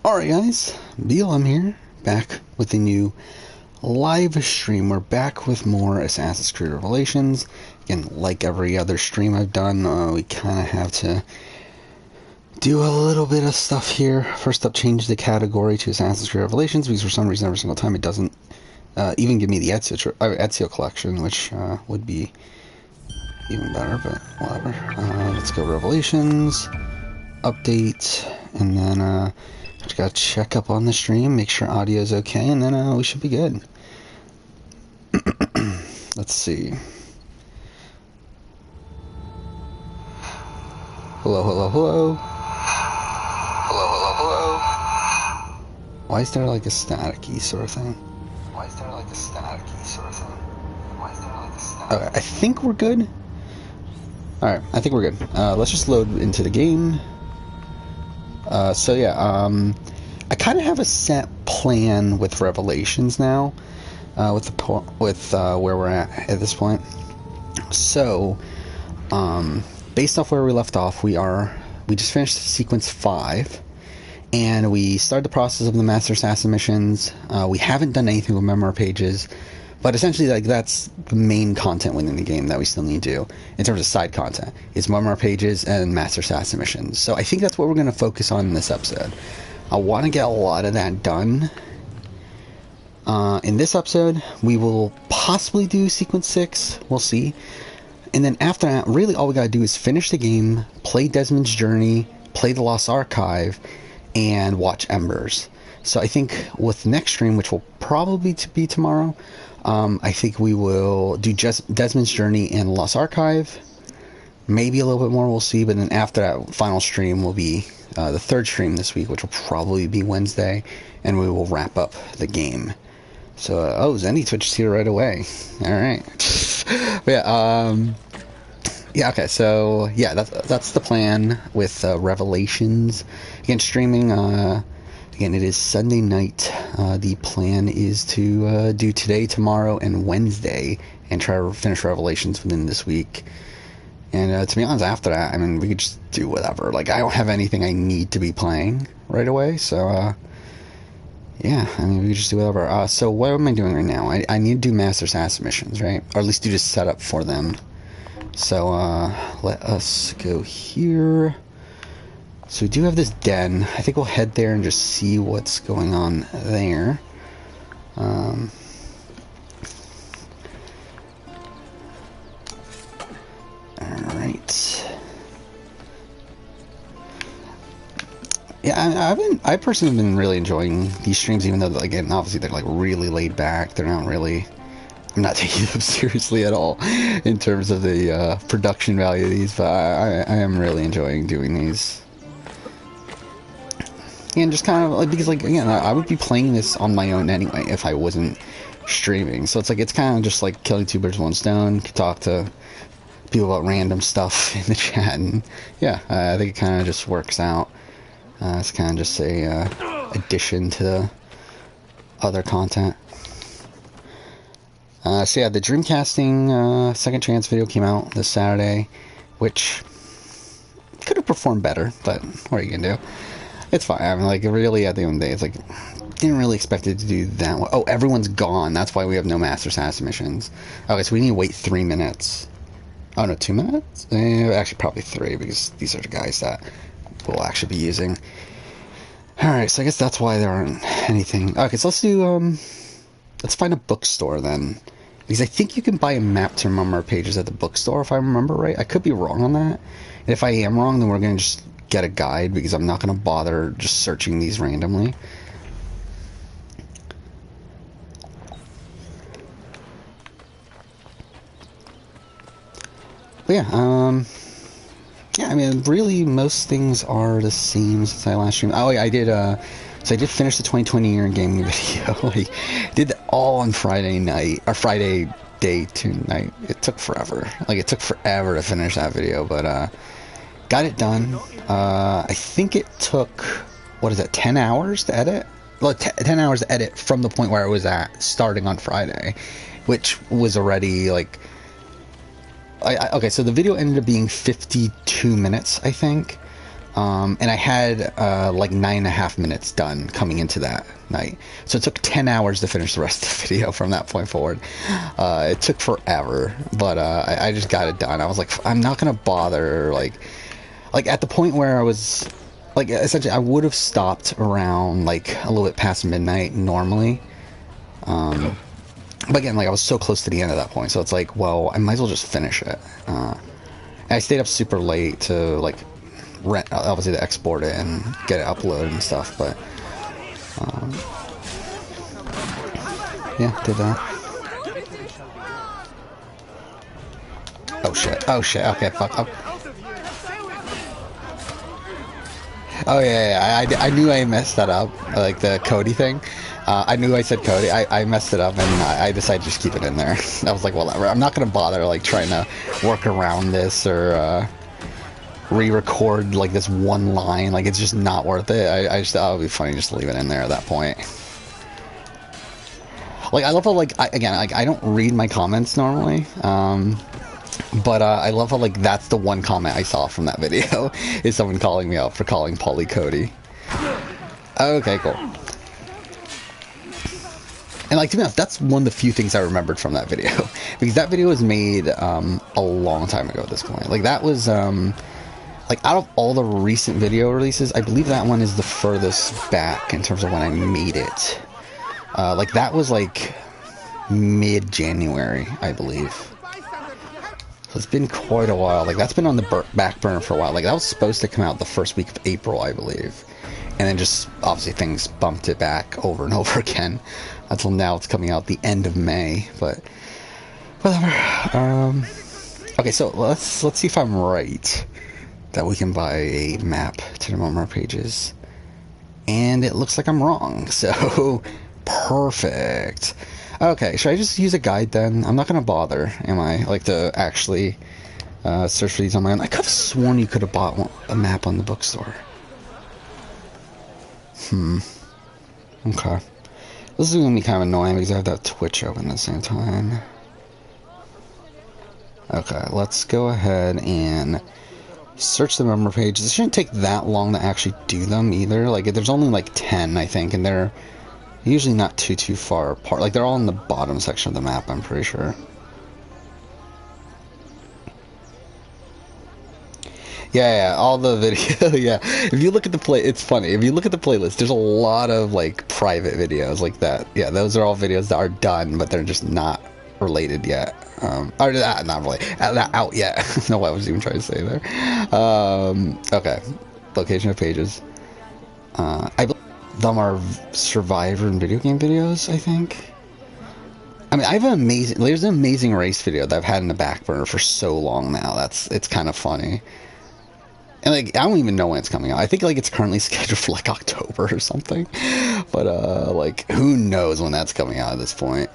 Alright guys, BLM here, back with a new live stream. We're back with more Assassin's Creed Revelations. Again, like every other stream I've done, we kind of have to do a little bit of stuff here. First up, change the category to Assassin's Creed Revelations, because for some reason every single time it doesn't even give me the Ezio collection, which would be even better, but whatever. Let's go Revelations, update, and then just gotta check up on the stream, make sure audio's okay, and then we should be good. Let's see. Hello, hello, hello. Hello, hello, hello. Why is there like a staticky sort of thing? Why is there like a staticky sort of thing? Why is there like a staticky? Okay, I think we're good. Alright, I think we're good. Let's just load into the game. So yeah, I kind of have a set plan with Revelations now, with where we're at this point. So, based off where we left off, we just finished sequence 5, and we started the process of the Master Assassin missions. We haven't done anything with memoir pages, but essentially, like, that's the main content within the game that we still need to do in terms of side content. It's memoir pages and Master Assassin missions. So I think that's what we're going to focus on in this episode. I want to get a lot of that done. In this episode, we will possibly do sequence 6. We'll see. And then after that, really all we got to do is finish the game, play Desmond's Journey, play the Lost Archive, and watch Embers. So I think with the next stream, which will probably be tomorrow, I think we will do just Desmond's Journey and Lost Archive. Maybe a little bit more, we'll see. But then after that final stream will be the third stream this week, which will probably be Wednesday. And we will wrap up the game. So, oh, Zenny switched here right away. Alright. Yeah, yeah, okay, so, yeah, that's the plan with Revelations. Again, streaming, again, it is Sunday night. The plan is to do today, tomorrow, and Wednesday, and try to finish Revelations within this week. And to be honest, after that, I mean, we could just do whatever. Like, I don't have anything I need to be playing right away, so, yeah, I mean, we could just do whatever. So what am I doing right now? I need to do Master Assassin missions, right? Or at least do the setup for them. So, let us go here. So we do have this den. I think we'll head there and just see what's going on there. Alright. Yeah, I personally have been really enjoying these streams, even though, again, obviously they're like really laid back. They're not really, I'm not taking them seriously at all in terms of the production value of these, but I am really enjoying doing these. And just kind of like, because, like, again, I would be playing this on my own anyway if I wasn't streaming. So it's like, it's kind of just like killing two birds with one stone. Could talk to people about random stuff in the chat, and yeah, I think it kind of just works out. It's kind of just a addition to the other content. So yeah, the Dreamcasting Second Chance video came out this Saturday, which could have performed better, but what are you gonna do? It's fine. I mean, like, really, at the end of the day, it's like, didn't really expect it to do that well. Oh, everyone's gone. That's why we have no Master Assassin missions. Okay, so we need to wait 3 minutes. Oh, no, 2 minutes? Actually, probably 3, because these are the guys that we'll actually be using. Alright, so I guess that's why there aren't anything. Okay, so let's do, let's find a bookstore then. Because I think you can buy a map to memoir pages at the bookstore, if I remember right. I could be wrong on that. And if I am wrong, then we're going to just get a guide, because I'm not going to bother just searching these randomly. But yeah, yeah, I mean, really, most things are the same since I last streamed. Oh, yeah, I did, so I did finish the 2020 year in gaming video. I did that all on Friday night, or Friday day to night. It took forever. Like, it took forever to finish that video, but, got it done. I think it took, what is it, 10 hours to edit? Well, 10 hours to edit from the point where I was at starting on Friday, which was already, like, okay, so the video ended up being 52 minutes, I think. And I had like 9.5 minutes done coming into that night. So it took 10 hours to finish the rest of the video from that point forward. It took forever, but I just got it done. I was like, I'm not gonna bother. Like at the point where I was, like, essentially I would have stopped around like a little bit past midnight normally. But again, like I was so close to the end of that point, so it's like, well, I might as well just finish it. And I stayed up super late to like obviously to export it and get it uploaded and stuff, but yeah, did that. Oh shit, okay, fuck up. Oh yeah, I knew I messed that up, like the Cody thing. I knew I said Cody. I messed it up, and I decided to just keep it in there. I was like, well, I'm not gonna bother like trying to work around this or re-record like this one line. Like, it's just not worth it. I just thought it would be funny just to leave it in there at that point. Like, I love how, like, I don't read my comments normally, but I love how, like, that's the one comment I saw from that video, is someone calling me out for calling Polly Cody. Okay, cool. And, like, to be honest, that's one of the few things I remembered from that video, because that video was made a long time ago at this point. Like, that was, like, out of all the recent video releases, I believe that one is the furthest back in terms of when I made it. Like, that was, like, mid-January, I believe. So it's been quite a while. Like, that's been on the back burner for a while. Like, that was supposed to come out the first week of April, I believe. And then just, obviously, things bumped it back over and over again. Until now it's coming out the end of May. But, whatever. Okay, so let's see if I'm right that we can buy a map to the memoir pages. And it looks like I'm wrong. So, perfect. Okay, should I just use a guide then? I'm not going to bother, am I? Like, to actually search for these on my own. I could have sworn you could have bought a map on the bookstore. Okay. This is going to be kind of annoying because I have that Twitch open at the same time. Okay, let's go ahead and search the memoir pages. It shouldn't take that long to actually do them either. Like, there's only like 10, I think, and they're usually not too far apart. Like, they're all in the bottom section of the map, I'm pretty sure. Yeah, all the video, yeah. If you look at the it's funny. If you look at the playlist, there's a lot of, like, private videos like that. Yeah, those are all videos that are done, but they're just not related yet. Or not related. Not out yet. I don't know what I was even trying to say there. Okay. Location of pages. I believe them are Survivor and video game videos, I think. I mean, I have there's an Amazing Race video that I've had in the back burner for so long now. It's kind of funny. And, like, I don't even know when it's coming out. I think, like, it's currently scheduled for, like, October or something. But, like, who knows when that's coming out at this point.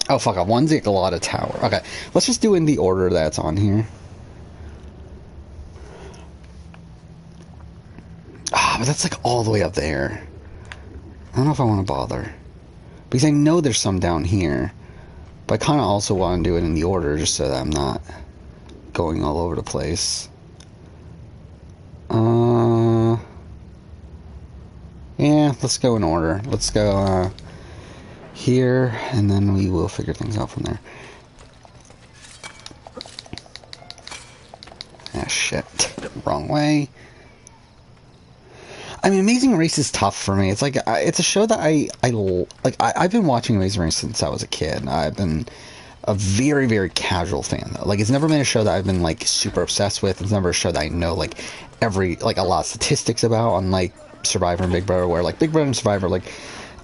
Oh, fuck, one's a lot of tower. Okay, let's just do it in the order that's on here. Ah, but that's, like, all the way up there. I don't know if I want to bother. Because I know there's some down here. But I kind of also want to do it in the order just so that I'm not going all over the place. Yeah, let's go in order. Let's go, here, and then we will figure things out from there. Ah, shit. Wrong way. I mean, Amazing Race is tough for me. It's like, it's a show that I've been watching Amazing Race since I was a kid. I've been a very, very casual fan, though. Like, it's never been a show that I've been, like, super obsessed with. It's never a show that I know, like, a lot of statistics about, unlike Survivor and Big Brother, where, like, Big Brother and Survivor, like,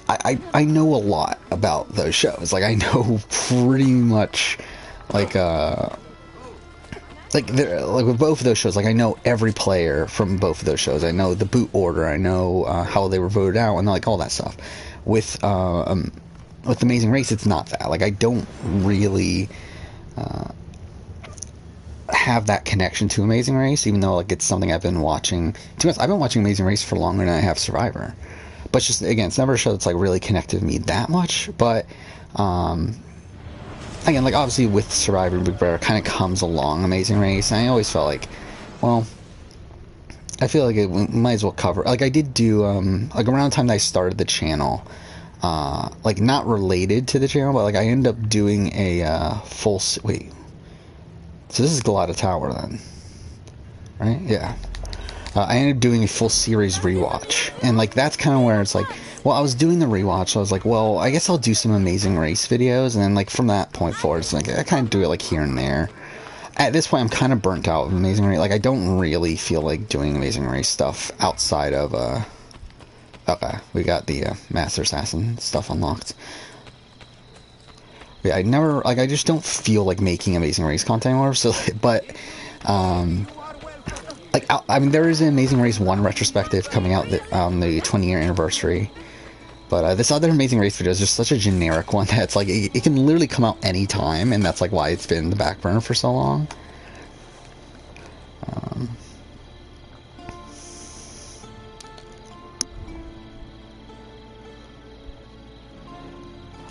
I know a lot about those shows. Like, I know pretty much, like with both of those shows, like, I know every player from both of those shows. I know the boot order. I know how they were voted out, and, like, all that stuff. With Amazing Race, it's not that. Like, I don't really have that connection to Amazing Race, even though, like, it's something I've been watching. To be honest, I've been watching Amazing Race for longer than I have Survivor. But it's just, again, it's never a show that's, like, really connected with me that much. But, again, like, obviously with Survivor and Big Brother kind of comes along Amazing Race. And I always felt like, well, I feel like we might as well cover. Like I did do like around the time that I started the channel, like not related to the channel, but like I ended up doing a full. Wait, so this is Galata Tower then, right? Yeah. I ended up doing a full series rewatch, and like that's kind of where it's like, well, I was doing the rewatch, so I was like, well, I guess I'll do some Amazing Race videos, and then like from that point forward, it's like I kind of do it like here and there. At this point, I'm kind of burnt out of Amazing Race. Like I don't really feel like doing Amazing Race stuff outside of okay, we got the Master Assassin stuff unlocked. Yeah, I never like I just don't feel like making Amazing Race content anymore. So, but like I mean, there is an Amazing Race 1 retrospective coming out on the 20-year anniversary, but this other Amazing Race video is just such a generic one that it's like it can literally come out any time, and that's like why it's been in the back burner for so long.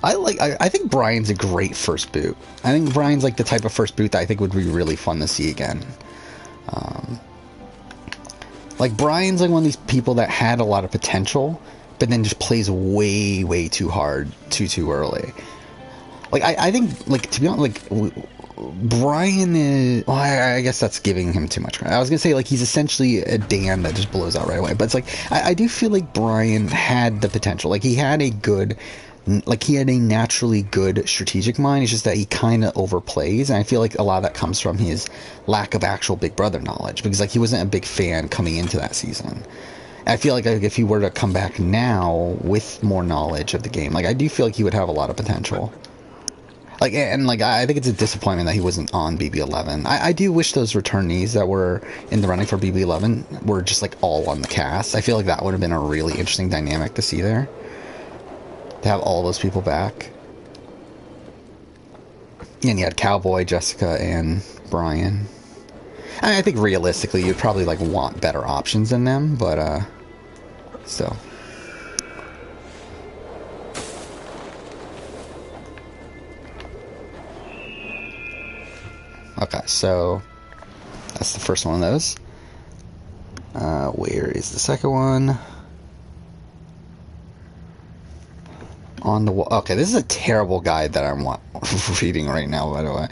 I think Brian's a great first boot. I think Brian's like the type of first boot that I think would be really fun to see again. Like Brian's like one of these people that had a lot of potential, but then just plays way too hard too early. Like I think like to be honest, like Brian is. Well, I guess that's giving him too much credit. I was gonna say like he's essentially a Dan that just blows out right away, but it's like I do feel like Brian had the potential. Like he had a good. Like he had a naturally good strategic mind. It's just that he kind of overplays, and I feel like a lot of that comes from his lack of actual Big Brother knowledge, because like he wasn't a big fan coming into that season. And I feel like if he were to come back now with more knowledge of the game, like I do feel like he would have a lot of potential. Like and like I think it's a disappointment that he wasn't on BB11. I do wish those returnees that were in the running for BB11 were just like all on the cast. I feel like that would have been a really interesting dynamic to see there. To have all those people back. And you had Cowboy, Jessica, and Brian. I mean, I think realistically you'd probably like want better options than them, but still. Okay, so that's the first one of those. Where is the second one? On the wall. Okay, this is a terrible guide that I'm reading right now, by the way.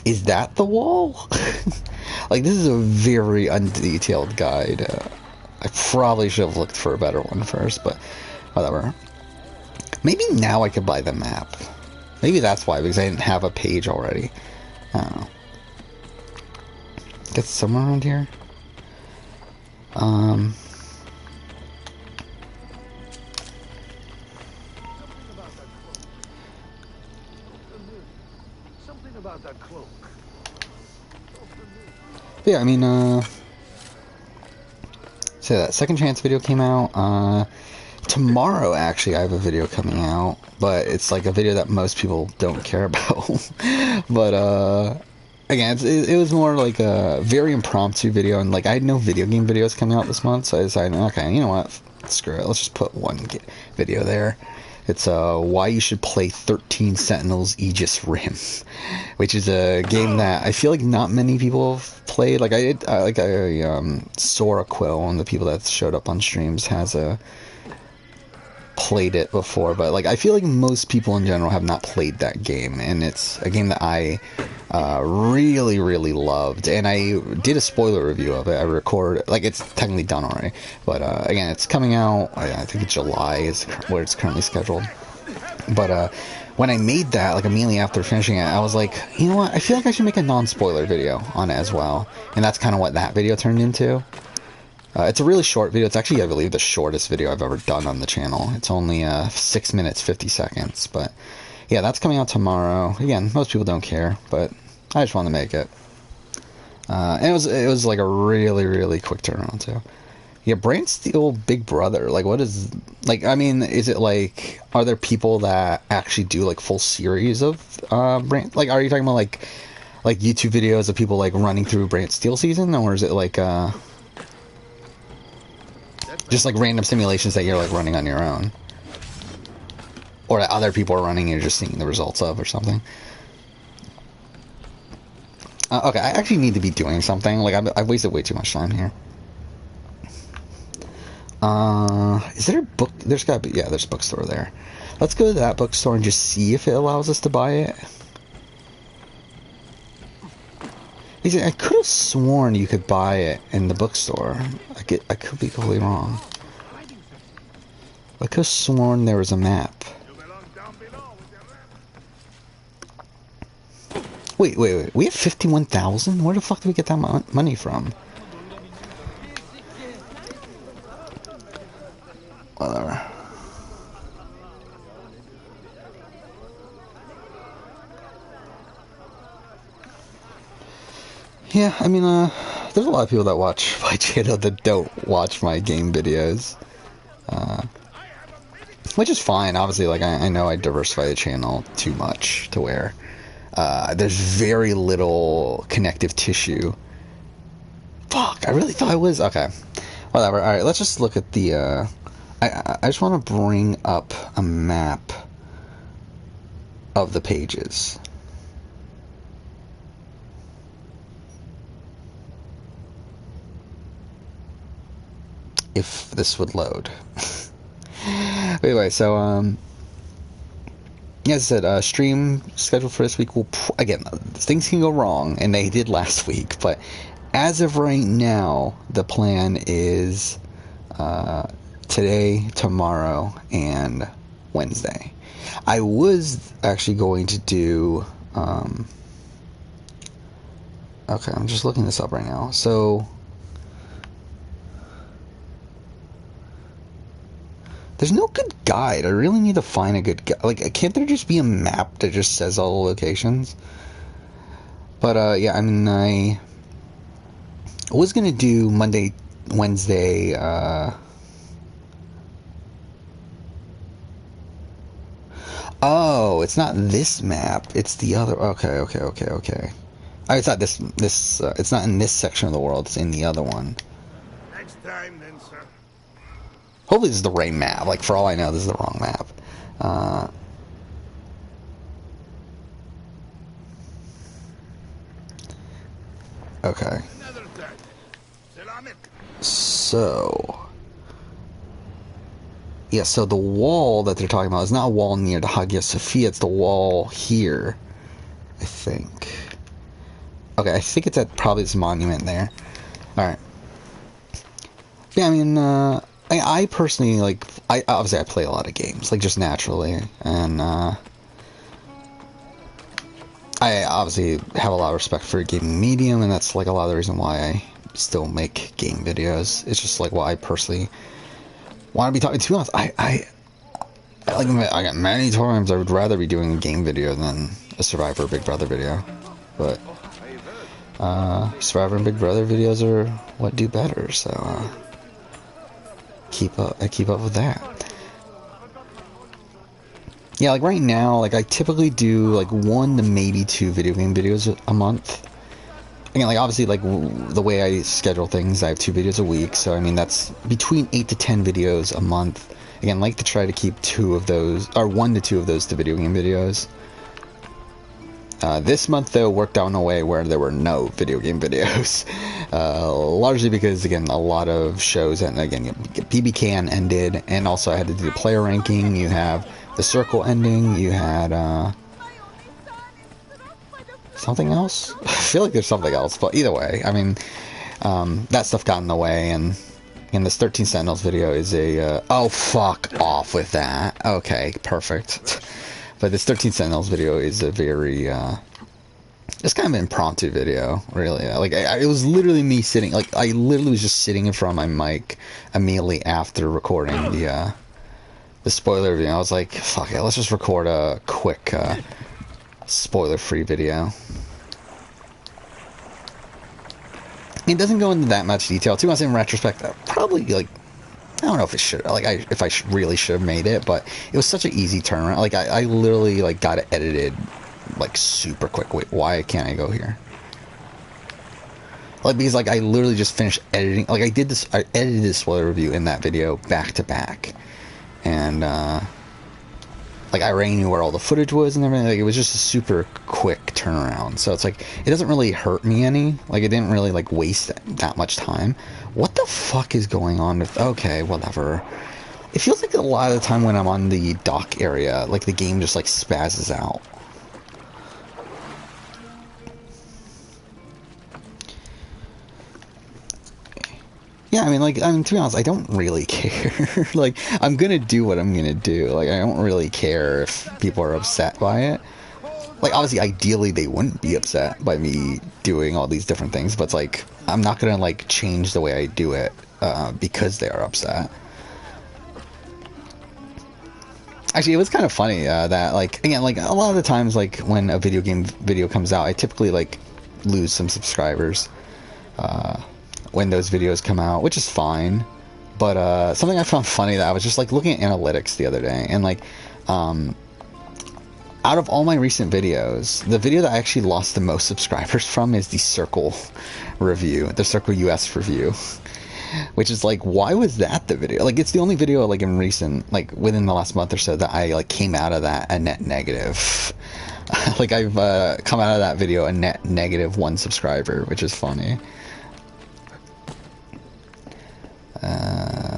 Is that the wall? Like, this is a very undetailed guide. I probably should have looked for a better one first, but whatever. Maybe now I could buy the map. Maybe that's why, because I didn't have a page already. I don't know. Get somewhere around here? Yeah, I mean, so that Second Chance video came out. Tomorrow, actually, I have a video coming out, but it's like a video that most people don't care about. But, again, it was more like a very impromptu video, and like I had no video game videos coming out this month, so I decided, okay, you know what, screw it, let's just put one video there. It's why you should play 13 Sentinels Aegis Rim, which is a game that I feel like not many people have played. Like Sora Quill, one of the people that showed up on streams, has played it before, but like I feel like most people in general have not played that game, and it's a game that I really loved, and I did a spoiler review of it. I recorded, like, it's technically done already, but again, it's coming out, I think July is where it's currently scheduled. But when I made that, like immediately after finishing it, I was like, you know what, I feel like I should make a non-spoiler video on it as well, and that's kind of what that video turned into. It's a really short video. It's actually, I believe, the shortest video I've ever done on the channel. It's only 6 minutes 50 seconds, but yeah, that's coming out tomorrow. Again, most people don't care, but I just wanted to make it. And it was like a really quick turnaround too. Yeah, Brand Steel Big Brother. Like, what is, like, I mean, is it like, are there people that actually do like full series of Brand? Like, are you talking about like YouTube videos of people like running through Brand Steel season, or is it like just like random simulations that you're like running on your own, or that other people are running and you're just seeing the results of, or something? Okay, I actually need to be doing something. Like, I've wasted way too much time here. Is there a book? There's gotta be, yeah, there's a bookstore there. Let's go to that bookstore and just see if it allows us to buy it. I could have sworn you could buy it in the bookstore. I could be completely wrong. I could have sworn there was a map. Wait. We have 51,000? Where the fuck do we get that money from? Whatever. Yeah, I mean, there's a lot of people that watch my channel that don't watch my game videos. Which is fine, obviously. Like, I know I diversify the channel too much to where there's very little connective tissue. Fuck, I really thought I was. Okay, whatever. Alright, let's just look at the I just want to bring up a map of the pages. If this would load. Anyway, so yeah, as I said, stream scheduled for this week will again, things can go wrong, and they did last week, but as of right now, the plan is today, tomorrow, and Wednesday. I was actually going to do okay, I'm just looking this up right now. So there's no good guide. I really need to find a good guide. Like, can't there just be a map that just says all the locations? But, yeah, I mean, I was going to do Monday, Wednesday, oh, it's not this map. It's the other. Okay. Oh, it's not this, it's not in this section of the world. It's in the other one. Next time, then, sir. Hopefully this is the right map. Like, for all I know, this is the wrong map. Okay. So... yeah, so the wall that they're talking about is not a wall near the Hagia Sophia. It's the wall here, I think. Okay, I think it's at probably this monument there. Alright. Yeah, I mean, I personally, like, obviously I play a lot of games, like, just naturally, and, I obviously have a lot of respect for gaming medium, and that's, like, a lot of the reason why I still make game videos. It's just, like, why I personally want to be talking. To be honest, I got many times I would rather be doing a game video than a Survivor Big Brother video, but, Survivor and Big Brother videos are what do better, so, I keep up with that. Yeah, like right now, like I typically do like 1 to maybe 2 video game videos a month. Again, like obviously, like the way I schedule things, I have 2 videos a week, so I mean that's between 8 to 10 videos a month. Again, like to try to keep 2 of those, or 1 to 2 of those to video game videos. This month, though, worked out in a way where there were no video game videos. Largely because, again, a lot of shows, and again, BBCan ended, and also I had to do the player ranking. You have the circle ending, you had, something else? I feel like there's something else, but either way, I mean, that stuff got in the way, and this 13 Sentinels video is a, oh, fuck off with that. Okay, perfect. But this 13 Sentinels video is a very, it's kind of an impromptu video, really. Like, it was literally me sitting, like, I literally was just sitting in front of my mic immediately after recording the spoiler video. I was like, fuck it, let's just record a quick, spoiler-free video. It doesn't go into that much detail. To be honest, in retrospect, probably, like, I don't know if it should, like, if I really should have made it, but it was such an easy turnaround. Like, I literally, like, got it edited, like, super quick. Wait, why can't I go here? Like, because, like, I literally just finished editing. Like, I edited this spoiler review in that video back to back. And, like, I already knew where all the footage was and everything. Like, it was just a super quick turnaround. So it's like, it doesn't really hurt me any. Like, it didn't really, like, waste that much time. What the fuck is going on with... Okay, whatever. It feels like a lot of the time when I'm on the dock area, like, the game just, like, spazzes out. Yeah, I mean, to be honest, I don't really care. Like, I'm gonna do what I'm gonna do. Like, I don't really care if people are upset by it. Like, obviously, ideally, they wouldn't be upset by me doing all these different things, but it's like, I'm not gonna, like, change the way I do it, because they are upset. Actually, it was kind of funny, that, like, again, like, a lot of the times, like, when a video game video comes out, I typically, like, lose some subscribers, when those videos come out, which is fine. But something I found funny, that I was just like looking at analytics the other day, and like out of all my recent videos, the video that I actually lost the most subscribers from is the Circle review, the Circle US review, which is like, why was that the video? Like, it's the only video like in recent, like within the last month or so, that I like came out of that a net negative. Like, I've come out of that video a net negative 1 subscriber, which is funny.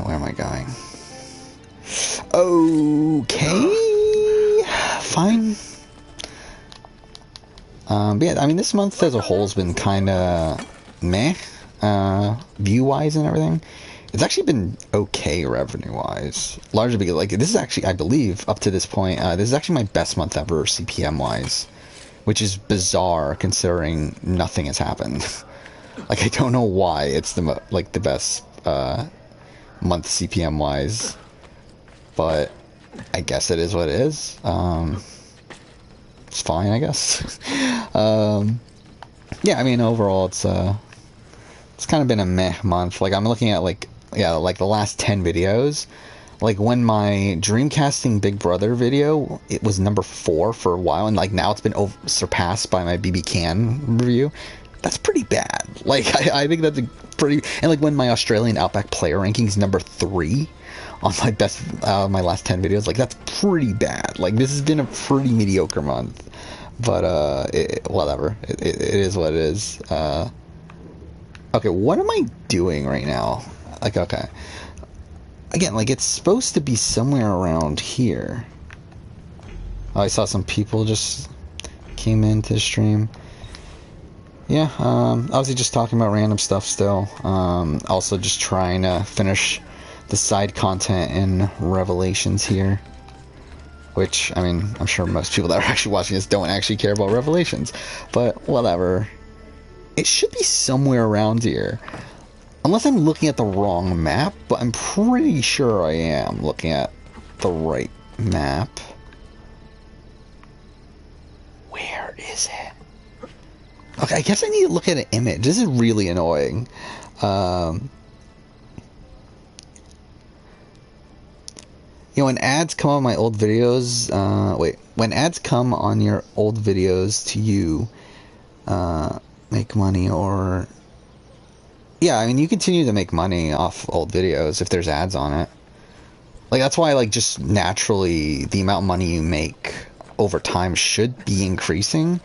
Where am I going? Okay, fine. But yeah, I mean, this month as a whole has been kind of meh, view-wise and everything. It's actually been okay revenue-wise, largely because, like, this is actually, I believe, up to this point, this is actually my best month ever CPM-wise, which is bizarre considering nothing has happened. Like, I don't know why it's the best month CPM wise, but I guess it is what it is. It's fine, I guess. Yeah, I mean, overall it's kind of been a meh month. Like, I'm looking at like the last 10 videos. Like, when my Dreamcasting Big Brother video, it was number 4 for a while, and like now it's been surpassed by my BB Can review. That's pretty bad. Like, I think that's a pretty... And, like, when my Australian Outback player ranking's number 3 on my best... my last 10 videos, like, that's pretty bad. Like, this has been a pretty mediocre month. But, whatever. It is what it is. Okay, what am I doing right now? Like, okay. Again, like, it's supposed to be somewhere around here. Oh, I saw some people just came into the stream. Yeah, obviously just talking about random stuff still. Also just trying to finish the side content in Revelations here. Which, I mean, I'm sure most people that are actually watching this don't actually care about Revelations. But, whatever. It should be somewhere around here. Unless I'm looking at the wrong map, but I'm pretty sure I am looking at the right map. Where is it? Okay, I guess I need to look at an image. This is really annoying. You know, when ads come on my old videos, when ads come on your old videos to you, make money, or... Yeah, I mean, you continue to make money off old videos if there's ads on it. Like, that's why, like, just naturally, the amount of money you make over time should be increasing.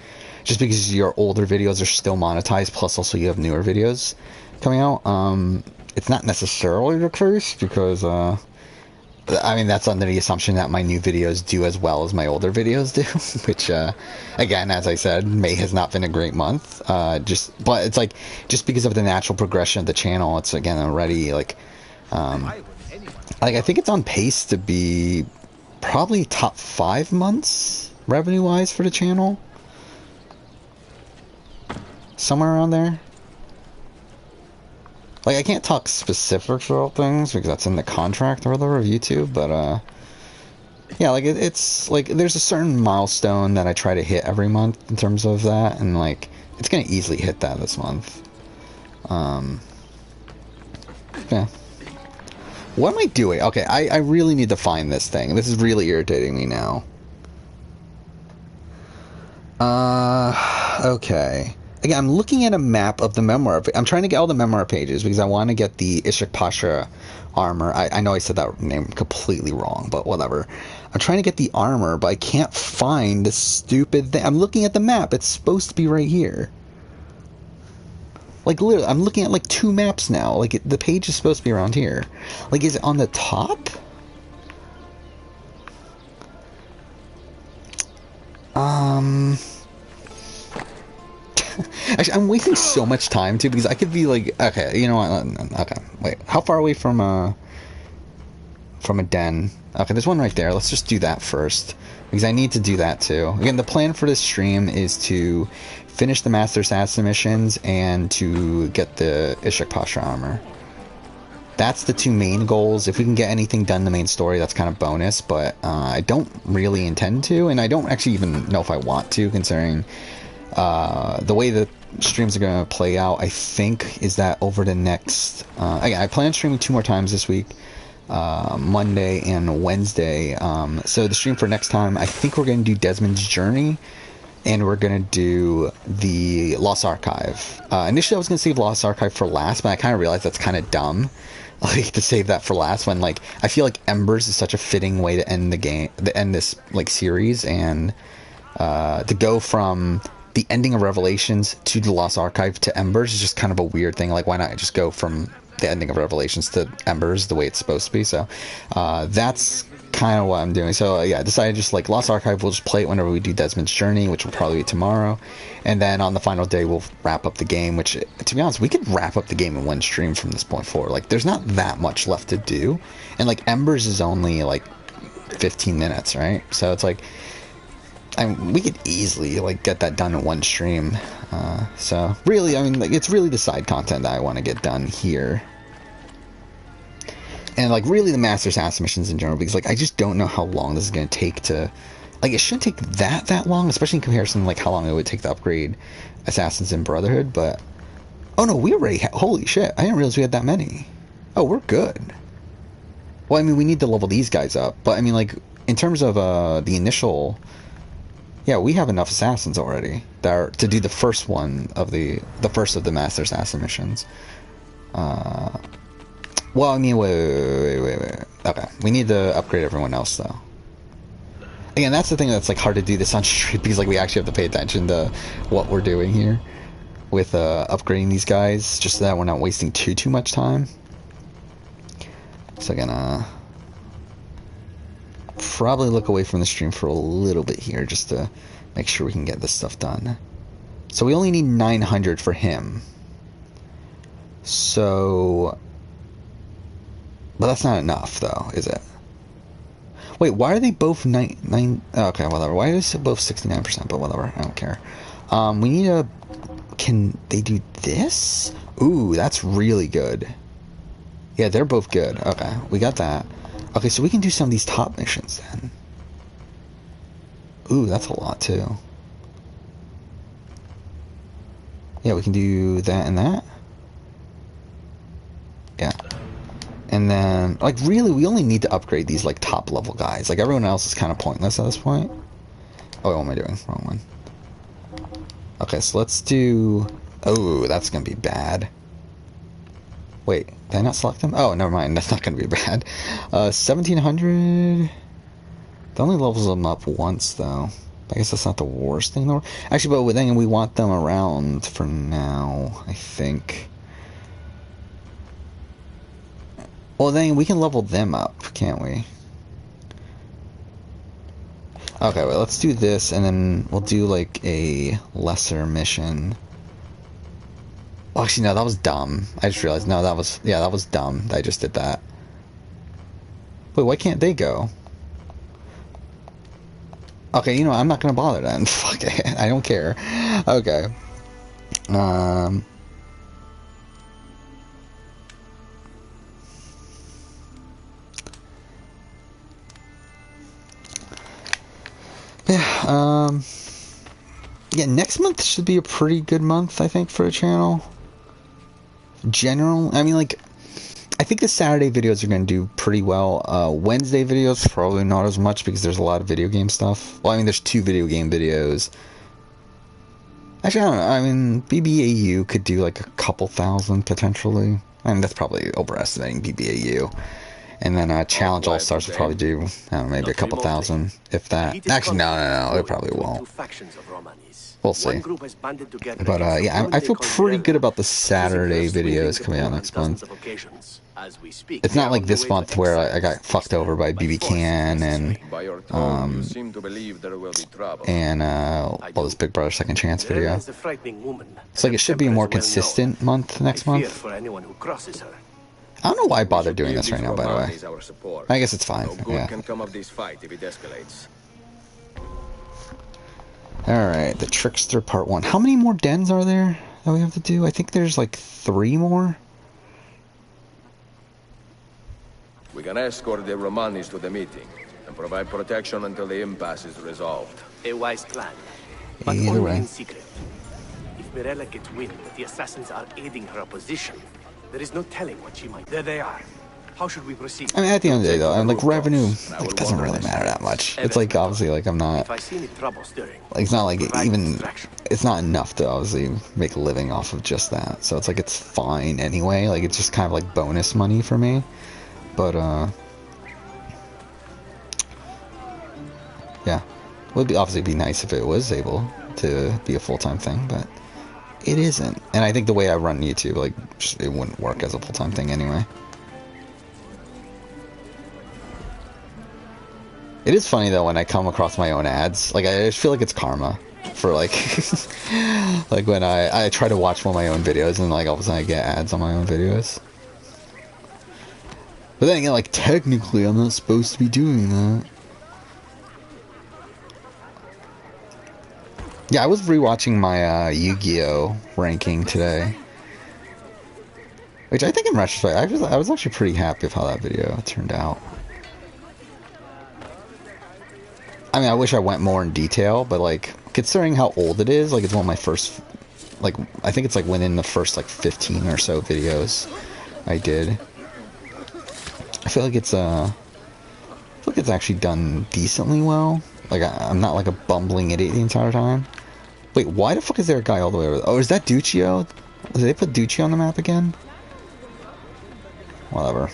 Just because your older videos are still monetized, plus also you have newer videos coming out. It's not necessarily the case, because, I mean, that's under the assumption that my new videos do as well as my older videos do, which, again, as I said, May has not been a great month. But it's like, just because of the natural progression of the channel, it's, again, already, like, I think it's on pace to be probably top 5 months, revenue-wise, for the channel. Somewhere around there. Like, I can't talk specifics about things because that's in the contract or whatever of YouTube, but, yeah, like, it's, like, there's a certain milestone that I try to hit every month in terms of that, and, like, it's gonna easily hit that this month. Yeah. What am I doing? Okay, I really need to find this thing. This is really irritating me now. Okay. Again, I'm looking at a map of the memoir. I'm trying to get all the memoir pages because I want to get the Ishak Pasha armor. I know I said that name completely wrong, but whatever. I'm trying to get the armor, but I can't find this stupid thing. I'm looking at the map. It's supposed to be right here. Like, literally, I'm looking at, like, 2 maps now. Like, the page is supposed to be around here. Like, is it on the top? Actually, I'm wasting so much time, too, because I could be, like, okay, you know what, okay, wait, how far away from a den? Okay, there's one right there. Let's just do that first, because I need to do that, too. Again, the plan for this stream is to finish the Master Assassin missions and to get the Ishak Pasha armor. That's the 2 main goals. If we can get anything done in the main story, that's kind of bonus, but I don't really intend to, and I don't actually even know if I want to, considering the way the streams are going to play out, I think, is that over the next... again, I plan on streaming 2 more times this week, Monday and Wednesday. So the stream for next time, I think we're going to do Desmond's Journey, and we're going to do the Lost Archive. Initially, I was going to save Lost Archive for last, but I kind of realized that's kind of dumb. Like, to save that for last, when, like, I feel like Embers is such a fitting way to end the game, to end this, like, series, and to go from the ending of Revelations to the Lost Archive to Embers is just kind of a weird thing. Like, why not just go from the ending of Revelations to Embers the way it's supposed to be? So that's kind of what I'm doing. So yeah, I decided just, like, Lost Archive, we'll just play it whenever we do Desmond's Journey, which will probably be tomorrow, and then on the final day we'll wrap up the game, which, to be honest, we could wrap up the game in 1 stream from this point forward. Like, there's not that much left to do, and, like, Embers is only, like, 15 minutes, right? So it's like, I mean, we could easily, like, get that done in 1 stream. So really, I mean, like, it's really the side content that I want to get done here. And, like, really the Master Assassin missions in general, because, like, I just don't know how long this is going to take to... Like, it shouldn't take that long, especially in comparison to, like, how long it would take to upgrade Assassins in Brotherhood, but... Oh, no, we already... Holy shit, I didn't realize we had that many. Oh, we're good. Well, I mean, we need to level these guys up, but, I mean, like, in terms of the initial... Yeah, we have enough Assassins already that are, to do the first one of the first of the Master Assassin missions. Well, I mean, wait. Okay, we need to upgrade everyone else, though. Again, that's the thing that's, like, hard to do this on stream, because, like, we actually have to pay attention to what we're doing here with upgrading these guys, just so that we're not wasting too much time. So, again, probably look away from the stream for a little bit here, just to make sure we can get this stuff done. So we only need 900 for him. So... But that's not enough, though, is it? Wait, why are they both nine? Okay, whatever. Why is it both 69%? But whatever, I don't care. We need a... Can they do this? Ooh, that's really good. Yeah, they're both good. Okay, we got that. Okay, so we can do some of these top missions, then. Ooh, that's a lot, too. Yeah, we can do that and that. Yeah. And then, like, really, we only need to upgrade these, like, top-level guys. Like, everyone else is kind of pointless at this point. Oh, what am I doing? Wrong one. Okay, so let's do... Oh, that's gonna be bad. Wait, did I not select them? Oh, never mind. That's not gonna be bad. 1700... That only levels them up once, though. I guess that's not the worst thing, though. Actually, but then we want them around for now, I think. Well, then we can level them up, can't we? Okay, well, let's do this, and then we'll do, like, a lesser mission. Well, actually, no, that was dumb. I just realized, no, that was, yeah, that was dumb. I just did that. Wait, why can't they go? Okay, you know, I'm not gonna bother then. Fuck it, I don't care. Okay. Yeah, next month should be a pretty good month, I think, for a channel. General, I mean, like, I think the Saturday videos are going to do pretty well. Wednesday videos, probably not as much, because there's a lot of video game stuff. Well, I mean, there's 2 video game videos. Actually, I don't know, I mean, BBAU could do, like, a couple thousand, potentially. I mean, that's probably overestimating BBAU. And then Challenge All Stars will probably do, I don't know, maybe a couple thousand, if that. Actually, no, it probably won't. We'll see. But yeah, I feel pretty good about the Saturday videos coming out next month. It's not like this month where I got fucked over by BB Can and all this Big Brother Second Chance video. It's like it should be a more consistent month next month. I don't know why I bothered doing this right now, by the way. I guess it's fine. Yeah. Alright, the Trickster Part 1. How many more dens are there that we have to do? I think there's like 3 more. We can escort the Romanis to the meeting and provide protection until the impasse is resolved. A wise plan, but Either only way. in secret. If Mirella gets wind that the assassins are aiding her opposition, there is no telling what she might. There they are. How should we proceed? I mean, at the end of the day, though, I'm like, revenue like, doesn't really matter that much. It's like, obviously, like, I'm not... If I see any trouble stirring, Like, it's not like even... It's not enough to, obviously, make a living off of just that. So it's like, it's fine anyway. Like, it's just kind of like bonus money for me. But, yeah. It would obviously be nice if it was able to be a full-time thing, but it isn't. And I think the way I run YouTube, like, just, it wouldn't work as a full-time thing anyway. It is funny, though, when I come across my own ads. Like, I just feel like it's karma. For, like... like, when I try to watch one of my own videos, and, like, all of a sudden I get ads on my own videos. But then again, like, technically, I'm not supposed to be doing that. Yeah, I was rewatching my Yu-Gi-Oh! Ranking today. Which I think, in retrospect, I was actually pretty happy with how that video turned out. I mean, I wish I went more in detail, but, like, considering how old it is, like, it's one of my first, like, I think it's, like, within the first, like, 15 or so videos I did. I feel like it's, actually done decently well. Like, I'm not, like, a bumbling idiot the entire time. Wait, why the fuck is there a guy all the way over there? Oh, is that Duccio? Did they put Duccio on the map again? Whatever.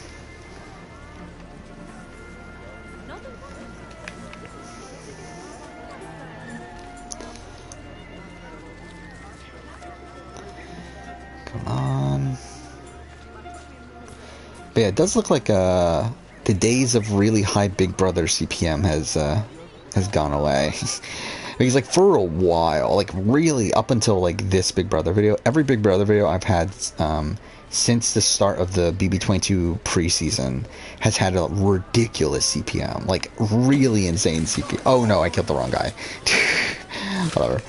Come on. But yeah, it does look like the days of really high Big Brother CPM has gone away. Because, like, for a while, like, really up until, like, this Big Brother video, every Big Brother video I've had since the start of the BB22 preseason has had a ridiculous CPM. Like, really insane CPM. Oh, no, I killed the wrong guy. Whatever.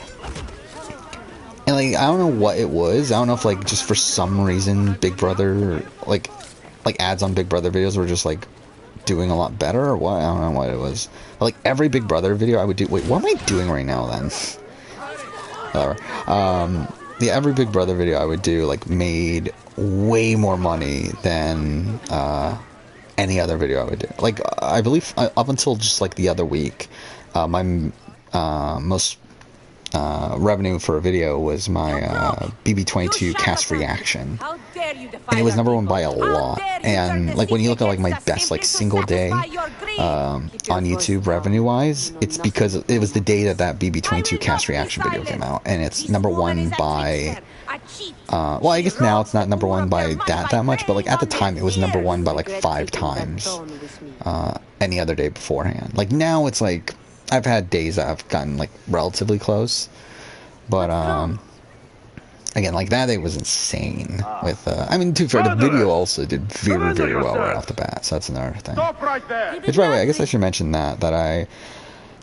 And, like, I don't know what it was. I don't know if, like, just for some reason Big Brother, like ads on Big Brother videos were just, like, doing a lot better or what? I don't know what it was. Like, every Big Brother video I would do... Wait, what am I doing right now, then? Whatever. Yeah, every Big Brother video I would do, like, made way more money than any other video I would do. Like, I believe up until just, like, the other week, my most... revenue for a video was my BB22 cast reaction, and it was #1 by a lot. And like when you look at like my best like single day on YouTube revenue wise, it's because it was the day that BB22 cast reaction video came out, and it's #1 by well, I guess now it's not #1 by that much, but like at the time it was #1 by like 5 times any other day beforehand. Like now it's like I've had days that I've gotten like relatively close, but again, like that day was insane. With I mean, to be fair, the video also did very well right off the bat, so that's another thing. Which, by the way, I guess I should mention that I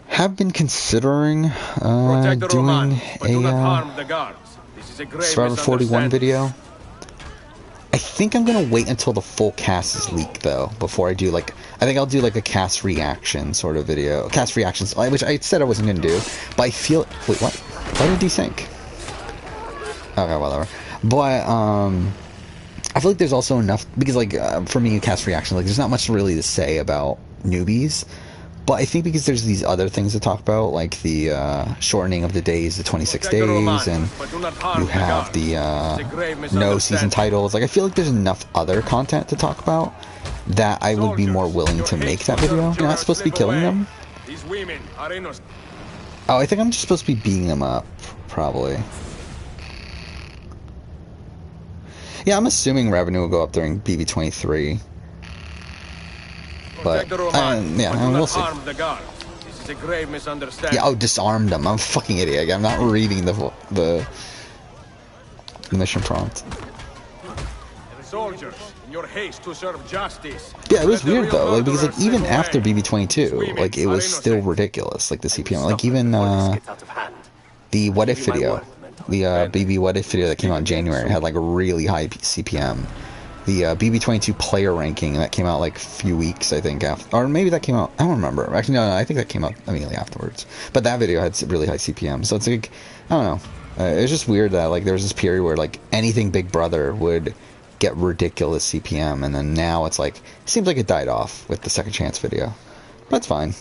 have been considering doing a Survivor 41 video. I think I'm gonna wait until the full cast is leaked though before I do like. I think I'll do like a cast reaction sort of video. Cast reactions, which I said I wasn't gonna do, but I feel. Wait, what? Why did it desync? Okay, whatever. But I feel like there's also enough because like for me, cast reaction, like there's not much really to say about newbies, But I think because there's these other things to talk about, like the shortening of the days to 26 days, and you have the no season titles. Like, I feel like there's enough other content to talk about that I would be more willing to make that video. You're not supposed to be killing them. Oh, I think I'm just supposed to be beating them up, probably. Yeah, I'm assuming revenue will go up during BB23. But, yeah, I mean, we'll see. Yeah, oh, disarmed them. I'm a fucking idiot. I'm not reading the mission prompt. Soldiers, in your haste to serve justice. Yeah, it was weird though, like, because like even after BB22, like it was still ridiculous, like the CPM, like even the What If video, the BB What If video that came out in January had like a really high CPM. The BB22 player ranking that came out like a few weeks, I think, after, or maybe that came out, I don't remember. Actually, no, I think that came out immediately afterwards. But that video had really high CPM, so it's like, I don't know. It was just weird that like there was this period where like anything Big Brother would get ridiculous CPM, and then now it's like, it seems like it died off with the Second Chance video. But it's fine.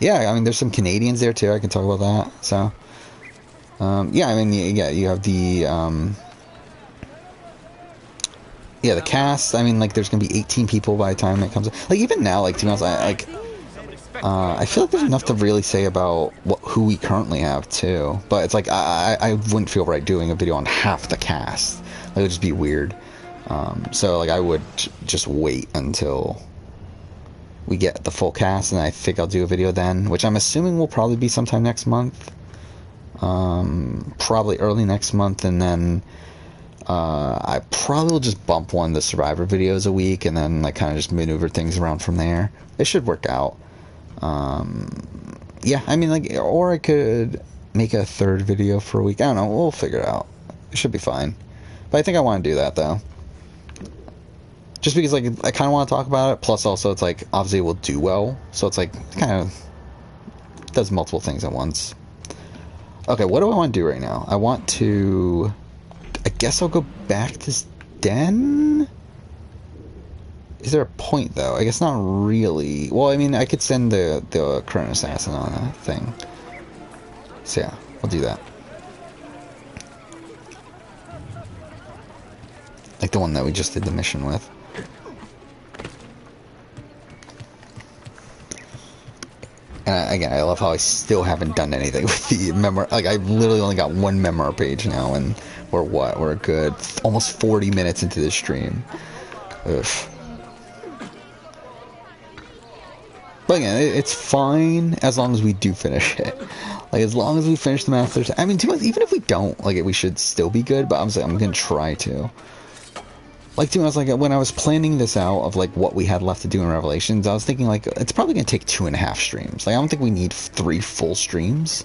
Yeah, I mean, there's some Canadians there too, I can talk about that, so. Yeah, I mean, yeah, you have the, yeah, the cast, I mean, like, there's gonna be 18 people by the time it comes, like, even now, like, to be honest, I feel like there's enough to really say about who we currently have, too. But it's like, I wouldn't feel right doing a video on half the cast. Like, it would just be weird. So, like, I would just wait until we get the full cast, and I think I'll do a video then, which I'm assuming will probably be sometime next month. Probably early next month, and then I probably will just bump one of the Survivor videos a week, and then, like, kind of just maneuver things around from there. It should work out. Yeah, I mean, like, or I could make a third video for a week. I don't know, we'll figure it out. It should be fine. But I think I want to do that, though. Just because, like, I kind of want to talk about it, plus also it's like, obviously it will do well, so it's like, kind of does multiple things at once. Okay, what do I want to do right now? I want to, I guess I'll go back to Den? Is there a point, though? I guess not really. Well, I mean, I could send the current assassin on a thing. So, yeah, we'll do that. Like the one that we just did the mission with. And again, I love how I still haven't done anything with the memoir. Like, I've literally only got one memoir page now, and we're what? We're a good almost 40 minutes into this stream. Ugh. But again, it's fine as long as we do finish it. Like, as long as we finish the Masters. I mean, even if we don't, like, we should still be good, but I'm gonna try to. Like, too, I was like, when I was planning this out of, like, what we had left to do in Revelations, I was thinking, like, it's probably gonna take 2.5 streams. Like, I don't think we need 3 full streams.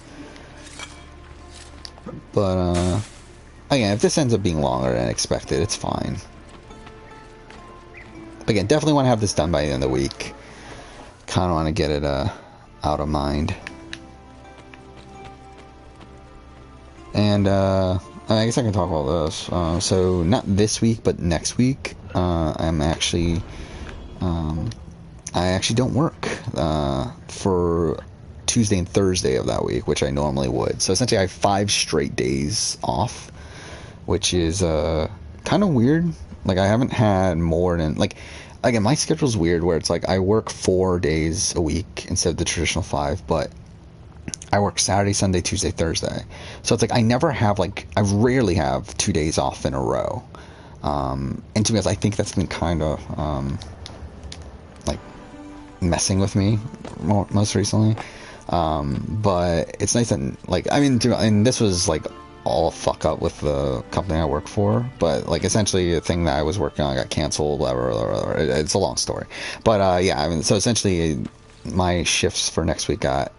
But, again, if this ends up being longer than expected, it's fine. But again, definitely want to have this done by the end of the week. Kind of want to get it out of mind. And I guess I can talk about this. So not this week, but next week, I'm actually I actually don't work for Tuesday and Thursday of that week, which I normally would. So essentially, I have 5 straight days off, which is kind of weird. Like, I haven't had more than, like, again, my schedule's weird where it's like I work 4 days a week instead of the traditional 5, but I work Saturday, Sunday, Tuesday, Thursday. So it's like I never have, like, I rarely have 2 days off in a row. And to be honest, I think that's been kind of, like, messing with me most recently. But it's nice that, like, I mean, and this was, like, all fuck up with the company I work for, but, like, essentially the thing that I was working on got canceled, whatever. It's a long story, but yeah, I mean, so essentially my shifts for next week got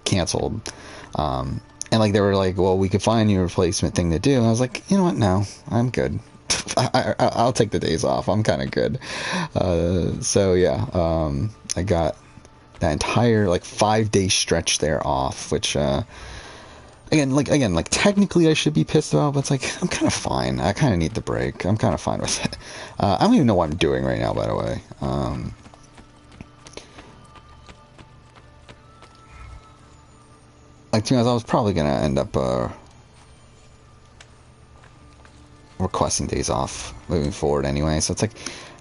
canceled, and, like, they were like, well, we could find you a replacement thing to do, and I was like, you know what, no, I'm good. I'll take the days off, I'm kind of good. So yeah, I got that entire, like, 5-day stretch there off, which Again, like, technically I should be pissed about, but it's like, I'm kind of fine. I kind of need the break. I'm kind of fine with it. I don't even know what I'm doing right now, by the way. like, to be honest, I was probably gonna end up requesting days off moving forward anyway. So it's like,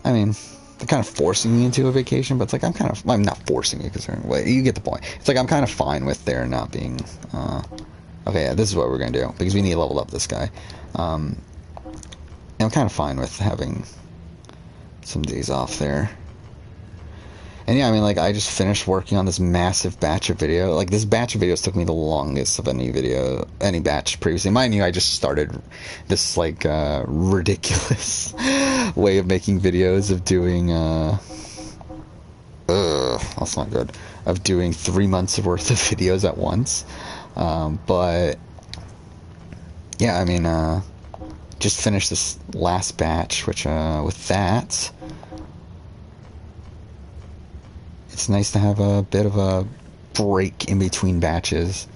I mean, they're kind of forcing me into a vacation, but it's like I'm not forcing you because you get the point. It's like I'm kind of fine with there not being. Okay, yeah, this is what we're gonna do because we need to level up this guy. And I'm kind of fine with having some days off there. And yeah, I mean, like, I just finished working on this massive batch of video. Like, this batch of videos took me the longest of any batch previously. Mind you, I just started this, like, ridiculous way of making videos of doing, that's not good. Of doing 3 months worth of videos at once. But, yeah, I mean, just finished this last batch, which, with that, it's nice to have a bit of a break in between batches.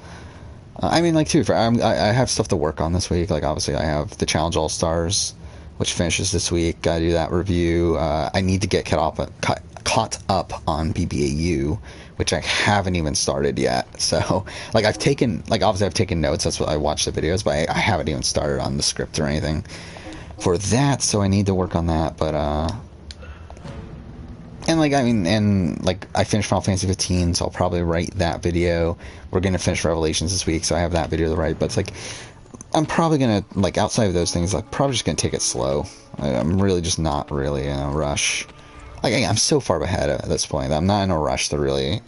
I mean, like, too, I have stuff to work on this week. Like, obviously, I have the Challenge All-Stars, which finishes this week. Gotta do that review. I need to get caught up on BBAU, which I haven't even started yet. So, like, obviously I've taken notes. That's what I watched the videos, but I haven't even started on the script or anything for that. So I need to work on that. But, and, like, I mean, and, like, I finished Final Fantasy 15, so I'll probably write that video. We're going to finish Revelations this week, so I have that video to write. But it's like, I'm probably going to, like, outside of those things, like, probably just going to take it slow. I'm really just not really in a rush. Like, I'm so far ahead at this point that I'm not in a rush to really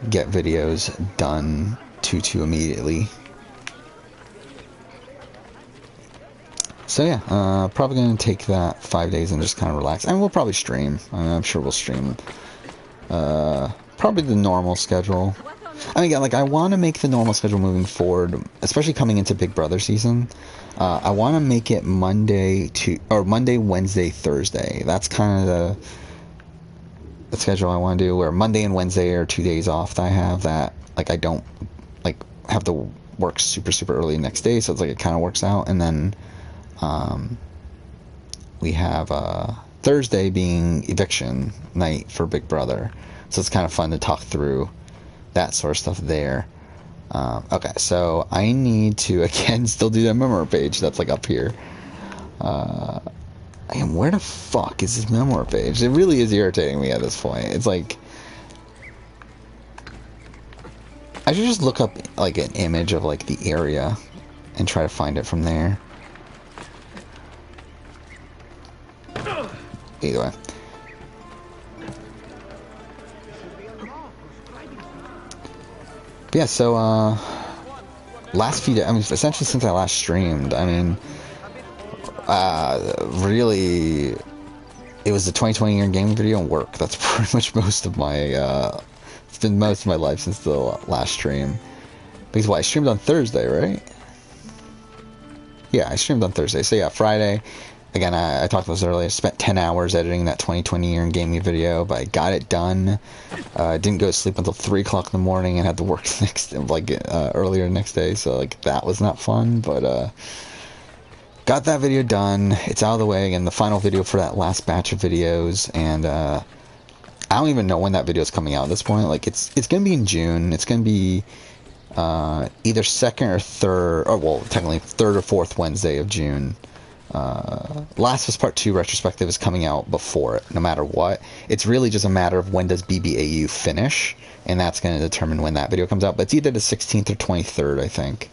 get videos done too immediately. So yeah, probably going to take that 5 days and just kind of relax. And we'll probably stream. I'm sure we'll stream probably the normal schedule. I mean, again, like, I want to make the normal schedule moving forward, especially coming into Big Brother season. I want to make it Monday, Wednesday, Thursday. That's kind of the schedule I want to do, where Monday and Wednesday are 2 days off that I have that, like, I don't, like, have to work super early next day, so it's like it kind of works out. And then we have Thursday being eviction night for Big Brother, so it's kind of fun to talk through that sort of stuff there. Okay, so I need to, again, still do that memoir page that's, like, up here. Where the fuck is this memoir page? It really is irritating me at this point. It's like, I should just look up, like, an image of, like, the area and try to find it from there. Either way. But yeah, so, last few days, I mean, essentially since I last streamed, I mean, really, it was the 2020 year gaming video and work. That's pretty much most of my, it's been most of my life since the last stream. Because, I streamed on Thursday, right? Yeah, I streamed on Thursday. So yeah, Friday, again, I talked about this earlier, I spent 10 hours editing that 2020 year in gaming video, but I got it done. Didn't go to sleep until 3 o'clock in the morning and had to work earlier next day, so, like, that was not fun, but, got that video done. It's out of the way, and the final video for that last batch of videos, and, I don't even know when that video is coming out at this point. Like, it's gonna be in June. It's gonna be, either second or third, or, well, technically third or fourth Wednesday of June. Last of Us Part 2 retrospective is coming out before it, no matter what. It's really just a matter of when does BBAU finish, and that's going to determine when that video comes out. But it's either the 16th or 23rd, I think,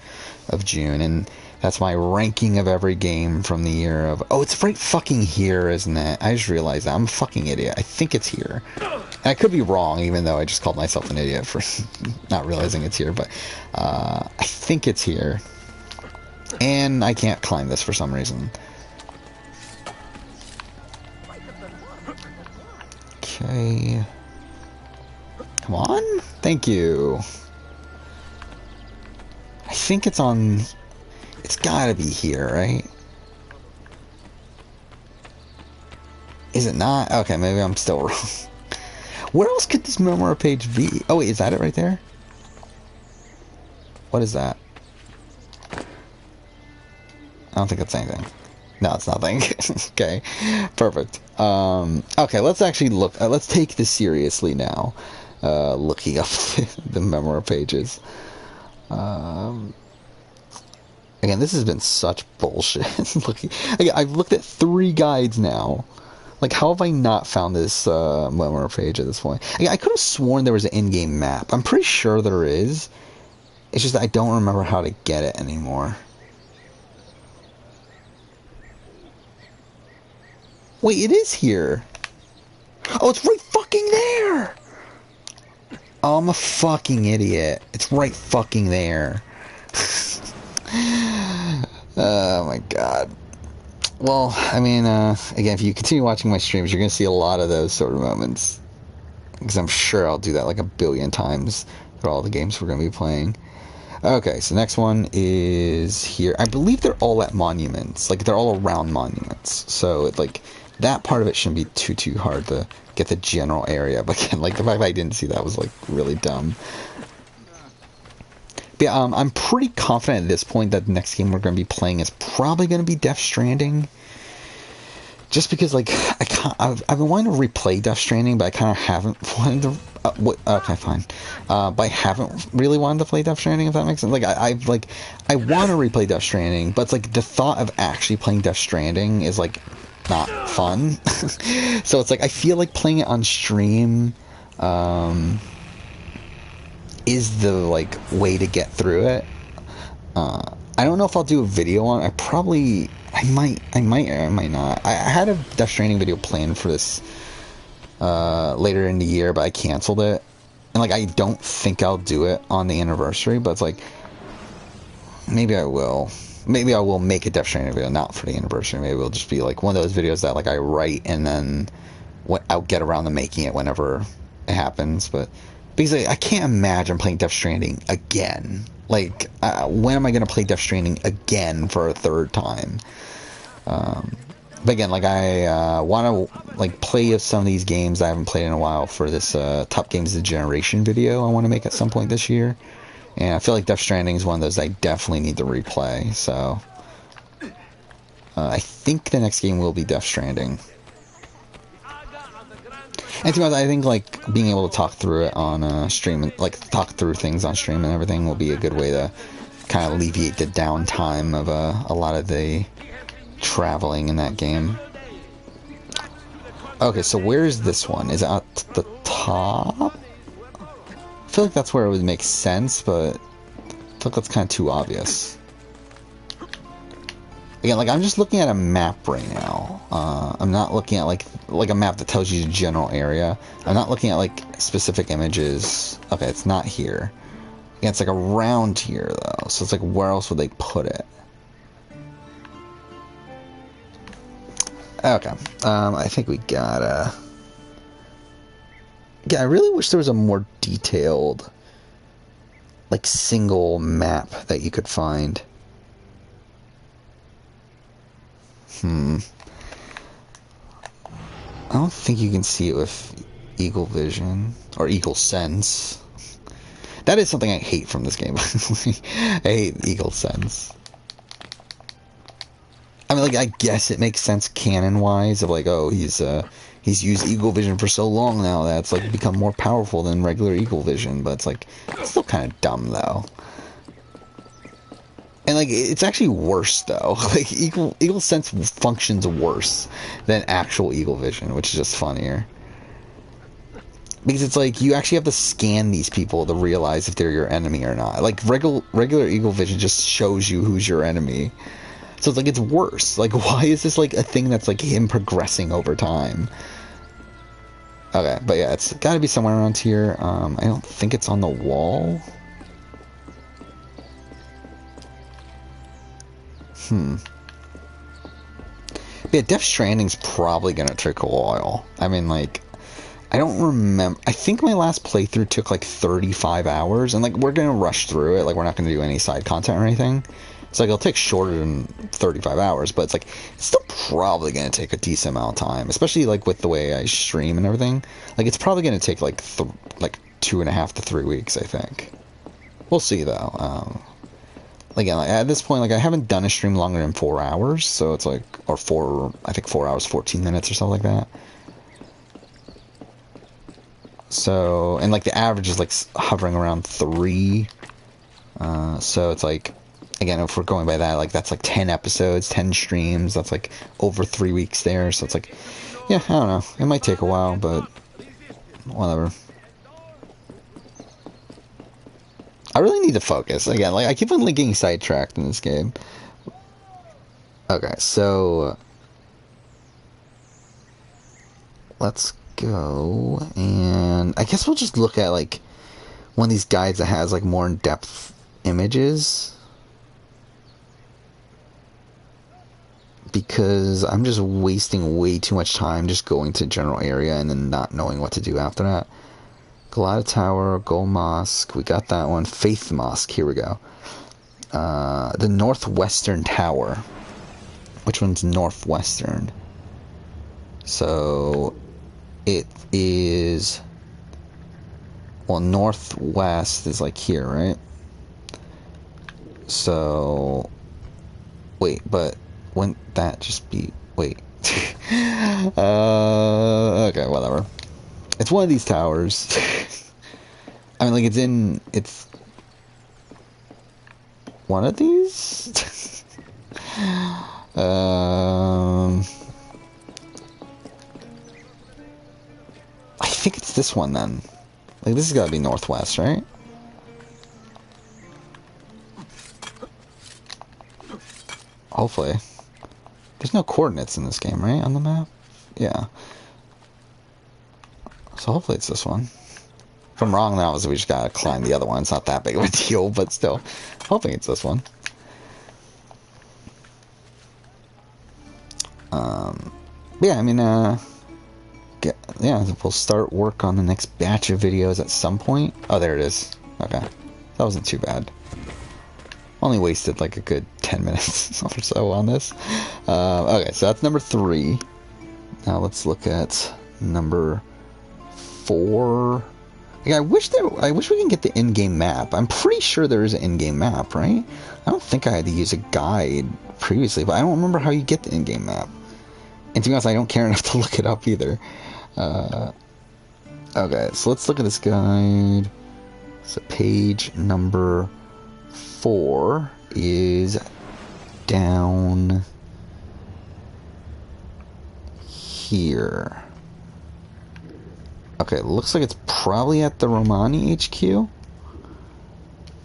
of June, and that's my ranking of every game from the year of... Oh, it's right fucking here, isn't it? I just realized that. I'm a fucking idiot. I think it's here. And I could be wrong, even though I just called myself an idiot for not realizing it's here, but I think it's here. And I can't climb this for some reason. Okay. Come on. Thank you. I think it's on... It's gotta be here, right? Is it not? Okay, maybe I'm still wrong. Where else could this memoir page be? Oh, wait, is that it right there? What is that? I don't think it's anything. No, it's nothing. Okay, perfect. Okay, let's actually look. Let's take this seriously now. looking up the memoir pages. Again, this has been such bullshit. I've looked at 3 guides now. Like, how have I not found this memoir page at this point? I could have sworn there was an in-game map. I'm pretty sure there is. It's just that I don't remember how to get it anymore. Wait, it is here. Oh, it's right fucking there. Oh, I'm a fucking idiot. It's right fucking there. Oh my god. Well, I mean, again, if you continue watching my streams, you're going to see a lot of those sort of moments. Because I'm sure I'll do that like a billion times for all the games we're going to be playing. Okay, so next one is here. I believe they're all at monuments. Like, they're all around monuments. So, like, that part of it shouldn't be too hard to get the general area. But again, like, the fact that I didn't see that was, like, really dumb. But yeah, I'm pretty confident at this point that the next game we're going to be playing is probably going to be Death Stranding. Just because, like, I've been wanting to replay Death Stranding, but I kind of haven't wanted to. Okay, fine. But I haven't really wanted to play Death Stranding, if that makes sense. Like, I want to replay Death Stranding, but it's like the thought of actually playing Death Stranding is like not fun. So it's like I feel like playing it on stream is the like way to get through it. I don't know if I'll do a video on it. I might or I might not. I had a Death Stranding video planned for this later in the year, but I canceled it. And like, I don't think I'll do it on the anniversary, but it's like, maybe I will. Maybe I will make a Death Stranding video, not for the anniversary. Maybe it'll just be like one of those videos that like I write and then I'll get around to making it whenever it happens. But basically, I can't imagine playing Death Stranding again. Like, when am I going to play Death Stranding again for a 3rd time? But again, like, I want to like play some of these games I haven't played in a while for this Top Games of the Generation video I want to make at some point this year. And I feel like Death Stranding is one of those I definitely need to replay. So I think the next game will be Death Stranding. And to be honest, I think like being able to talk through it on stream, and like talk through things on stream and everything will be a good way to kind of alleviate the downtime of a lot of the traveling in that game. Okay, so where is this one? Is it at the top? I feel like that's where it would make sense, but I feel like that's kind of too obvious. Again, like, I'm just looking at a map right now. I'm not looking at, like a map that tells you the general area. I'm not looking at, like, specific images. Okay, it's not here. Yeah, it's, like, around here, though. So it's, like, where else would they put it? Okay. I think we gotta... Yeah, I really wish there was a more detailed, like, single map that you could find. I don't think you can see it with Eagle Vision or Eagle Sense. That is something I hate from this game. I hate Eagle Sense. I mean, like, I guess it makes sense canon-wise of like, oh, he's used Eagle Vision for so long now that it's like become more powerful than regular Eagle Vision, but it's like it's still kind of dumb though. And, like, it's actually worse, though. Like, Eagle Sense functions worse than actual Eagle Vision, which is just funnier. Because it's like, you actually have to scan these people to realize if they're your enemy or not. Like, regular Eagle Vision just shows you who's your enemy. So it's like, it's worse. Like, why is this, like, a thing that's, like, him progressing over time? Okay, but yeah, it's gotta be somewhere around here. I don't think it's on the wall. Yeah, Death Stranding's probably gonna take a while. I mean, like, I don't remember. I think my last playthrough took like 35 hours, and like, we're gonna rush through it. Like, we're not gonna do any side content or anything. It's like, it'll take shorter than 35 hours, but it's like, it's still probably gonna take a decent amount of time, especially like with the way I stream and everything. Like, it's probably gonna take like 2.5 to 3 weeks, I think. We'll see though. Again, like, at this point, like, I haven't done a stream longer than 4 hours, so it's like, or I think 4 hours, 14 minutes or something like that. So, and like the average is like hovering around 3. So it's like, again, if we're going by that, like that's like 10 episodes, 10 streams. That's like over 3 weeks there. So it's like, yeah, I don't know. It might take a while, but whatever. I really need to focus. Again, like I keep on like getting sidetracked in this game. Okay, so let's go, and I guess we'll just look at like one of these guides that has like more in-depth images, because I'm just wasting way too much time just going to general area and then not knowing what to do after that. Galata Tower, Gold Mosque, we got that one. Faith Mosque, here we go. The Northwestern Tower. Which one's Northwestern? So, it is... Well, Northwest is like here, right? So... Wait, but wouldn't that just be... Wait. Okay, whatever. It's one of these towers. I mean, like, it's one of these? I think it's this one, then. Like, this has got to be Northwest, right? Hopefully. There's no coordinates in this game, right? On the map? Yeah. So hopefully it's this one. If I'm wrong, then obviously we just gotta climb the other one. It's not that big of a deal, but still. Hoping it's this one. Yeah, I mean, yeah, we'll start work on the next batch of videos at some point. Oh, there it is. Okay. That wasn't too bad. Only wasted like a good 10 minutes or so on this. Okay, so that's number 3. Now let's look at number 4. Yeah, I wish we can get the in-game map. I'm pretty sure there is an in-game map, right? I don't think I had to use a guide previously, but I don't remember how you get the in-game map. And to be honest, I don't care enough to look it up either. Okay, so let's look at this guide. So page number 4 is down here. Okay, looks like it's probably at the Romani HQ.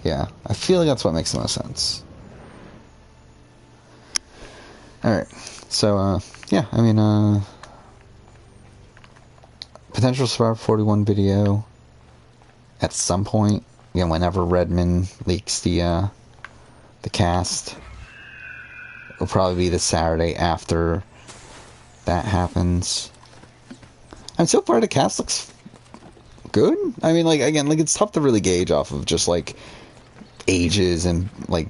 Yeah, I feel like that's what makes the most sense. Alright, so, yeah, I mean, potential Survivor 41 video at some point, again, whenever Redmond leaks the cast. It'll probably be the Saturday after that happens. And so far the cast looks good. I mean, like, again, like, it's tough to really gauge off of just, like, ages and, like,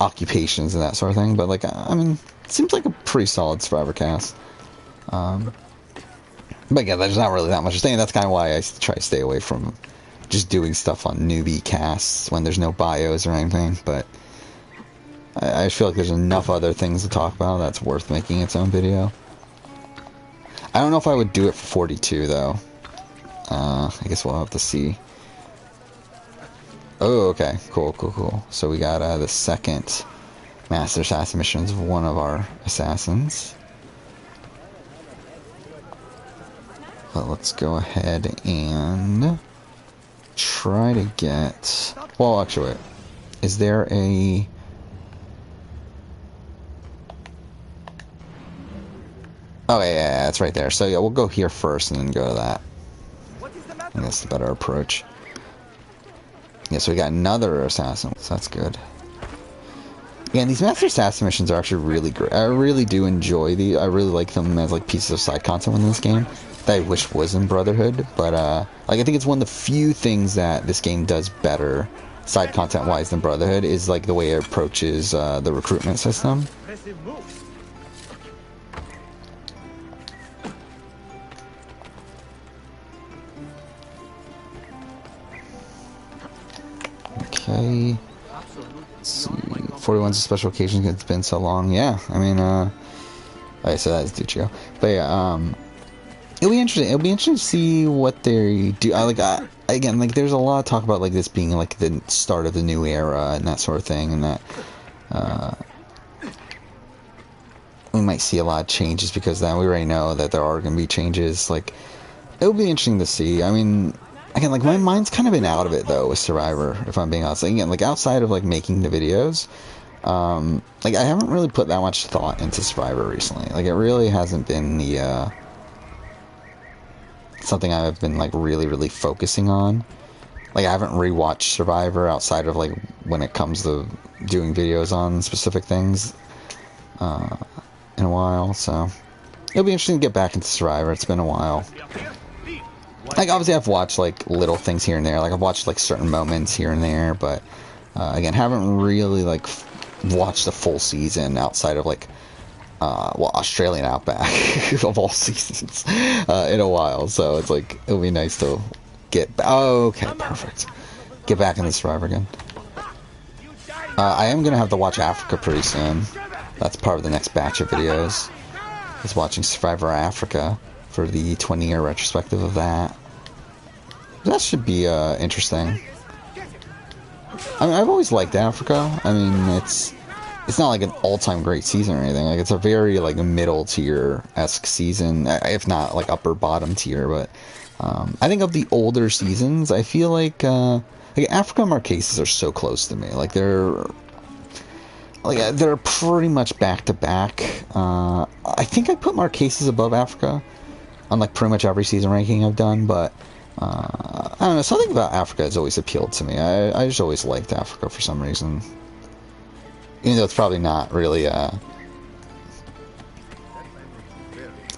occupations and that sort of thing. But, like, I mean, it seems like a pretty solid Survivor cast. But, yeah, there's not really that much to say. That's kind of why I try to stay away from just doing stuff on newbie casts when there's no bios or anything. But I feel like there's enough other things to talk about that's worth making its own video. I don't know if I would do it for 42, though. I guess we'll have to see. Oh, okay. Cool, cool, cool. So we got the second Master Assassin missions of one of our assassins. But let's go ahead and try to get... Well, actually, wait. Is there a... Oh, yeah, it's right there. So, yeah, we'll go here first and then go to that. I think that's the better approach. Yeah, so we got another assassin, so that's good. Yeah, and these Master Assassin missions are actually really great. I really do enjoy these. I really like them as, like, pieces of side content in this game that I wish was in Brotherhood. But, like, I think it's one of the few things that this game does better, side content-wise, than Brotherhood, is, like, the way it approaches the recruitment system. Okay. Let's see. 41's a special occasion because it's been so long. Yeah, I mean, like I said, that's Duccio. But yeah, it'll be interesting. It'll be interesting to see what they do. Again, like there's a lot of talk about like this being like the start of the new era and that sort of thing, and that we might see a lot of changes because then we already know that there are going to be changes. Like it'll be interesting to see. I mean, again, like my mind's kind of been out of it though with Survivor, if I'm being honest. Like, again, like outside of like making the videos, like I haven't really put that much thought into Survivor recently. Like it really hasn't been the something I've been like really focusing on. Like I haven't rewatched Survivor outside of like when it comes to doing videos on specific things in a while, so it'll be interesting to get back into Survivor. It's been a while. Like obviously I've watched like little things here and there, like I've watched like certain moments here and there, but again, haven't really like watched the full season outside of like well, Australian Outback of all seasons in a while, so it's like it'll be nice to get okay, perfect, get back into Survivor again. I am gonna have to watch Africa pretty soon. That's part of the next batch of videos, is watching Survivor Africa for the 20-year retrospective of that. That should be interesting. I mean, I've always liked Africa. I mean, it's not like an all-time great season or anything. Like, it's a very, like, middle tier-esque season, if not, like, upper bottom tier, but I think of the older seasons, I feel like Africa and Marquesas are so close to me. Like, they're pretty much back-to-back. I think I put Marquesas above Africa on, like, pretty much every season ranking I've done, but I don't know, something about Africa has always appealed to me. I just always liked Africa for some reason. Even though it's probably not really, it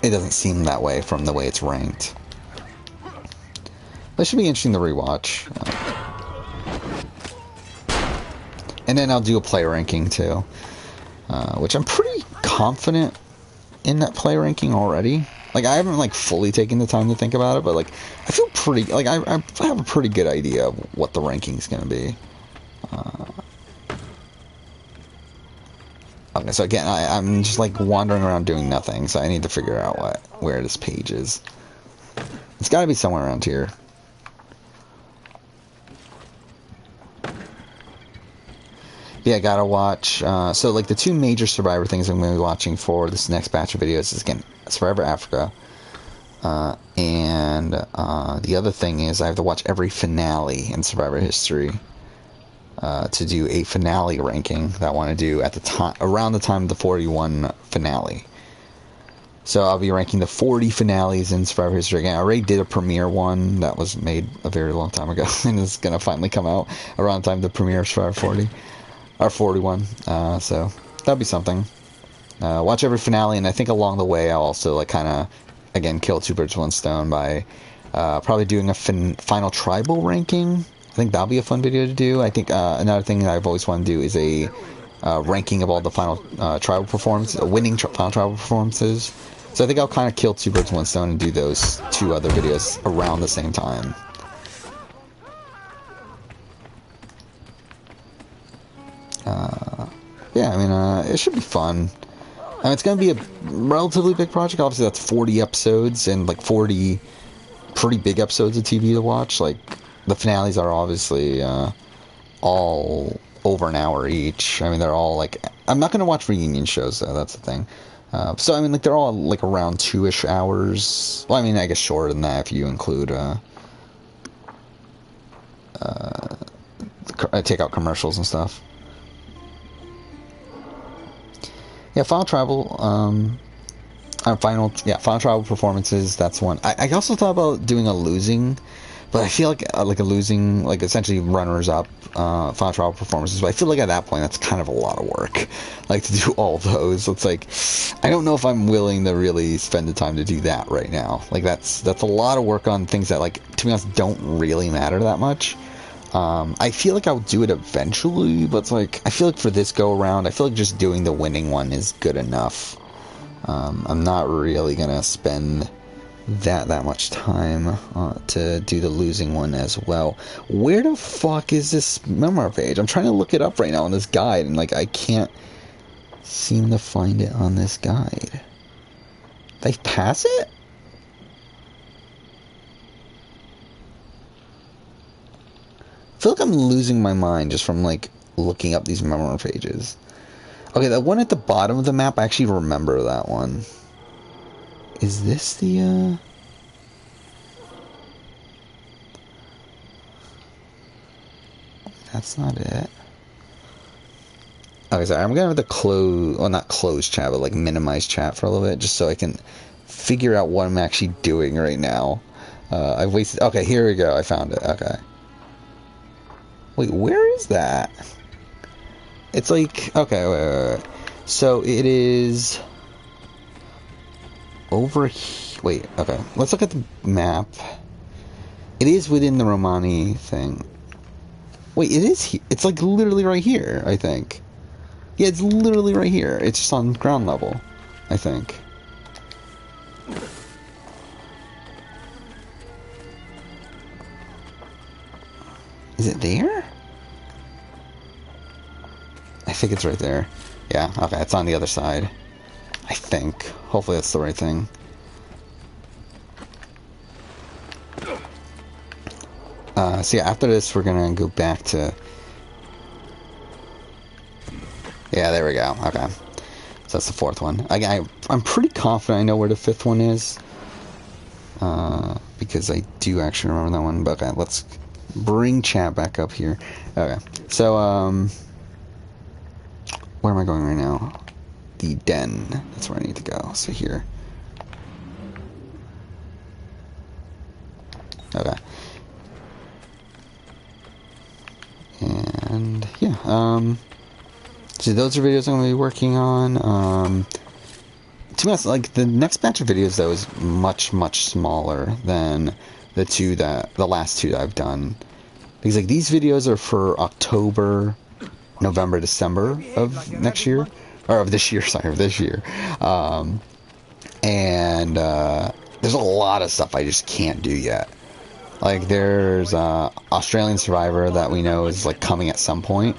doesn't seem that way from the way it's ranked. But it should be interesting to rewatch. And then I'll do a play ranking too, which I'm pretty confident in that play ranking already. Like, I haven't, like, fully taken the time to think about it, but, like, I feel pretty, like, I have a pretty good idea of what the ranking's gonna be. Okay, so again, I'm just, like, wandering around doing nothing, so I need to figure out where this page is. It's gotta be somewhere around here. Yeah, I gotta watch, so, like, the two major Survivor things I'm gonna be watching for this next batch of videos is, again, Survivor Africa, and the other thing is I have to watch every finale in Survivor history to do a finale ranking that I want to do at the time, around the time of the 41 finale. So I'll be ranking the 40 finales in Survivor history. Again, I already did a premiere one that was made a very long time ago, and it's gonna finally come out around the time of the premiere of Survivor 40 or 41. So that'll be something. Watch every finale, and I think along the way I'll also, like, kind of, again, kill two birds with one stone by probably doing a final tribal ranking. I think that'll be a fun video to do. I think another thing that I've always wanted to do is a ranking of all the final tribal performances, winning final tribal performances. So I think I'll kind of kill two birds with one stone and do those two other videos around the same time. Yeah, I mean, it should be fun. It's going to be a relatively big project. Obviously, that's 40 episodes and, like, 40 pretty big episodes of TV to watch. Like, the finales are obviously all over an hour each. I mean, they're all, like... I'm not going to watch reunion shows, though. That's the thing. So, I mean, like, they're all, like, around 2-ish hours. Well, I mean, I guess shorter than that if you include... take out commercials and stuff. Yeah, Final Tribal, Final Tribal performances, that's one. I also thought about doing a losing, but I feel like a losing, like, essentially runners-up, Final Tribal performances, but I feel like at that point, that's kind of a lot of work, like, to do all those. It's like, I don't know if I'm willing to really spend the time to do that right now. Like, that's a lot of work on things that, like, to be honest, don't really matter that much. I feel like I'll do it eventually, but it's like, I feel like for this go around, I feel like just doing the winning one is good enough. I'm not really gonna spend that much time to do the losing one as well. Where the fuck is this memoir page? I'm trying to look it up right now on this guide, and, like, I can't seem to find it on this guide. Did I pass it? I feel like I'm losing my mind just from, like, looking up these memoir pages. Okay, that one at the bottom of the map, I actually remember that one. Is this the, That's not it. Okay, sorry, I'm gonna have to close, well, not close chat, but, like, minimize chat for a little bit, just so I can figure out what I'm actually doing right now. I've wasted, okay, here we go, I found it, okay. Wait, where is that? It's like, okay, wait. So it is over here. Wait, okay. Let's look at the map. It is within the Romani thing. Wait, it is. It's like literally right here, I think. Yeah, it's literally right here. It's just on ground level, I think. Is it there? I think it's right there. Yeah, okay, it's on the other side. I think. Hopefully that's the right thing. So yeah, after this we're gonna go back to... Yeah, there we go. Okay. So that's the fourth one. I'm pretty confident I know where the fifth one is. Because I do actually remember that one. But okay, let's bring chat back up here. Okay. So, where am I going right now? The den. That's where I need to go. So here. Okay. And yeah, so those are videos I'm going to be working on. To be honest, like, the next batch of videos, though, is much, much smaller than the last two that I've done. Because, like, these videos are for October, November, December of next year. Or of this year, sorry, of this year. And there's a lot of stuff I just can't do yet. Like, there's Australian Survivor that we know is, like, coming at some point.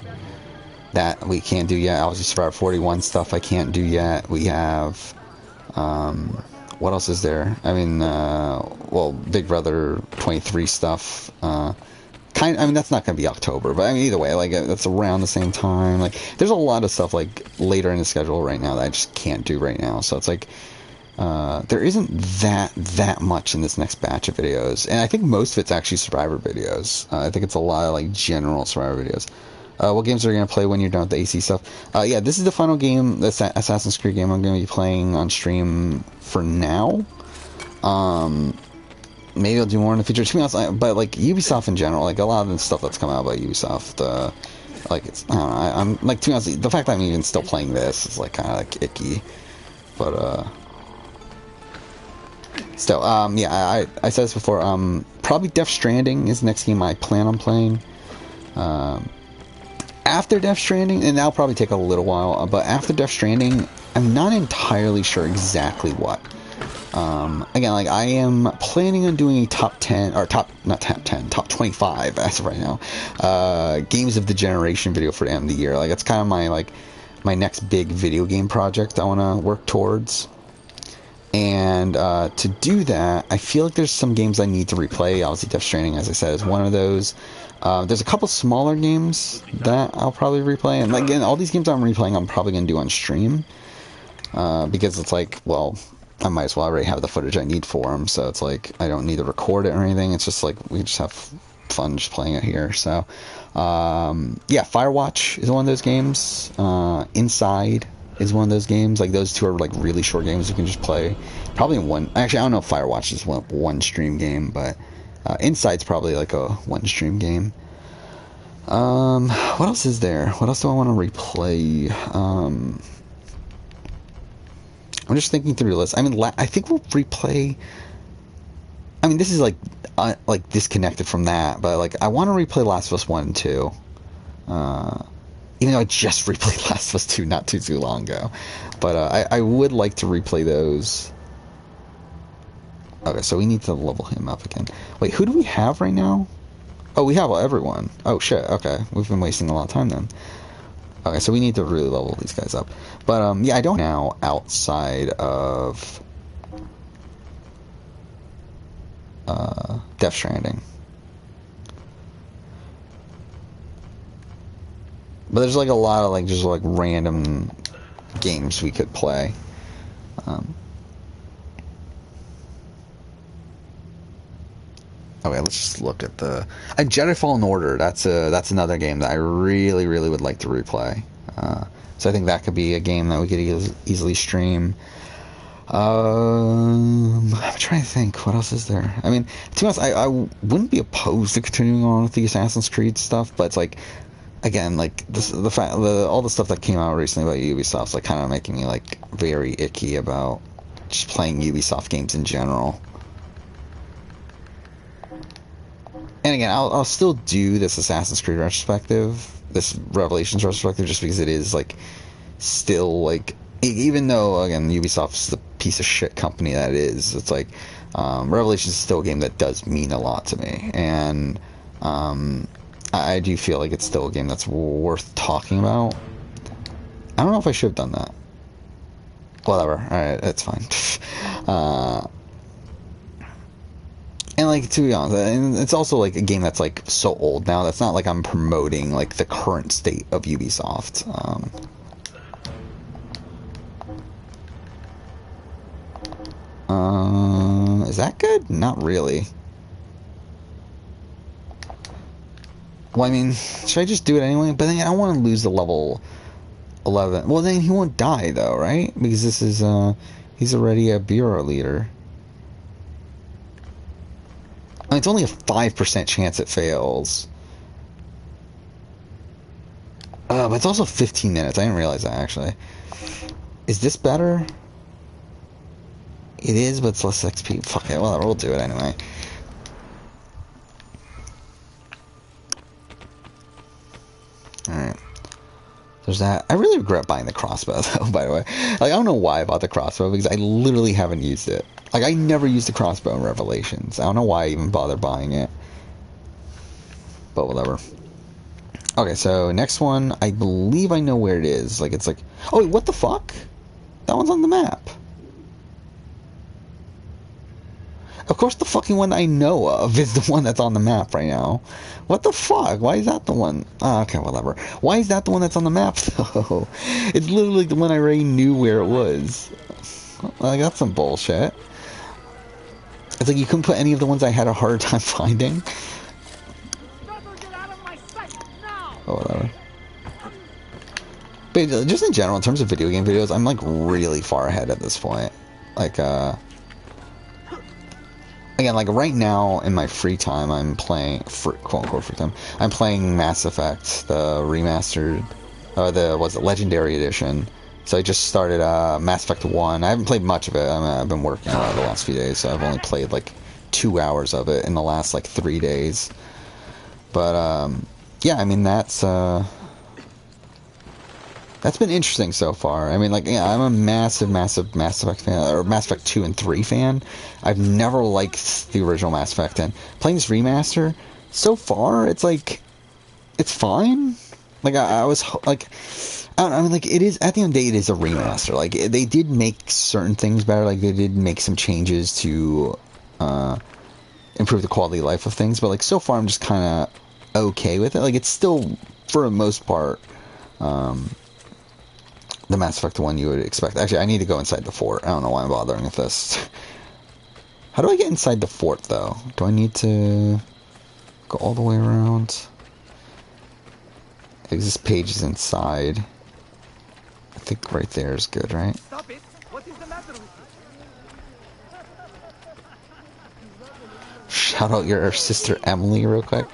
That we can't do yet. Obviously, Survivor 41 stuff I can't do yet. We have... what else is there? I mean, well, Big Brother 23 stuff. I mean, that's not going to be October, but I mean, either way, like, that's around the same time. Like, there's a lot of stuff, like, later in the schedule right now that I just can't do right now. So it's like, there isn't that much in this next batch of videos. And I think most of it's actually Survivor videos. I think it's a lot of, like, general Survivor videos. What games are you going to play when you're done with the AC stuff? Yeah, this is the final game, the Assassin's Creed game I'm going to be playing on stream for now. Maybe I'll do more in the future. To be honest, but, like, Ubisoft in general, like, a lot of the stuff that's come out by Ubisoft, like, it's, I don't know, I'm, like, to be honest, the fact that I'm even still playing this is, like, kind of, like, icky. But, still, yeah, I said this before, probably Death Stranding is the next game I plan on playing. After Death Stranding, and that'll probably take a little while, but after Death Stranding, I'm not entirely sure exactly what. Again, like, I am planning on doing a top 10, or top 25, as of right now, Games of the Generation video for the end of the year. Like, it's kind of my next big video game project I want to work towards. And to do that, I feel like there's some games I need to replay. Obviously, Death Stranding, as I said, is one of those. There's a couple smaller games that I'll probably replay. And again, all these games I'm replaying, I'm probably going to do on stream. Because it's like, well, I might as well already have the footage I need for them. So it's like, I don't need to record it or anything. It's just like, we just have fun just playing it here. So, yeah, Firewatch is one of those games. Inside is one of those games. Like, those two are, like, really short games you can just play. Probably in one... Actually, I don't know if Firewatch is one stream game, but... Inside's probably, like, a one-stream game. What else is there? What else do I want to replay? I'm just thinking through the list. I mean, I think we'll replay... I mean, this is, like disconnected from that, but, like, I want to replay Last of Us 1 and 2. Even though I just replayed Last of Us 2 not too long ago. But I would like to replay those. Okay, so we need to level him up again. Wait, who do we have right now? Oh, we have everyone. Oh, shit, okay. We've been wasting a lot of time then. Okay, so we need to really level these guys up. But, yeah, I don't now outside of... Death Stranding. But there's like a lot of like just like random games we could play. Okay, let's just look at the Jedi Fallen Order. That's another game that I really would like to replay. So I think that could be a game that we could easily stream. I'm trying to think, what else is there? I mean, to be honest, I wouldn't be opposed to continuing on with the Assassin's Creed stuff, but it's like, again, like all the stuff that came out recently about Ubisoft's like kind of making me like very icky about just playing Ubisoft games in general. And again, I'll still do this Assassin's Creed retrospective, this Revelations retrospective, just because it is like still like, even though again Ubisoft's the piece of shit company that it is, it's like Revelations is still a game that does mean a lot to me, and I do feel like it's still a game that's worth talking about. I don't know if I should have done that. Whatever. Alright, that's fine. And like, to be honest, and it's also like a game that's like so old now. That's not like I'm promoting like the current state of Ubisoft. Is that good? Not really. Well, I mean, should I just do it anyway? But then I don't want to lose the level 11. Well, then he won't die though, right? Because this is he's already a bureau leader. I mean, it's only a 5% chance it fails. But it's also 15 minutes. I didn't realize that, actually. Is this better? It is, but it's less XP. Fuck it, well, we'll do it anyway. Alright. There's that. I really regret buying the crossbow, though, by the way. Like, I don't know why I bought the crossbow, because I literally haven't used it. Like, I never used the crossbow in Revelations. I don't know why I even bothered buying it. But whatever. Okay, so next one, I believe I know where it is. Like, it's like... Oh, wait, what the fuck? That one's on the map. Of course the fucking one I know of is the one that's on the map right now. What the fuck? Why is that the one? Oh, okay, whatever. Why is that the one that's on the map, though? It's literally the one I already knew where it was. Like, that's some bullshit. It's like you couldn't put any of the ones I had a hard time finding. Oh, whatever. But just in general, in terms of video game videos, I'm like really far ahead at this point. Like, again, like right now in my free time, I'm playing, quote unquote free time, I'm playing Mass Effect, the remastered, was it Legendary Edition. So I just started Mass Effect 1. I haven't played much of it. I've been working a lot the last few days, so I've only played like 2 hours of it in the last like 3 days. But yeah, I mean that's been interesting so far. I mean, like, yeah, I'm a massive Mass Effect fan, or Mass Effect 2 and 3 fan. I've never liked the original Mass Effect, and playing this remaster, so far, it's like, it's fine. Like, I was, like, I mean, like, it is, at the end of the day, it is a remaster. Like, they did make certain things better. Like, they did make some changes to improve the quality of life of things. But, like, so far, I'm just kind of okay with it. Like, it's still, for the most part, the Mass Effect 1 you would expect. Actually, I need to go inside the fort. I don't know why I'm bothering with this. How do I get inside the fort, though? Do I need to go all the way around? Because this page is inside. I think right there is good, right? Stop it! What is the matter with you? Shout out your sister Emily real quick.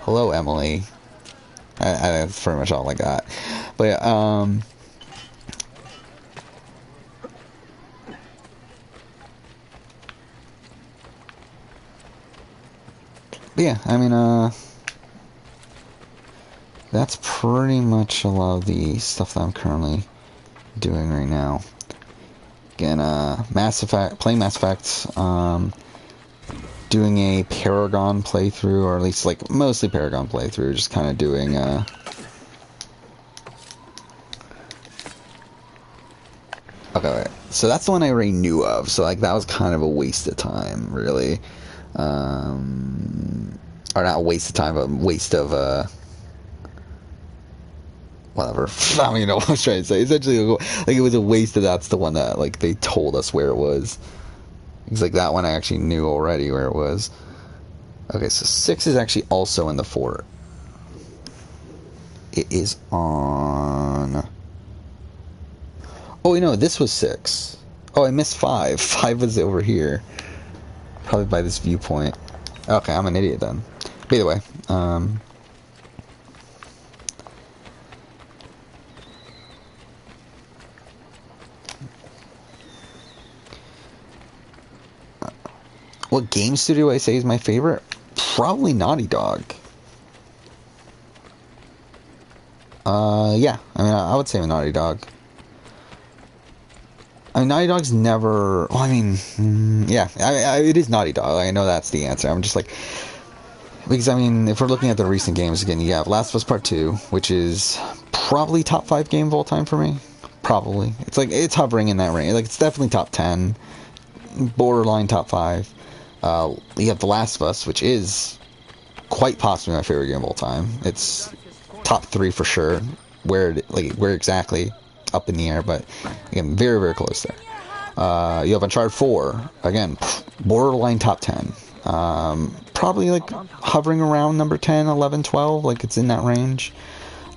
Hello, Emily. That's pretty much all I got. But yeah, but yeah, I mean, that's pretty much a lot of the stuff that I'm currently doing right now. Again, Mass Effect, playing Mass Effect, doing a Paragon playthrough, or at least like mostly Paragon playthrough, just kind of doing okay, wait. So that's the one I already knew of, so like that was kind of a waste of time, really. Or not a waste of time, but waste of whatever. I don't even know what I was trying to say. Essentially, like, it was a waste that that's the one that, like, they told us where it was. It's like that one I actually knew already where it was. Okay, so 6 is actually also in the fort. It is on... Oh, wait, no, this was 6. Oh, I missed 5. 5 was over here. Probably by this viewpoint. Okay, I'm an idiot then. But either way, what game studio I say is my favorite? Probably Naughty Dog. Yeah. I mean, I would say Naughty Dog. I mean, Naughty Dog's never... Well, I mean, yeah. It is Naughty Dog. I know that's the answer. I'm just like... Because, I mean, if we're looking at the recent games, again, you have Last of Us Part 2, which is probably top 5 game of all time for me. Probably. It's like, it's hovering in that range. Like, it's definitely top 10. Borderline top 5. You have The Last of Us, which is quite possibly my favorite game of all time. It's top 3 for sure. Where exactly, up in the air, but again, very, very close there. You have Uncharted 4, again, borderline top 10. Probably like hovering around number 10, 11, 12, like it's in that range.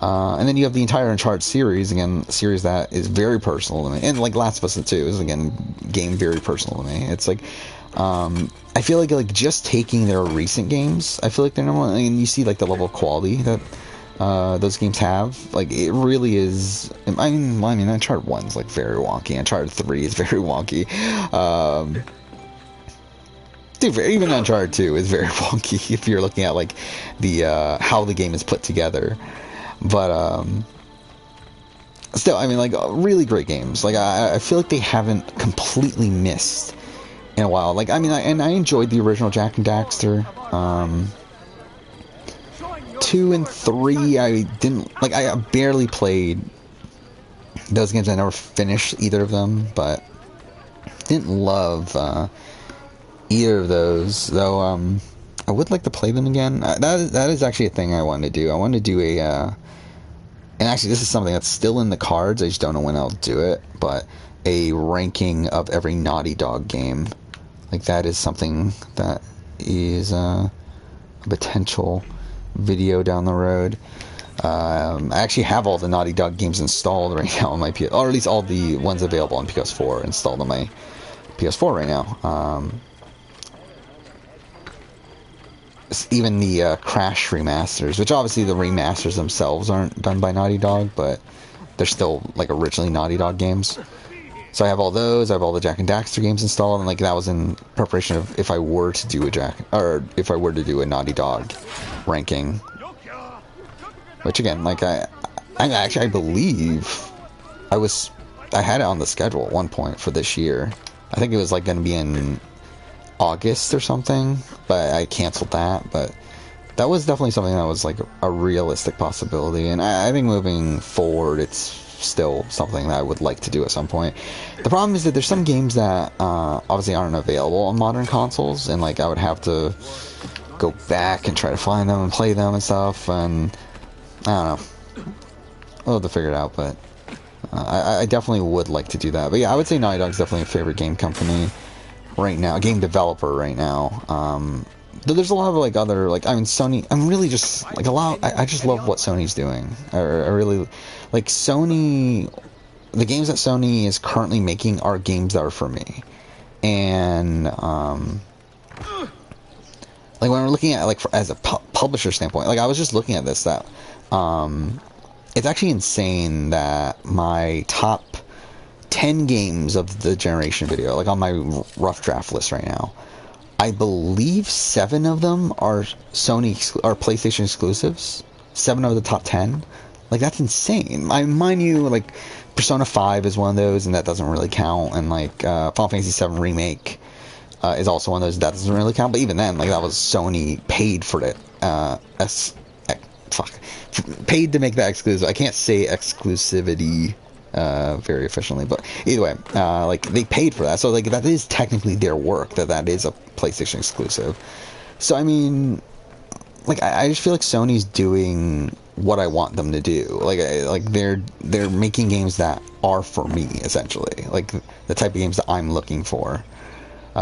And then you have the entire Uncharted series, again, a series that is very personal to me. And like Last of Us 2 is, again, game very personal to me. It's like, I feel like just taking their recent games, I feel like they're number one. And you see like the level of quality that those games have. Like, it really is. I mean, Uncharted 1's like very wonky. Uncharted 3 is very wonky. Dude, even Uncharted 2 is very wonky if you're looking at like the how the game is put together. But still, I mean, like, really great games. Like, I feel like they haven't completely missed in a while. Like, I mean, I enjoyed the original Jak and Daxter. 2 and 3, I didn't, like, I barely played those games. I never finished either of them, but didn't love either of those, though. I would like to play them again. That is actually a thing I wanted to do. I wanted to do a and actually this is something that's still in the cards, I just don't know when I'll do it, but a ranking of every Naughty Dog game. Like, that is something that is a potential video down the road. I actually have all the Naughty Dog games installed right now on my PS, or at least all the ones available on PS4 installed on my PS4 right now. Even the Crash remasters, which obviously the remasters themselves aren't done by Naughty Dog, but they're still like originally Naughty Dog games. So I have all those. I have all the Jak and Daxter games installed, and like that was in preparation of if I were to do a Naughty Dog ranking. Which again, like I believe I had it on the schedule at one point for this year. I think it was like going to be in August or something, but I canceled that. But that was definitely something that was like a realistic possibility, and I think moving forward, it's still something that I would like to do at some point. The problem is that there's some games that obviously aren't available on modern consoles, and like I would have to go back and try to find them and play them and stuff, and I don't know. I'll have to figure it out, but I definitely would like to do that. But yeah, I would say Naughty Dog's definitely a favorite game company right now, a game developer right now. There's a lot of like other, like, I mean, Sony, I'm really just like I just love what Sony's doing. I really like Sony. The games that Sony is currently making are games that are for me, and like when we're looking at like as a publisher standpoint, like I was just looking at this, that it's actually insane that my top 10 games of the generation video, like on my rough draft list right now, I believe 7 of them are PlayStation exclusives. 7 of the top 10. Like, that's insane. Mind you, like, Persona 5 is one of those, and that doesn't really count. And, like, Final Fantasy VII Remake is also one of those that doesn't really count. But even then, like, that was Sony paid for it. Paid to make that exclusive. I can't say exclusivity very efficiently, but either way, like, they paid for that, so like that is technically their work, that is a PlayStation exclusive. So I mean, like I just feel like Sony's doing what I want them to do. Like they're making games that are for me, essentially, like the type of games that I'm looking for.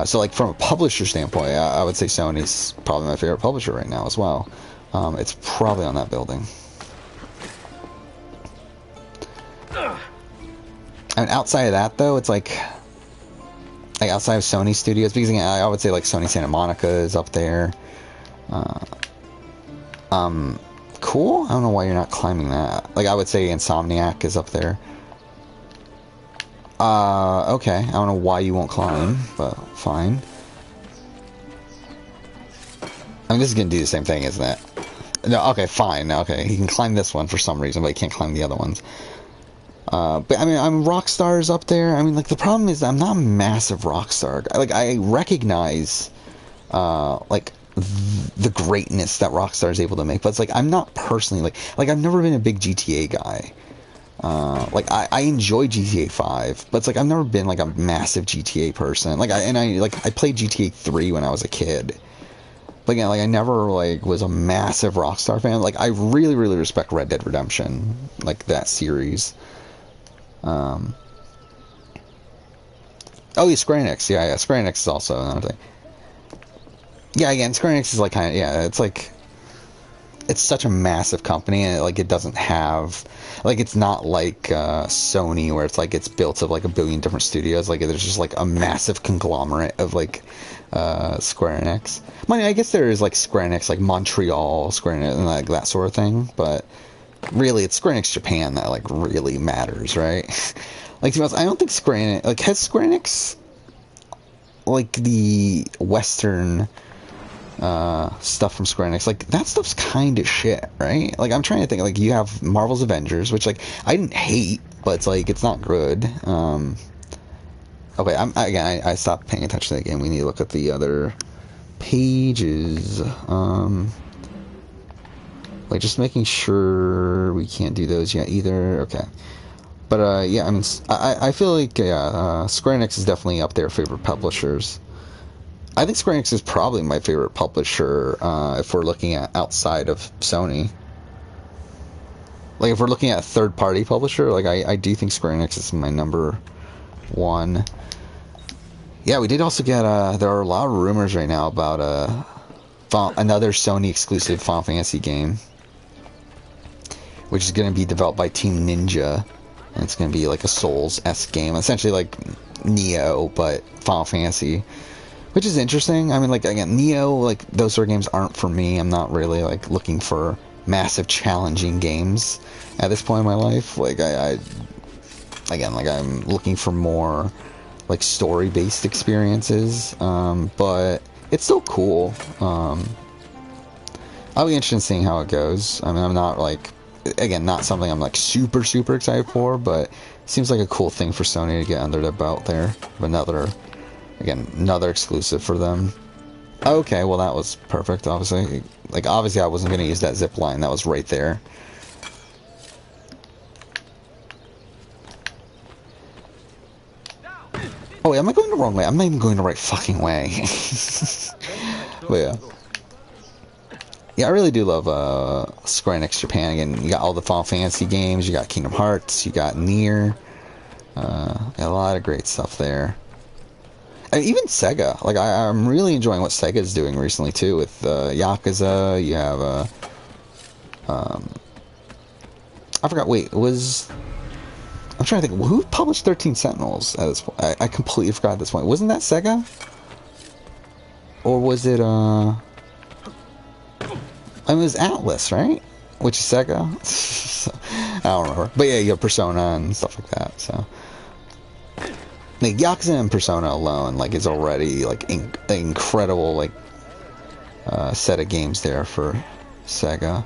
So like from a publisher standpoint, I would say Sony's probably my favorite publisher right now as well. It's probably on that building. And outside of that, though, it's like outside of Sony Studios, because again, I would say like Sony Santa Monica is up there. Cool. I don't know why you're not climbing that. Like I would say Insomniac is up there. Okay. I don't know why you won't climb, but fine. I mean, this is gonna do the same thing, isn't it? No. Okay. Fine. Okay. He can climb this one for some reason, but he can't climb the other ones. But I mean, I'm Rockstar's up there. I mean, like the problem is I'm not a massive Rockstar. Like I recognize, like the greatness that Rockstar is able to make, but it's like I'm not personally like I've never been a big GTA guy. Like I enjoy GTA 5, but it's like I've never been like a massive GTA person. Like I played GTA 3 when I was a kid. But again, like I never like was a massive Rockstar fan. Like I really respect Red Dead Redemption, like that series. Oh yeah, Square Enix. Yeah, Square Enix is also another thing. Yeah, again, Square Enix is like kind of, yeah, it's like, it's such a massive company, and like it doesn't have, like it's not like Sony where it's like it's built of like a billion different studios. Like there's just like a massive conglomerate of like Square Enix. I mean, I guess there is like Square Enix, like Montreal, Square Enix, and like that sort of thing, but really it's Square Enix Japan that like really matters, right? Like to be honest, I don't think Square Enix, like has Square Enix like the Western stuff from Square Enix, like that stuff's kind of shit, right? Like I'm trying to think, like you have Marvel's Avengers, which like I didn't hate, but it's like it's not good. Okay, I stopped paying attention to the game. We need to look at the other pages. Like just making sure we can't do those yet either. Okay, but yeah, I mean, I feel like Square Enix is definitely up there favorite publishers. I think Square Enix is probably my favorite publisher if we're looking at outside of Sony. Like if we're looking at a third-party publisher, like I do think Square Enix is my number one. Yeah, we did also get there are a lot of rumors right now about another Sony exclusive Final Fantasy game, which is going to be developed by Team Ninja, and it's going to be like a Souls-esque game, essentially like Neo but Final Fantasy. Which is interesting. I mean, like, again, Neo, like, those sort of games aren't for me. I'm not really, like, looking for massive, challenging games at this point in my life. Like, again, like, I'm looking for more, like, story-based experiences. But it's still cool. I'll be interested in seeing how it goes. I mean, I'm not, like, again, not something I'm, like, super excited for, but it seems like a cool thing for Sony to get under their belt there. Another exclusive for them. Okay, well that was perfect, obviously. Like, obviously I wasn't going to use that zip line. That was right there. Oh wait, am I going the wrong way? I'm not even going the right fucking way. But yeah. Yeah, I really do love Square Enix Japan. Again, you got all the Final Fantasy games, you got Kingdom Hearts, you got Nier. A lot of great stuff there. And even Sega, like I'm really enjoying what Sega's doing recently too with Yakuza. You have I forgot. Wait, I'm trying to think who published 13 Sentinels at this point. I completely forgot at this point. Wasn't that Sega? Or was it I mean, it was Atlas, right? Which is Sega. I don't remember. But yeah, you have Persona and stuff like that. So. Like Yakuza and Persona alone, like, is already like an incredible like set of games there for Sega.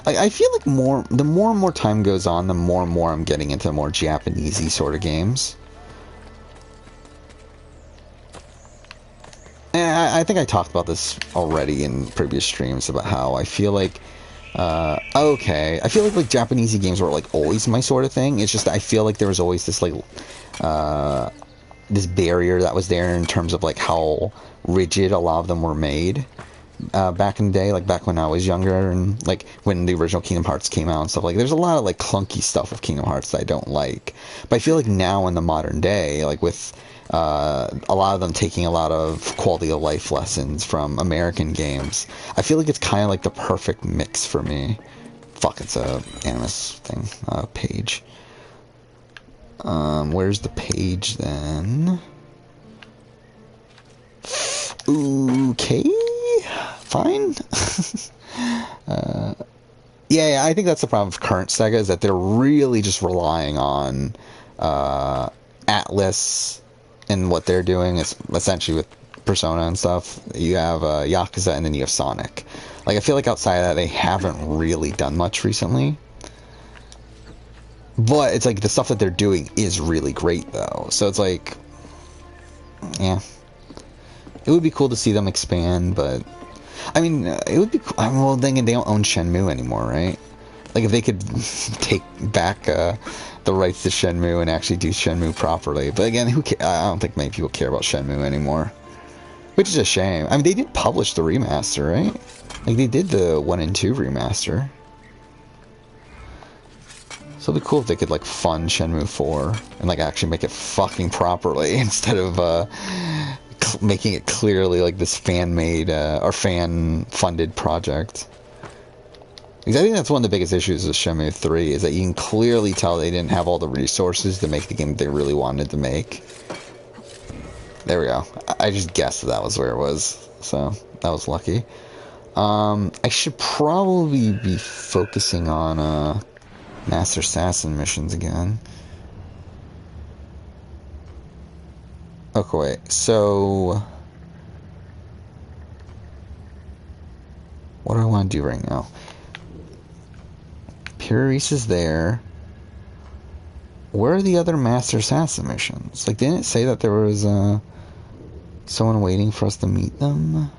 I feel like the more and more time goes on, the more and more I'm getting into more Japanesey sort of games. And I think I talked about this already in previous streams about how I feel like. I feel like Japanesey games were like always my sort of thing. It's just I feel like there was always this like this barrier that was there in terms of like how rigid a lot of them were made back in the day, like back when I was younger, and like when the original Kingdom Hearts came out and stuff. Like there's a lot of like clunky stuff with Kingdom Hearts that I don't like, but I feel like now in the modern day, like with a lot of them taking a lot of quality of life lessons from American games, I feel like it's kind of like the perfect mix for me. Fuck, it's a Animus thing page. Where's the page then? Okay, fine. Yeah, I think that's the problem with current Sega, is that they're really just relying on Atlas and what they're doing is essentially with Persona and stuff. You have Yakuza, and then you have Sonic. Like, I feel like outside of that, they haven't really done much recently. But it's like the stuff that they're doing is really great, though. So it's like, yeah. It would be cool to see them expand, but I mean, it would be cool. Well, then they don't own Shenmue anymore, right? Like, if they could take back the rights to Shenmue and actually do Shenmue properly. But again, I don't think many people care about Shenmue anymore, which is a shame. I mean, they did publish the remaster, right? Like, they did the 1 and 2 remaster. So it'd be cool if they could, like, fund Shenmue 4 and, like, actually make it fucking properly instead of making it clearly like this fan-made or fan-funded project. Because I think that's one of the biggest issues with Shenmue 3, is that you can clearly tell they didn't have all the resources to make the game they really wanted to make. There we go. I just guessed that was where it was, so that was lucky. I should probably be focusing on Master Assassin missions again. Okay, wait, so what do I want to do right now? Pyrrhus is there. Where are the other Master Assassin missions? Like, didn't it say that there was someone waiting for us to meet them?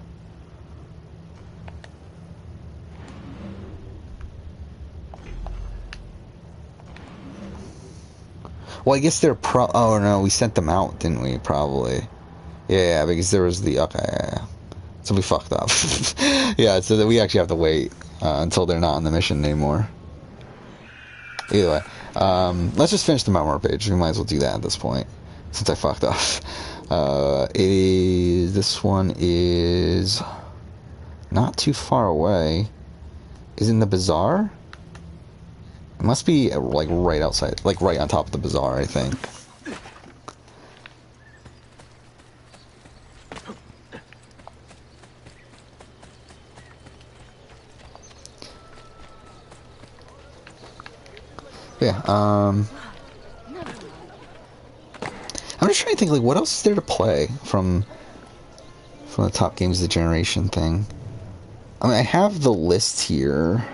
Well, I guess they're oh no, we sent them out, didn't we? Probably. Yeah, because there was the... Okay, yeah. So we fucked up. Yeah, so that we actually have to wait until they're not on the mission anymore. Either way. Let's just finish the memoir page. We might as well do that at this point, since I fucked up. This one is not too far away. Is in the bazaar? It must be, like, right outside, like, right on top of the bazaar, I think. Yeah, I'm just trying to think, like, what else is there to play from the top games of the generation thing. I mean, I have the list here.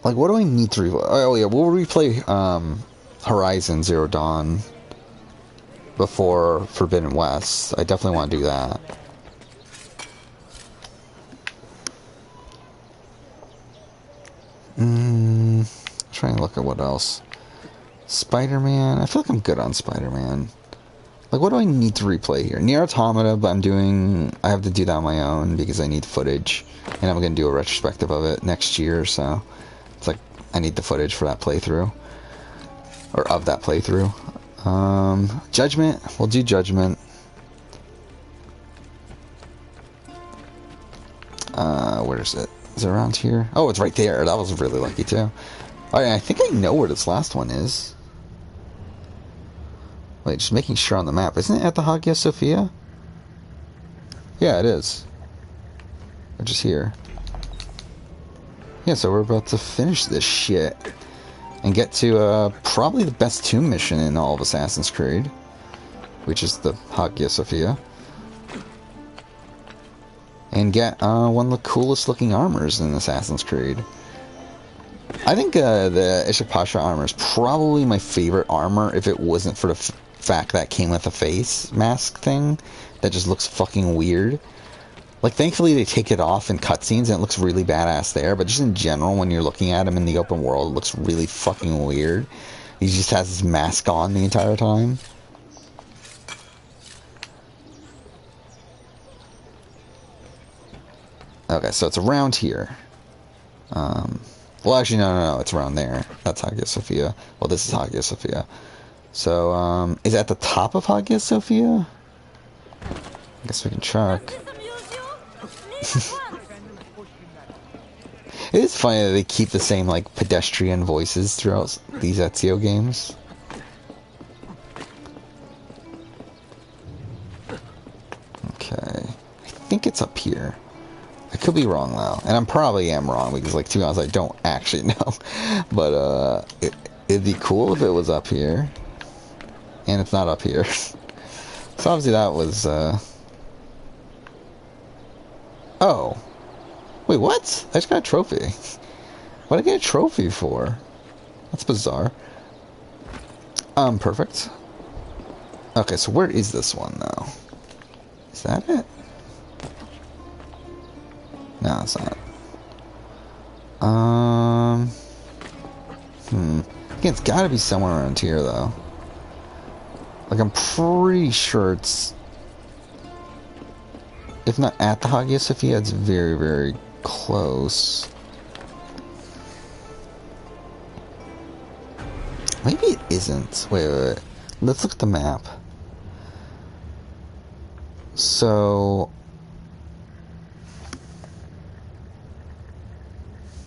Like, what do I need to replay? Oh, yeah, we'll replay Horizon Zero Dawn before Forbidden West. I definitely want to do that. Trying to look at what else. Spider-Man. I feel like I'm good on Spider-Man. Like, what do I need to replay here? Nier Automata, but I have to do that on my own because I need footage. And I'm going to do a retrospective of it next year, so it's like I need the footage for that playthrough. Or of that playthrough. Judgment. We'll do Judgment. Where is it? Is it around here? Oh, it's right there. That was really lucky, too. Alright, I think I know where this last one is. Wait, just making sure on the map. Isn't it at the Hagia Sophia? Yeah, it is. Or just here. Yeah, so we're about to finish this shit. And get to, probably the best tomb mission in all of Assassin's Creed. Which is the Hagia Sophia. And get, one of the coolest looking armors in Assassin's Creed. I think, the Ishak Pasha armor is probably my favorite armor if it wasn't for the fact that it came with a face mask thing that just looks fucking weird. Like, thankfully they take it off in cutscenes and it looks really badass there, but just in general, when you're looking at him in the open world, it looks really fucking weird. He just has his mask on the entire time. Okay, so it's around here. Well, actually, no, it's around there. That's Hagia Sophia. Well, this is Hagia Sophia. So, is it at the top of Hagia Sophia? I guess we can check. It is funny that they keep the same, like, pedestrian voices throughout these Ezio games. Okay. I think it's up here. I could be wrong, though. And I probably am wrong, because, like, to be honest, I don't actually know. But, it'd be cool if it was up here. And it's not up here. So, obviously, that was, Oh. Wait, what? I just got a trophy. What did I get a trophy for? That's bizarre. Perfect. Okay, so where is this one, though? Is that it? No, it's not. Again, it's gotta be somewhere around here, though. Like, I'm pretty sure it's... If not at the Hagia Sophia, it's very, very close. Maybe it isn't. Wait. Let's look at the map. So...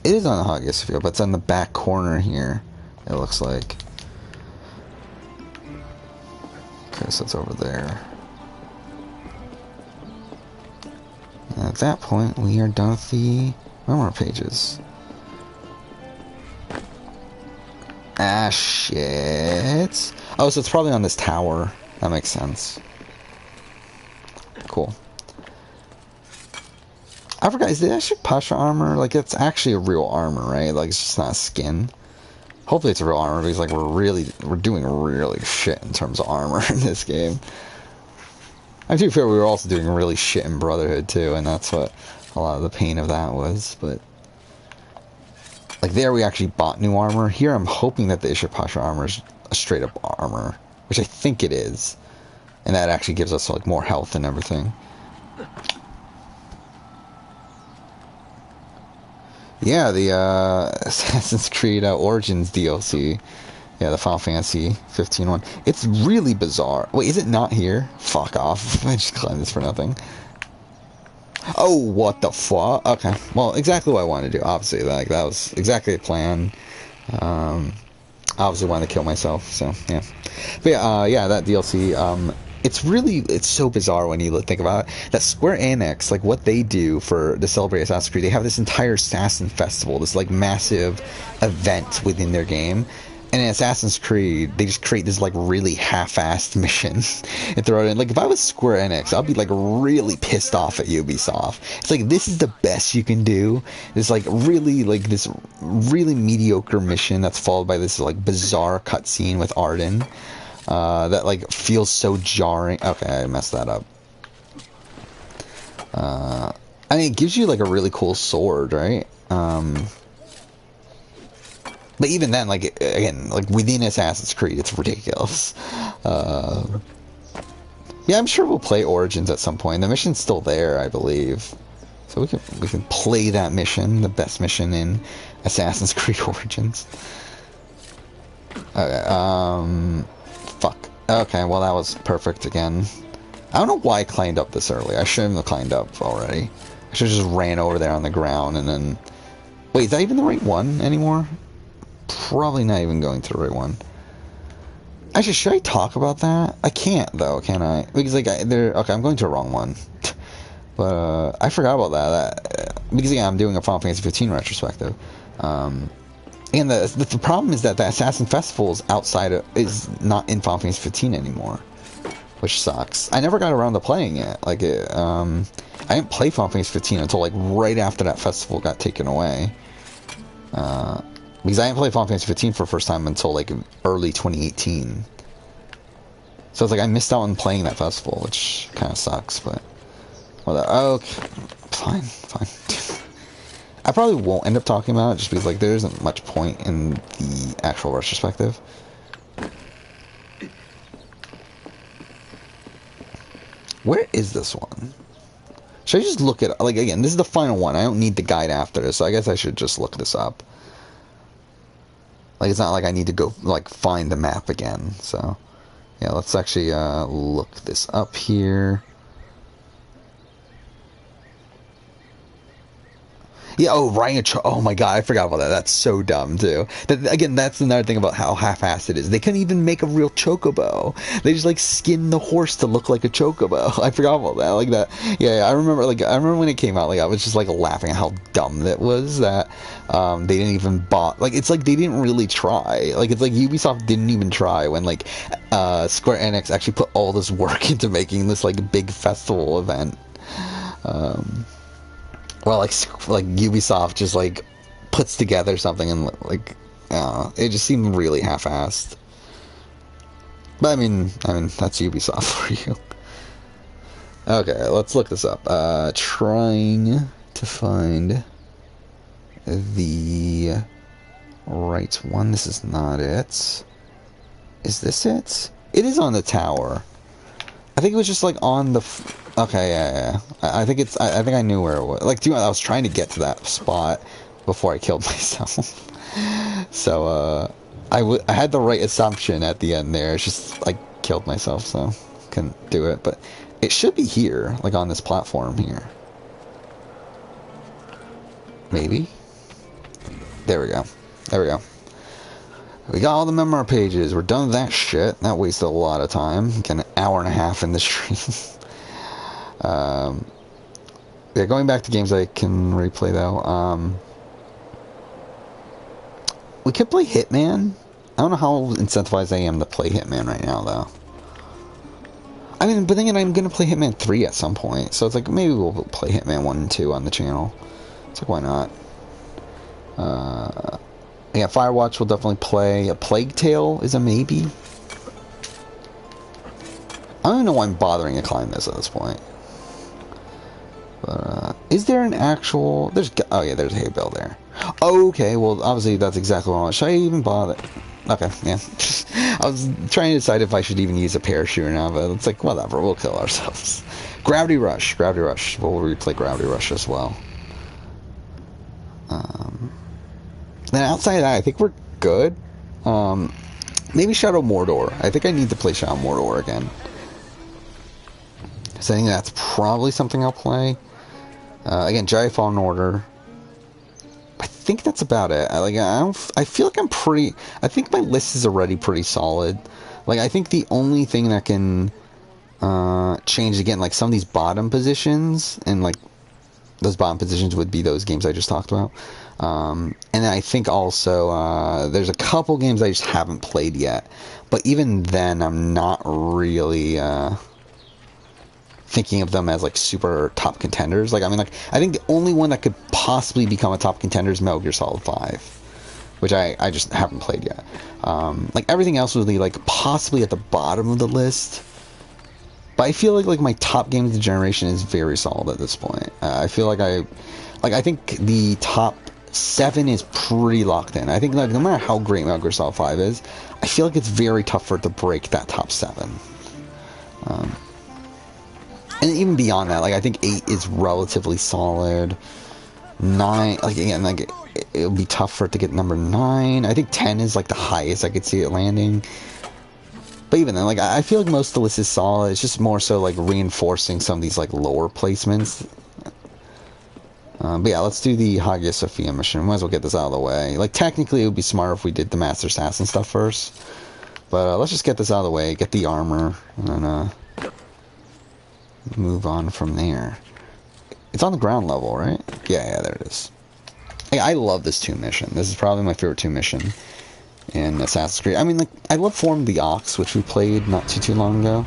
It is on the Hagia Sophia, but it's on the back corner here, it looks like. Okay, so it's over there. And at that point, we are done with the memoir pages. Ah, shit. Oh, so it's probably on this tower. That makes sense. Cool. I forgot, is it actually Pasha armor? Like, it's actually a real armor, right? Like, it's just not a skin. Hopefully it's a real armor, because, like, we're doing really shit in terms of armor in this game. I'm too fair, we were also doing really shit in Brotherhood, too, and that's what a lot of the pain of that was, but... Like, there we actually bought new armor. Here I'm hoping that the Ishir Pasha armor is a straight-up armor, which I think it is. And that actually gives us, like, more health and everything. Yeah, the Assassin's Creed Origins DLC. Yeah, the Final Fantasy 15 one. It's really bizarre. Wait, is it not here? Fuck off. I just climbed this for nothing. Oh, what the fuck? Okay. Well, exactly what I wanted to do. Obviously, like, that was exactly the plan. Obviously wanted to kill myself, so, yeah. But yeah, that DLC, it's so bizarre when you think about it. That Square Enix, like, what they do to celebrate Assassin's Creed, they have this entire Assassin Festival, this, like, massive event within their game. And in Assassin's Creed, they just create this, like, really half-assed mission and throw it in. Like, if I was Square Enix, I'd be, like, really pissed off at Ubisoft. It's like, this is the best you can do. This, like, this really mediocre mission that's followed by this, like, bizarre cutscene with Arden. That, like, feels so jarring. Okay, I messed that up. I mean, it gives you, like, a really cool sword, right? But even then, like, again, like, within Assassin's Creed, it's ridiculous. Yeah, I'm sure we'll play Origins at some point. The mission's still there, I believe. So we can play that mission, the best mission in Assassin's Creed Origins. Okay, fuck. Okay, well, that was perfect again. I don't know why I climbed up this early. I shouldn't have climbed up already. I should have just ran over there on the ground and then... Wait, is that even the right one anymore? Probably not even going to the right one. Actually, should I talk about that? I can't, though, can I? Because, like, okay, I'm going to the wrong one. But, I forgot about that. Because, yeah, I'm doing a Final Fantasy 15 retrospective. And the problem is that the Assassin Festival is not in Final Fantasy 15 anymore. Which sucks. I never got around to playing it. Like, I didn't play Final Fantasy 15 until, like, right after that festival got taken away. Because I didn't play Final Fantasy 15 for the first time until, like, early 2018. So it's like I missed out on playing that festival, which kind of sucks, but... Well, okay. Fine. I probably won't end up talking about it, just because, like, there isn't much point in the actual retrospective. Where is this one? Should I just look it up? Like, again, this is the final one. I don't need the guide after this, so I guess I should just look this up. Like, it's not like I need to go, like, find the map again, so... Yeah, let's actually, look this up here. Yeah, oh, riding a oh my god, I forgot about that. That's so dumb, too. Again, that's another thing about how half-assed it is. They couldn't even make a real chocobo. They just, like, skinned the horse to look like a chocobo. I forgot about that. Like, that. Yeah, I remember when it came out, like, I was just, like, laughing at how dumb that was, that, they didn't even like, it's like they didn't really try. Like, it's like Ubisoft didn't even try when, like, Square Enix actually put all this work into making this, like, big festival event. Well, like Ubisoft just, like, puts together something and, like, it just seemed really half-assed. But, I mean, that's Ubisoft for you. Okay, let's look this up. Trying to find the right one. This is not it. Is this it? It is on the tower. I think it was just, like, on the... Okay, yeah. I think it's... I think I knew where it was. Like, dude, I was trying to get to that spot before I killed myself. So, I had the right assumption at the end there. It's just, like, killed myself, so couldn't do it. But it should be here, like, on this platform here. Maybe? There we go. There we go. We got all the memoir pages. We're done with that shit. That wasted a lot of time. Get an hour and a half in the stream. Yeah, going back to games I can replay, though. We could play Hitman. I don't know how incentivized I am to play Hitman right now, though. I mean, but then again, I'm going to play Hitman 3 at some point. So it's like, maybe we'll play Hitman 1 and 2 on the channel. It's like, why not? Yeah, Firewatch will definitely play. A Plague Tale is a maybe. I don't even know why I'm bothering to climb this at this point. But, is there an actual... Oh, yeah, there's a hay bale there. Okay, well, obviously that's exactly what I want. Should I even bother? Okay, yeah. I was trying to decide if I should even use a parachute or not, but it's like, whatever, we'll kill ourselves. Gravity Rush. Gravity Rush. We'll replay Gravity Rush as well. Then outside of that, I think we're good. Maybe Shadow Mordor. I think I need to play Shadow Mordor again. So I think that's probably something I'll play. Again, Jedi Fallen Order. I think that's about it. I feel like I'm pretty... I think my list is already pretty solid. Like, I think the only thing that can change again, like some of these bottom positions, and like those bottom positions would be those games I just talked about. And then I think also there's a couple games I just haven't played yet. But even then, I'm not really thinking of them as like super top contenders. Like, I mean, like, I think the only one that could possibly become a top contender is Metal Gear Solid 5, which I just haven't played yet. Like, everything else would be like possibly at the bottom of the list. But I feel like my top game of the generation is very solid at this point. I feel like I think the top 7 is pretty locked in. I think, like, no matter how great Metal Gear Solid 5 is, I feel like it's very tough for it to break that top 7. And even beyond that, like, I think 8 is relatively solid. 9, like, again, like, it'll be tough for it to get number 9. I think 10 is, like, the highest I could see it landing. But even then, like, I feel like most of the list is solid. It's just more so, like, reinforcing some of these, like, lower placements. But yeah, let's do the Hagia Sophia mission. Might as well get this out of the way. Like, technically, it would be smarter if we did the Master Assassin stuff first. But let's just get this out of the way, get the armor, and then move on from there. It's on the ground level, right? Yeah, there it is. Hey, I love this 2 mission. This is probably my favorite 2 mission in Assassin's Creed. I mean, like, I love Form the Ox, which we played not too long ago.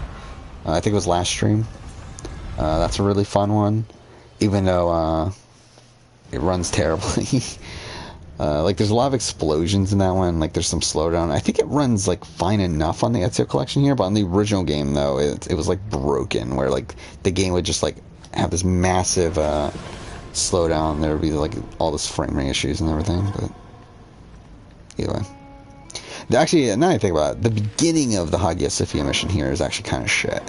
I think it was last stream. That's a really fun one, even though it runs terribly. Like, there's a lot of explosions in that one. Like, there's some slowdown. I think it runs, like, fine enough on the Ezio Collection here, but on the original game, though, it was, like, broken, where, like, the game would just, like, have this massive slowdown. There would be, like, all this frame rate issues and everything, but either way. Actually, now I think about it, the beginning of the Hagia Sophia mission here is actually kind of shit.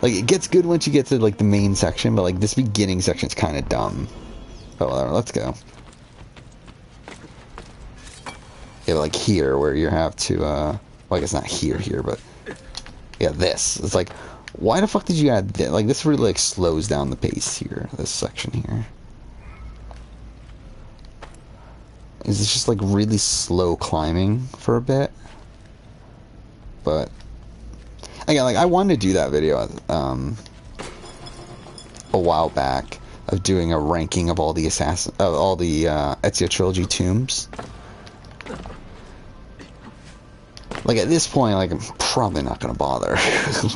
Like, it gets good once you get to, like, the main section, but, like, this beginning section is kind of dumb. But whatever, let's go. Yeah, like here, where you have to, well, I guess not here, but... Yeah, this. It's like, why the fuck did you add this? Like, this really, like, slows down the pace here, this section here. Is it's just like really slow climbing for a bit, but again, like I wanted to do that video a while back of doing a ranking of all the Ezio trilogy tombs. Like at this point, like I'm probably not gonna bother,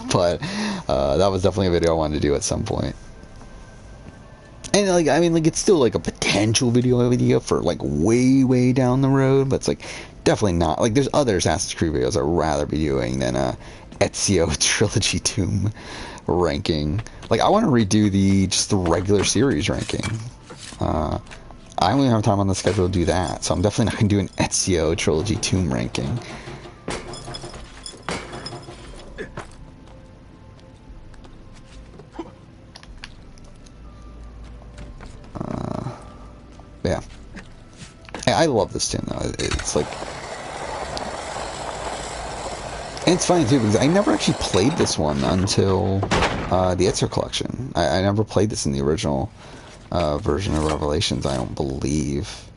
but that was definitely a video I wanted to do at some point. And, like, I mean, like, it's still, like, a potential video for, like, way down the road, but it's, like, definitely not. Like, there's other Assassin's Creed videos I'd rather be doing than a Ezio Trilogy Tomb ranking. Like, I want to redo just the regular series ranking. I don't even have time on the schedule to do that, so I'm definitely not going to do an Ezio Trilogy Tomb ranking. Yeah. Hey, I love this tune though. It's like, and it's funny too because I never actually played this one until the Ezio collection. I never played this in the original version of Revelations. I don't believe.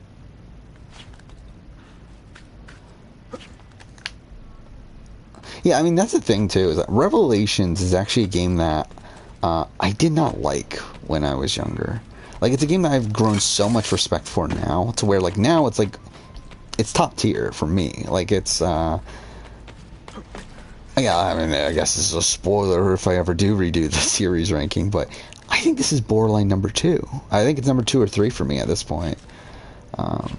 Yeah, I mean that's the thing too is that Revelations is actually a game that I did not like when I was younger. Like, it's a game that I've grown so much respect for now, to where, like, now it's, like, it's top tier for me. Like, it's, yeah, I mean, I guess this is a spoiler if I ever do redo the series ranking, but I think this is borderline number 2. I think it's number 2 or 3 for me at this point. I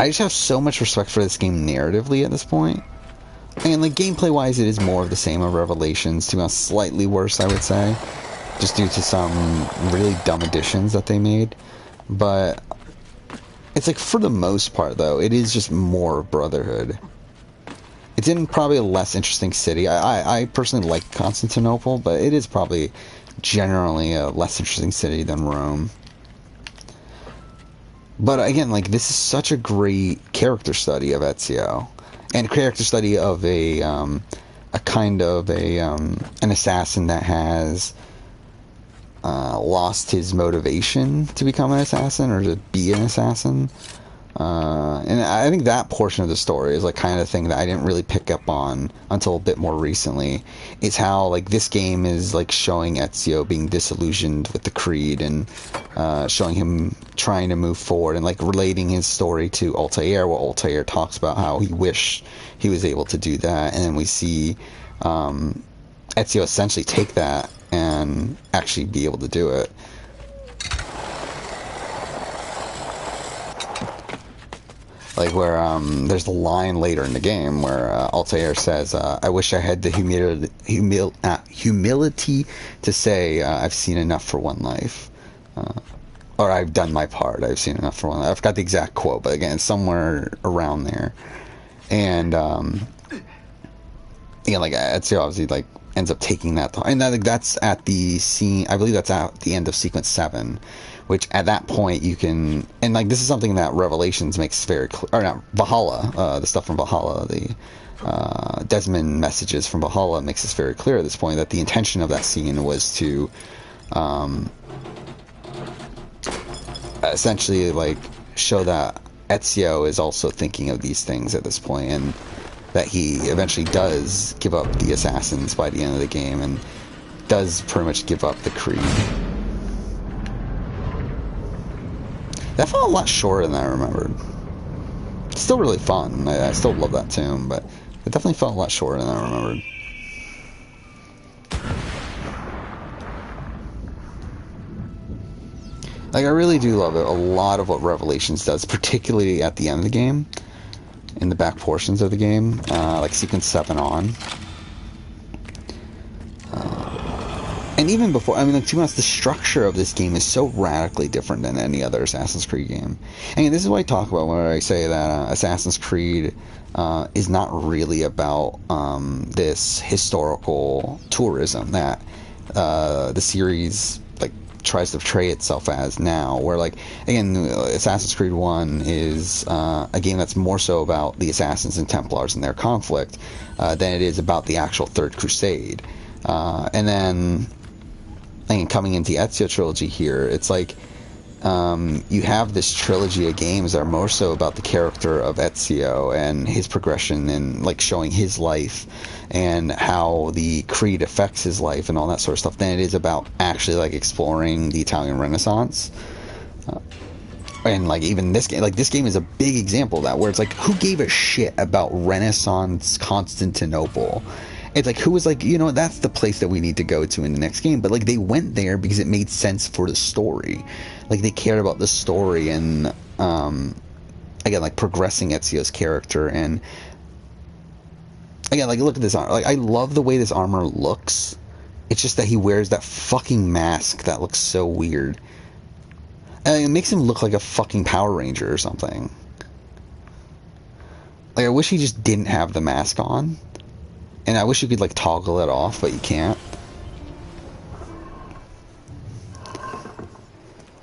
just have so much respect for this game narratively at this point. And, like, gameplay-wise, it is more of the same of Revelations, to be honest, slightly worse, I would say. Just due to some really dumb additions that they made. But it's like, for the most part, though, it is just more Brotherhood. It's in probably a less interesting city. I personally like Constantinople, but it is probably generally a less interesting city than Rome. But again, like, this is such a great character study of Ezio. And character study of an assassin that has lost his motivation to become an assassin or to be an assassin. And I think that portion of the story is like kind of the thing that I didn't really pick up on until a bit more recently. Is how like this game is like showing Ezio being disillusioned with the Creed and showing him trying to move forward and like relating his story to Altair, where Altair talks about how he wished he was able to do that, and then we see Ezio essentially take that and actually be able to do it. Like where there's the line later in the game where Altair says, "I wish I had the humility to say I've seen enough for one life, or I've done my part. I've seen enough for one life." I forgot the exact quote, but again, it's somewhere around there. And yeah, like Ezio obviously like ends up taking that, and that's at the scene. I believe that's at the end of sequence 7. Which at that point you can, and like this is something that Revelations makes very clear, or not, Valhalla, the stuff from Valhalla, the Desmond messages from Valhalla makes this very clear at this point that the intention of that scene was to essentially like show that Ezio is also thinking of these things at this point, and that he eventually does give up the assassins by the end of the game and does pretty much give up the Creed. That felt a lot shorter than I remembered. It's still really fun. I still love that tune, but it definitely felt a lot shorter than I remembered. Like, I really do love it. A lot of what Revelations does, particularly at the end of the game, in the back portions of the game, like sequence 7 on. And even before, I mean, like, to be honest, the structure of this game is so radically different than any other Assassin's Creed game. I mean, this is what I talk about when I say that Assassin's Creed is not really about this historical tourism that the series, like, tries to portray itself as now, where, like, again, Assassin's Creed 1 is a game that's more so about the Assassins and Templars and their conflict than it is about the actual Third Crusade. And then, I mean, coming into the Ezio trilogy here, it's like you have this trilogy of games that are more so about the character of Ezio and his progression and, like, showing his life and how the Creed affects his life and all that sort of stuff than it is about actually, like, exploring the Italian Renaissance. And, like, even this game is a big example of that, where it's like, who gave a shit about Renaissance Constantinople? It's like, who was like, you know, that's the place that we need to go to in the next game. But, like, they went there because it made sense for the story. Like, they cared about the story and, again, like, progressing Ezio's character. And, again, like, look at this armor. Like, I love the way this armor looks. It's just that he wears that fucking mask that looks so weird. And it makes him look like a fucking Power Ranger or something. Like, I wish he just didn't have the mask on. And I wish you could, like, toggle it off, but you can't.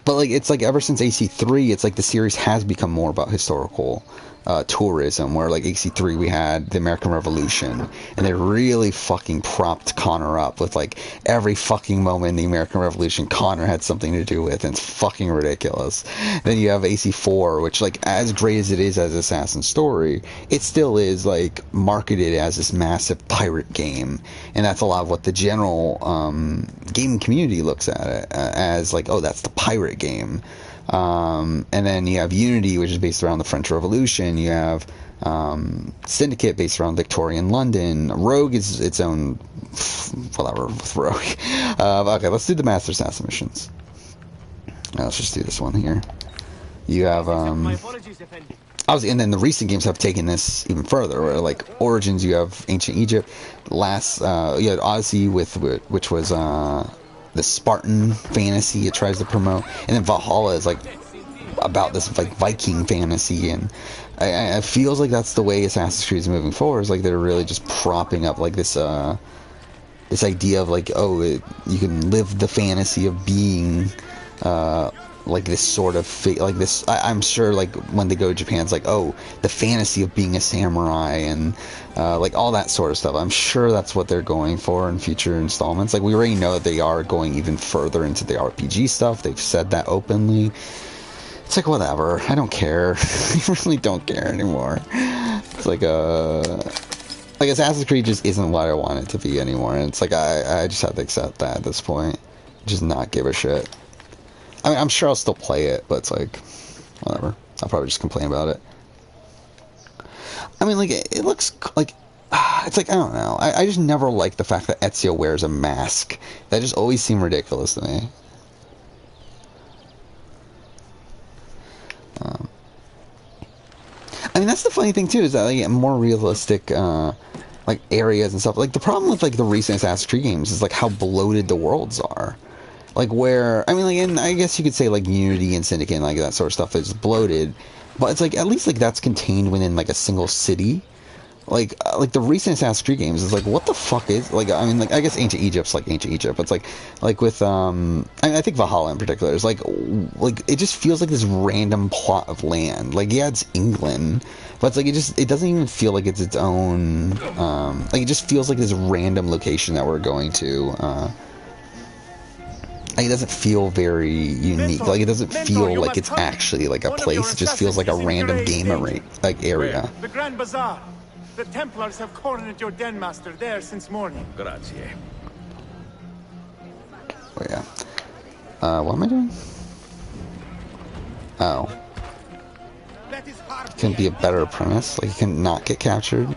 But, like, it's like ever since AC3, it's like the series has become more about historical tourism, where, like, AC3 we had the American Revolution, and they really fucking propped Connor up with, like, every fucking moment in the American Revolution Connor had something to do with, and it's fucking ridiculous. Then you have AC4, which, like, as great as it is as Assassin's story, it still is, like, marketed as this massive pirate game, and that's a lot of what the general gaming community looks at it as, like, oh, that's the pirate game. And then you have Unity, which is based around the French Revolution. You have Syndicate, based around Victorian London. Rogue is its own whatever with Rogue. Okay, let's do the Master Assassin missions. Let's just do this one here. You have obviously, and then the recent games have taken this even further. Where, like, Origins, you have Ancient Egypt. Last, you had Odyssey which was the Spartan fantasy it tries to promote, and then Valhalla is, like, about this, like, Viking fantasy, and it feels like that's the way Assassin's Creed is moving forward. Is like they're really just propping up, like, this this idea of, like, oh, you can live the fantasy of being like this sort of like this. I'm sure, like, when they go to Japan, it's like, oh, the fantasy of being a samurai and like all that sort of stuff. I'm sure that's what they're going for in future installments. Like, we already know that they are going even further into the RPG stuff. They've said that openly. It's like, whatever. I don't care. I really don't care anymore. It's like Assassin's Creed just isn't what I want it to be anymore. And it's like I just have to accept that at this point. Just not give a shit. I mean, I'm sure I'll still play it, but it's like, whatever. I'll probably just complain about it. I mean, like, it looks like, it's like, I don't know. I just never liked the fact that Ezio wears a mask. That just always seemed ridiculous to me. I mean, that's the funny thing, too, is that, like, more realistic, like, areas and stuff. Like, the problem with, like, the recent Assassin's Creed games is, like, how bloated the worlds are. Like, where, I mean, like, and I guess you could say, like, Unity and Syndicate and, like, that sort of stuff is bloated, but it's like, at least, like, that's contained within, like, a single city. Like the recent Assassin's Creed games is like, what the fuck is, like, I mean, like, I guess Ancient Egypt's like Ancient Egypt, but it's like with I think Valhalla in particular is like it just feels like this random plot of land. Like, yeah, it's England, but it's like it doesn't even feel like it's its own, like, it just feels like this random location that we're going to. Like, it doesn't feel very unique. Like, it doesn't feel like it's actually like a place. It just feels like a random game like area. The Grand Bazaar. The Templars have cornered your den master there since morning. Grazie. Oh, yeah. What am I doing? Oh. Can be a better premise. Like, you can not get captured.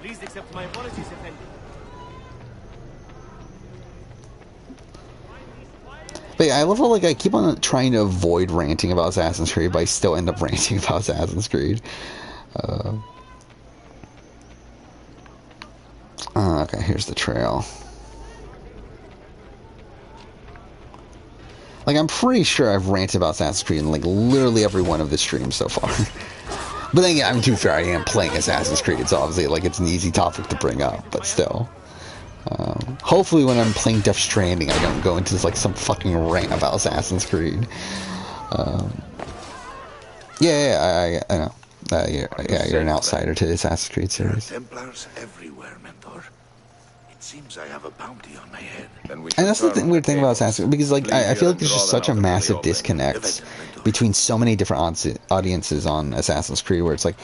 Please accept my apologies, Effendi. But yeah, I love how, like, I keep on trying to avoid ranting about Assassin's Creed, but I still end up ranting about Assassin's Creed. Okay, here's the trail. Like, I'm pretty sure I've ranted about Assassin's Creed in, like, literally every one of the streams so far. But then again, I'm too fair, I am playing Assassin's Creed, so obviously, like, it's an easy topic to bring up, but still. Hopefully when I'm playing Death Stranding, I don't go into, like, some fucking rant about Assassin's Creed. I know. You're an outsider to the Assassin's Creed series. Templars everywhere, Mentor. It seems I have a bounty on my head. And that's the weird thing about Assassin's Creed, because, like, I feel like there's just such a massive disconnect between so many different audiences on Assassin's Creed, where it's like,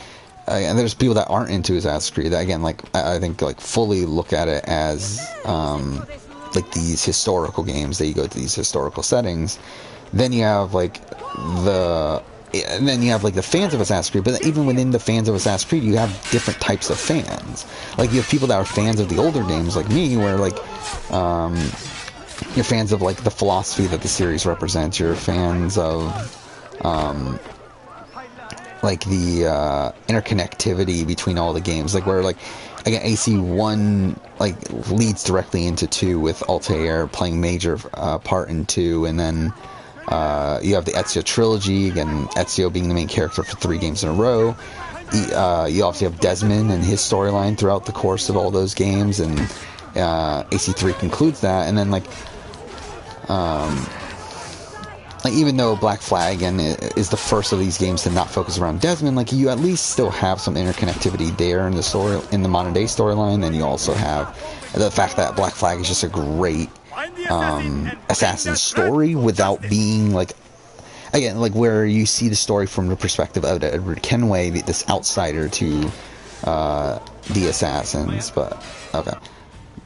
and there's people that aren't into Assassin's Creed that, again, like, I think, like, fully look at it as, like, these historical games, that you go to these historical settings. Then you have, like, the fans of Assassin's Creed, but even within the fans of Assassin's Creed, you have different types of fans. Like, you have people that are fans of the older games, like me, where, like, you're fans of, like, the philosophy that the series represents. You're fans of, like, the interconnectivity between all the games. Like, where, like, again, AC1, like, leads directly into 2 with Altair playing major part in 2, and then you have the Ezio trilogy, and Ezio being the main character for 3 games in a row. You also have Desmond and his storyline throughout the course of all those games, and AC3 concludes that. And then, like even though Black Flag, again, is the first of these games to not focus around Desmond, like, you at least still have some interconnectivity there in the story, in the modern day storyline. And you also have the fact that Black Flag is just a great assassin story without being, like, again, like, where you see the story from the perspective of Edward Kenway, this outsider to the assassins. But okay,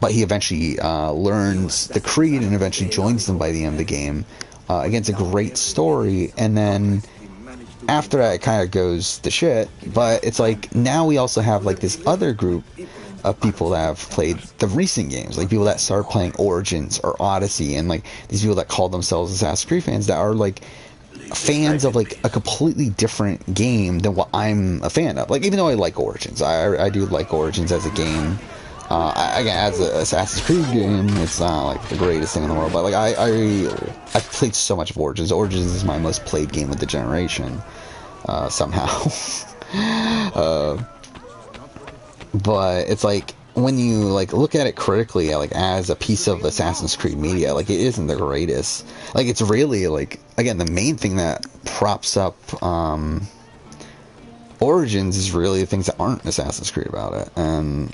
but he eventually learns the creed and eventually joins them by the end of the game. Again, it's a great story, and then after that it kind of goes to shit. But it's like, now we also have, like, this other group of people that have played the recent games, like people that started playing Origins or Odyssey, and, like, these people that call themselves Assassin's Creed fans, that are, like, fans of, like, a completely different game than what I'm a fan of. Like, even though I like Origins, I do like Origins as a game. Again, as an Assassin's Creed game, it's not, like, the greatest thing in the world, but, like, I've played so much of Origins. Origins is my most played game of the generation, somehow. But it's like, when you, like, look at it critically, like, as a piece of Assassin's Creed media, like, it isn't the greatest. Like, it's really, like, again, the main thing that props up Origins is really the things that aren't Assassin's Creed about it. And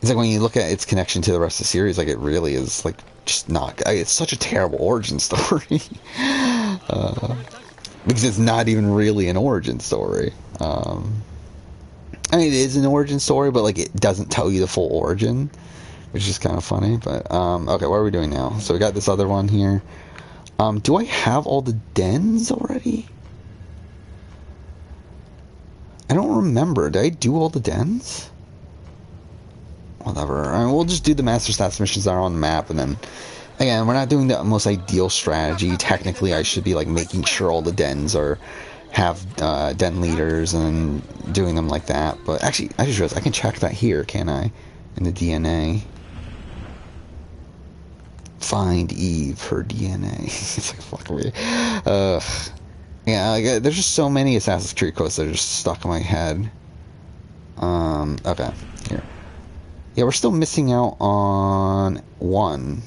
it's like, when you look at its connection to the rest of the series, like, it really is, like, just not, it's such a terrible origin story. Because it's not even really an origin story. I mean, it is an origin story, but, like, it doesn't tell you the full origin, which is kind of funny. But okay, what are we doing now? So we got this other one here. Do I have all the dens already? I don't remember. Did I do all the dens? Whatever. I mean, we'll just do the Master Stats missions that are on the map, and then, again, we're not doing the most ideal strategy. Technically, I should be, like, making sure all the dens have den leaders and doing them like that. But actually, I just realized I can check that here, can I? In the DNA. Find Eve, her DNA. It's like, fuck me. Yeah, like, there's just so many Assassin's Creed quotes that are just stuck in my head. Okay, here. Yeah, we're still missing out on one.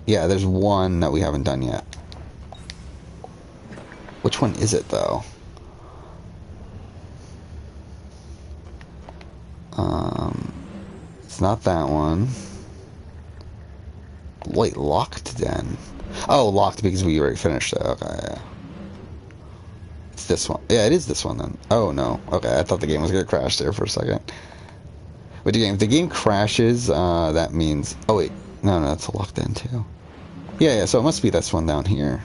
Yeah, there's one that we haven't done yet. Which one is it, though? It's not that one. Wait, locked den? Oh, locked because we already finished it. Okay, yeah. It's this one. Yeah, it is this one then. Oh, no. Okay, I thought the game was going to crash there for a second. But if the game crashes, that means... Oh, wait. No, that's a locked den, too. Yeah, so it must be this one down here.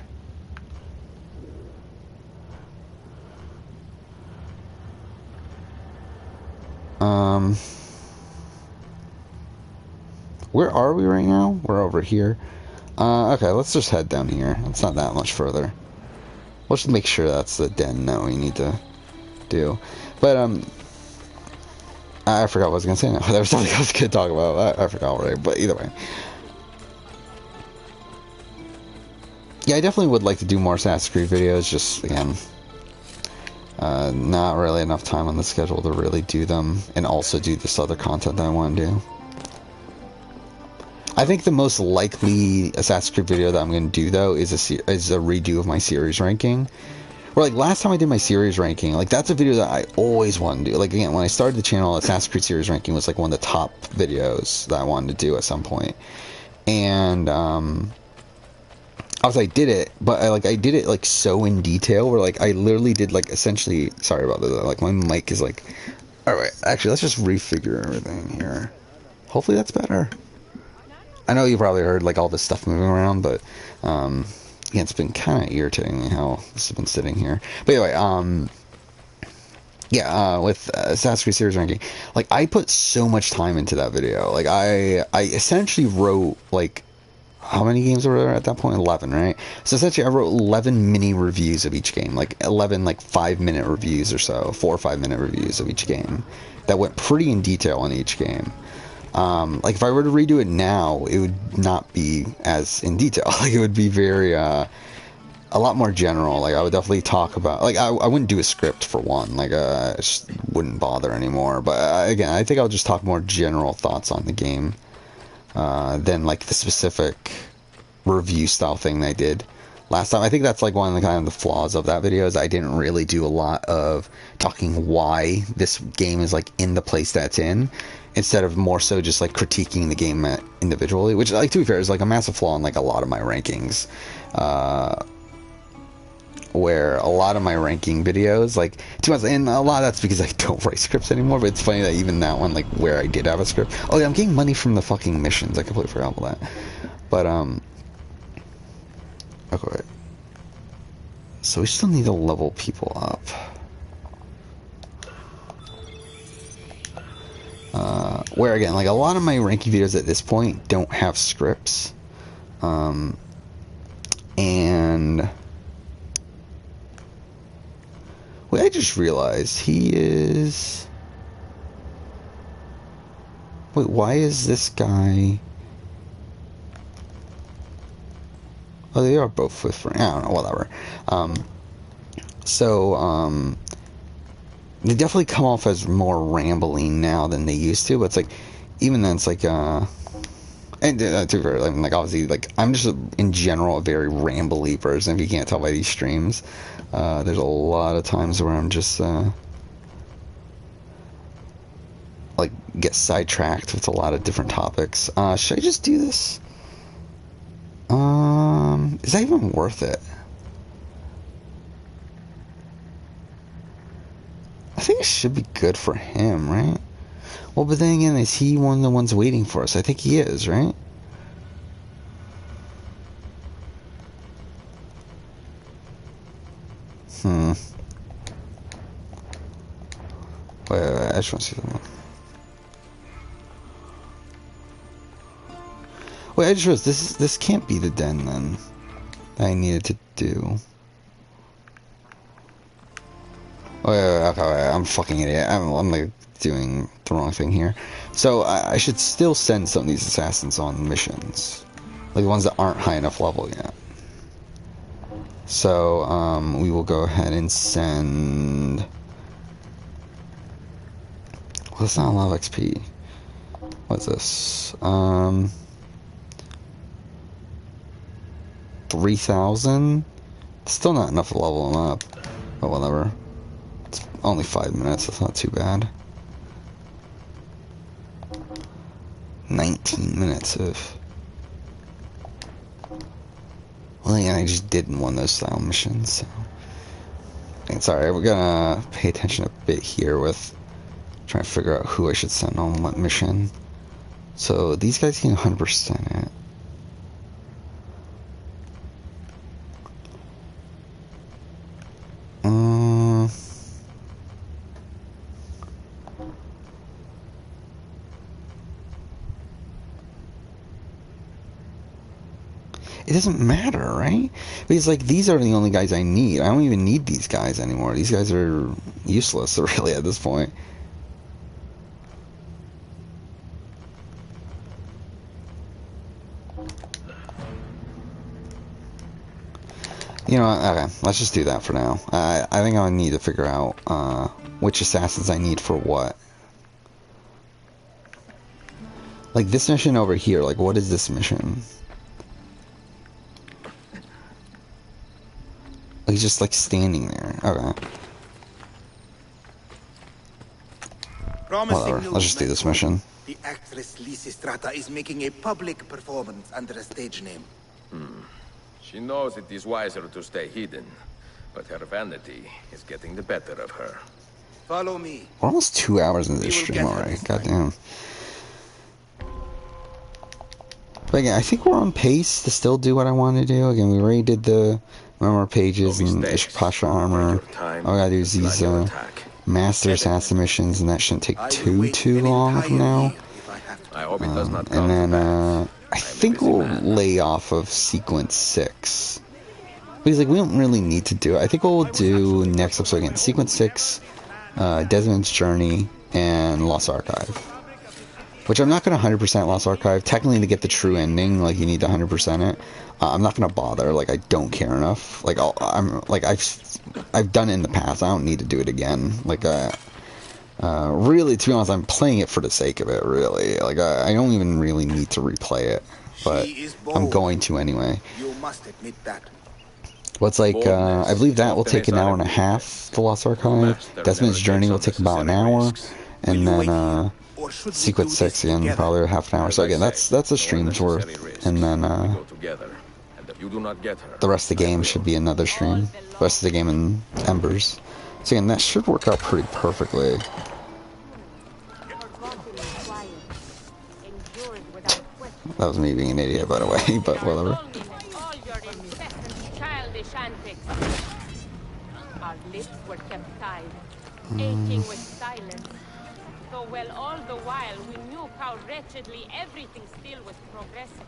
Where are we right now? We're over here. Okay, let's just head down here. It's not that much further. We'll just make sure that's the den that we need to do. But, I forgot what I was going to say now. There was something I was going to talk about. I forgot already, but either way. Yeah, I definitely would like to do more Assassin's Creed videos, just, again, not really enough time on the schedule to really do them, and also do this other content that I want to do. I think the most likely Assassin's Creed video that I'm going to do, though, is a redo of my series ranking. Or, like, last time I did my series ranking, like, that's a video that I always wanted to do. Like, again, when I started the channel, Assassin's Creed series ranking was, like, one of the top videos that I wanted to do at some point. And, I did it, but I did it, like, so in detail, where, like, I literally did, like, essentially, sorry about that, like, my mic is, like, alright, actually, let's just refigure everything here. Hopefully that's better. I know you probably heard, like, all this stuff moving around, but, yeah, it's been kind of irritating me how this has been sitting here. But anyway, yeah, with Assassin's Creed series ranking, like, I put so much time into that video. Like, I essentially wrote, like, how many games were there at that point? 11, right? So essentially I wrote 11 mini reviews of each game, like 11 like 5-minute reviews or so, 4 or 5-minute reviews of each game that went pretty in detail on each game. Like, if I were to redo it now, it would not be as in detail. Like, it would be very a lot more general. Like, I would definitely talk about, like, I wouldn't do a script for one, like, I just wouldn't bother anymore. But again, I think I'll just talk more general thoughts on the game than, like, the specific review style thing they did last time. I think that's, like, one of the kind of the flaws of that video, is I didn't really do a lot of talking why this game is, like, in the place that's in, instead of more so just, like, critiquing the game individually, which, like, to be fair, is, like, a massive flaw in, like, a lot of my rankings, where a lot of my ranking videos, like, to be honest, and a lot of that's because I don't write scripts anymore, but it's funny that even that one, like, where I did have a script, oh yeah, I'm getting money from the fucking missions, I completely forgot about that. But okay, so we still need to level people up. Where, again, like, a lot of my ranking videos at this point don't have scripts, and wait, I just realized he is, wait, why is this guy, oh, they are both with, I don't know, whatever. They definitely come off as more rambling now than they used to, but it's like, even then, it's like, and to be fair, like, obviously, like, I'm just, in general, a very rambly person, if you can't tell by these streams. There's a lot of times where I'm just, like, get sidetracked with a lot of different topics. Should I just do this? Is that even worth it? I think it should be good for him, right? Well, but then again, is he one of the ones waiting for us? I think he is, right? Wait, I just want to see the one. Wait, I just realized this can't be the den then that I needed to do. Okay, I'm a fucking idiot. I'm like doing the wrong thing here. So I should still send some of these assassins on missions, like the ones that aren't high enough level yet. So we will go ahead and send. Well, that's not a lot of XP. What's this? 3,000. Still not enough to level them up, but whatever. It's only 5 minutes. That's not too bad. 19 minutes of. Well, yeah, I just did one of those style missions. So. It's alright. We're gonna pay attention a bit here with trying to figure out who I should send on what mission. So these guys can 100% it. It doesn't matter, right? Because, like, these are the only guys I need. I don't even need these guys anymore. These guys are useless, really, at this point. You know what? Okay, let's just do that for now. I think I need to figure out which assassins I need for what. Like this mission over here, like what is this mission? He's just like standing there. Okay. Whatever. Let's just do this mission. The actress Lysistrata is making a public performance under a stage name. She knows it is wiser to stay hidden, but her vanity is getting the better of her. Follow me. We're almost 2 hours into this stream already. Goddamn. But again, I think we're on pace to still do what I want to do. Again, we already did the memoir pages and Ishpasha armor. All I gotta do is these master assassin missions, and that shouldn't take too long from now. I hope it does not and then I think we'll lay off of sequence 6. Because like we don't really need to do it. I think what we'll do next episode again, sequence 6, Desmond's Journey, and Lost Archive. Which I'm not going to 100% Lost Archive. Technically, to get the true ending, like you need to 100% it. I'm not going to bother. Like I don't care enough. Like I've done it in the past. I don't need to do it again. Like really, to be honest, I'm playing it for the sake of it. Really, like I don't even really need to replay it, but I'm going to anyway. You must admit that. What's like? I believe that will take an hour and a half. The Lost Archive. Desmond's Journey will take about an hour, and then sequence 6 again, probably half an hour. So again, that's a stream's worth, and then the rest of the game should be another stream. The rest of the game in Embers. So again, that should work out pretty perfectly. That was me being an idiot, by the way, but whatever. Our lips were kept tied, aching with silence. So well, all the while we knew how wretchedly everything still was progressing.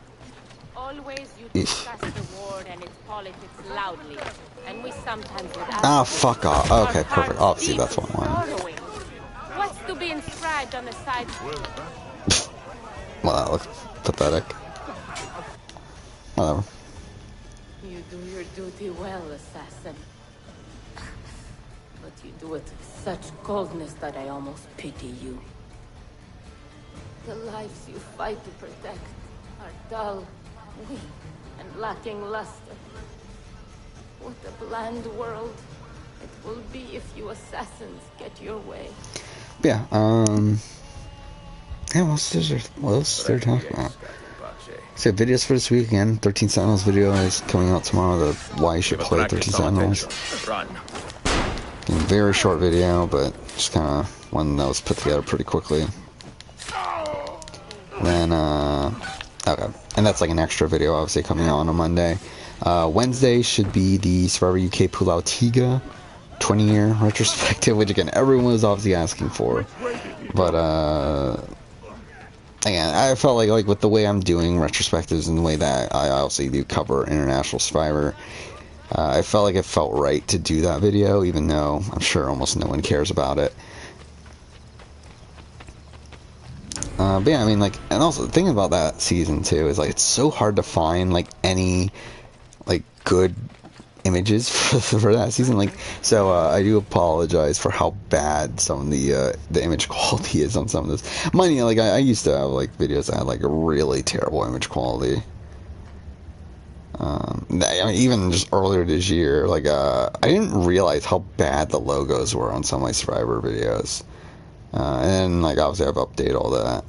Always you discuss the war and its politics loudly, and we sometimes would ask. Ah, fuck off. Okay, perfect. Obviously, that's what I wanted. What's to be inscribed on the side? Well, that looks pathetic. Whatever. You do your duty well, assassin. But you do it with such coldness that I almost pity you. The lives you fight to protect are dull, weak, and lacking luster. What a bland world it will be if you assassins get your way. Yeah, yeah, what else is there to talk about? So videos for this week again. 13 Sentinels video is coming out tomorrow. The why you should play 13 Sentinels. Very short video, but just kind of one that was put together pretty quickly. Then okay, and that's like an extra video, obviously coming out on a Monday. Wednesday should be the Survivor UK Pulau Tiga 20-year retrospective, which again everyone was obviously asking for, but again, I felt like with the way I'm doing retrospectives and the way that I also do cover International Survivor, I felt like it felt right to do that video, even though I'm sure almost no one cares about it. But yeah, I mean, like, and also the thing about that season too is like it's so hard to find like any like good images for that season. Like, so I do apologize for how bad some of the image quality is on some of this. Mind you, like I used to have like videos that had like a really terrible image quality. I mean, even just earlier this year, like I didn't realize how bad the logos were on some of my Survivor videos. And like obviously I've updated all that.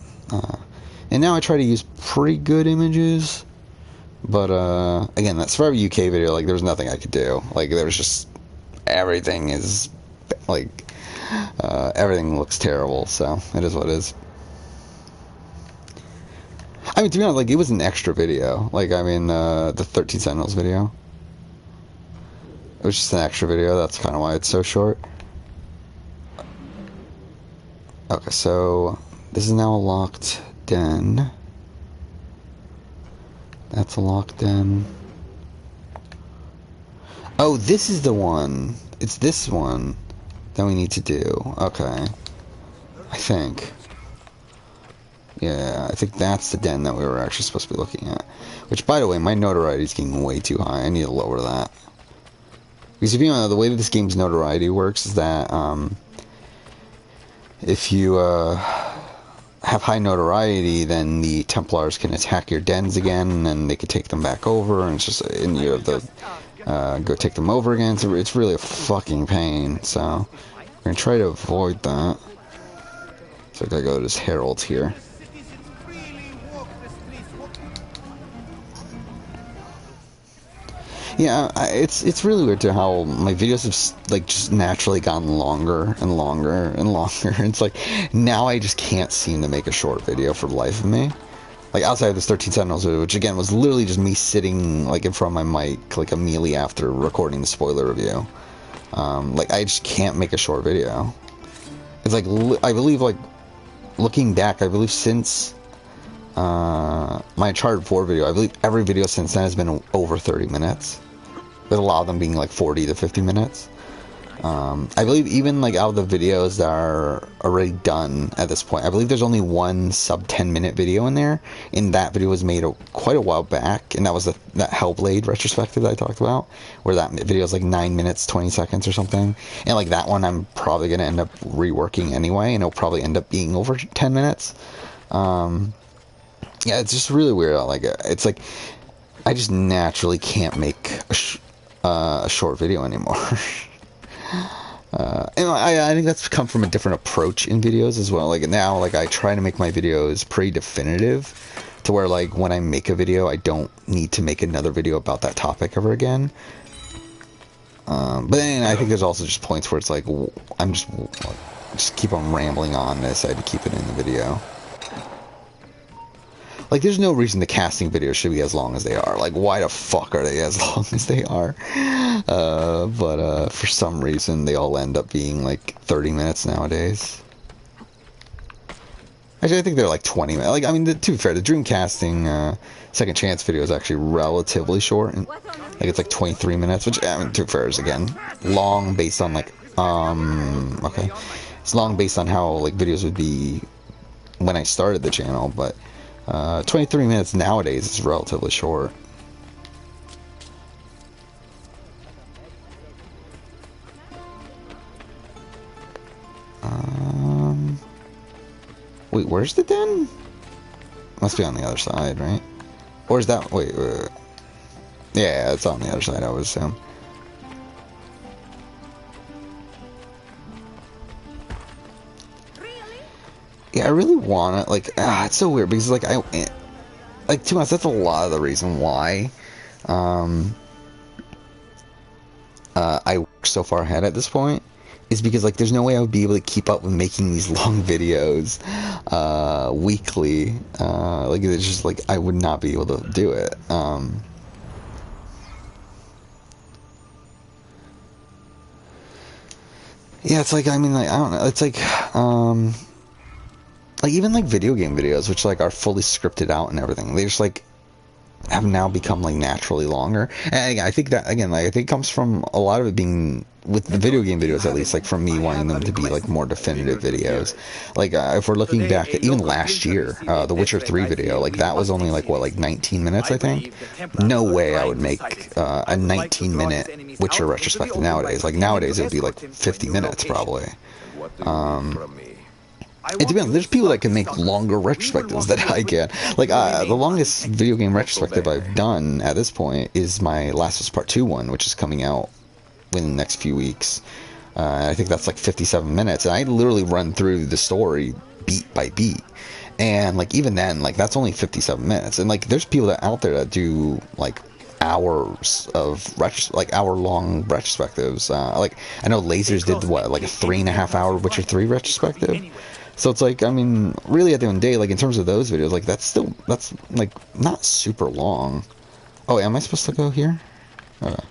And now I try to use pretty good images. But again, that Survivor UK video, like there's nothing I could do. Like there's just everything is like everything looks terrible. So it is what it is. I mean, to be honest, like it was an extra video. Like I mean, the 13 Sentinels video. It was just an extra video. That's kind of why it's so short. Okay, so this is now a locked den. That's a locked den. Oh, this is the one. It's this one that we need to do. Okay. I think. Yeah, I think that's the den that we were actually supposed to be looking at. Which, by the way, my notoriety is getting way too high. I need to lower that. Because if you know, the way that this game's notoriety works is that if you have high notoriety, then the Templars can attack your dens again, and they can take them back over, and it's just, and you have to go take them over again. So it's really a fucking pain. So we're gonna try to avoid that. So I gotta go to this Herald here. Yeah, it's really weird to how my videos have like just naturally gotten longer and longer and longer. It's like now I just can't seem to make a short video for the life of me. Like outside of this 13 Sentinels video, which again was literally just me sitting like in front of my mic like immediately after recording the spoiler review. Like I just can't make a short video. It's like I believe, like looking back, I believe since my Uncharted 4 video, I believe every video since then has been over 30 minutes. With a lot of them being like 40 to 50 minutes. I believe even like out of the videos that are already done at this point, I believe there's only one sub 10-minute video in there, and that video was made quite a while back, and that was that Hellblade retrospective that I talked about, where that video is like 9 minutes 20 seconds or something, and like that one I'm probably gonna end up reworking anyway, and it'll probably end up being over 10 minutes. Yeah, it's just really weird. Like it's like I just naturally can't make a short video anymore. And I think that's come from a different approach in videos as well. Like now, like I try to make my videos pretty definitive, to where like when I make a video, I don't need to make another video about that topic ever again. But then I think there's also just points where it's like I'm just keep on rambling on. I decided to keep it in the video. Like, there's no reason the casting videos should be as long as they are. Like, why the fuck are they as long as they are? But for some reason, they all end up being, like, 30 minutes nowadays. Actually, I think they're, like, 20 minutes. Like, I mean, to be fair, the Dreamcasting Second Chance video is actually relatively short. And, like, it's, like, 23 minutes, which, I mean, to be fair, is, again, long based on, like, okay. It's long based on how, like, videos would be when I started the channel, but 23 minutes nowadays is relatively short. Wait, where's the den? Must be on the other side, right? Or is that... Wait. Yeah, it's on the other side, I would assume. Yeah, I really want to, like, it's so weird, because, like, to be honest, that's a lot of the reason why, I work so far ahead at this point, is because, like, there's no way I would be able to keep up with making these long videos, weekly, like, it's just, like, I would not be able to do it, yeah, it's like, I mean, like, I don't know, it's like, like, even, like, video game videos, which, like, are fully scripted out and everything, they just, like, have now become, like, naturally longer. And again, I think that, again, like, I think it comes from a lot of it being, with the video game videos at least, like, from me wanting them to be, like, more definitive videos. Like, if we're looking back at even last year, the Witcher 3 video, like, that was only, like, what, like, 19 minutes, I think? No way I would make a 19-minute Witcher retrospective nowadays. Like, nowadays it would be, like, 50 minutes, probably. And to be honest, there's people that can make longer retrospectives than I can. Like, the longest video game retrospective I've done at this point is my Last of Us Part 2 one, which is coming out within the next few weeks. I think that's like 57 minutes, and I literally run through the story beat by beat. And, like, even then, like, that's only 57 minutes. And, like, there's people out there that do, like, hours of hour-long retrospectives. Like, I know Lasers did, what, like a 3.5-hour Witcher 3 retrospective? So it's like, I mean, really at the end of the day, like, in terms of those videos, like, that's, like, not super long. Oh, am I supposed to go here? Okay.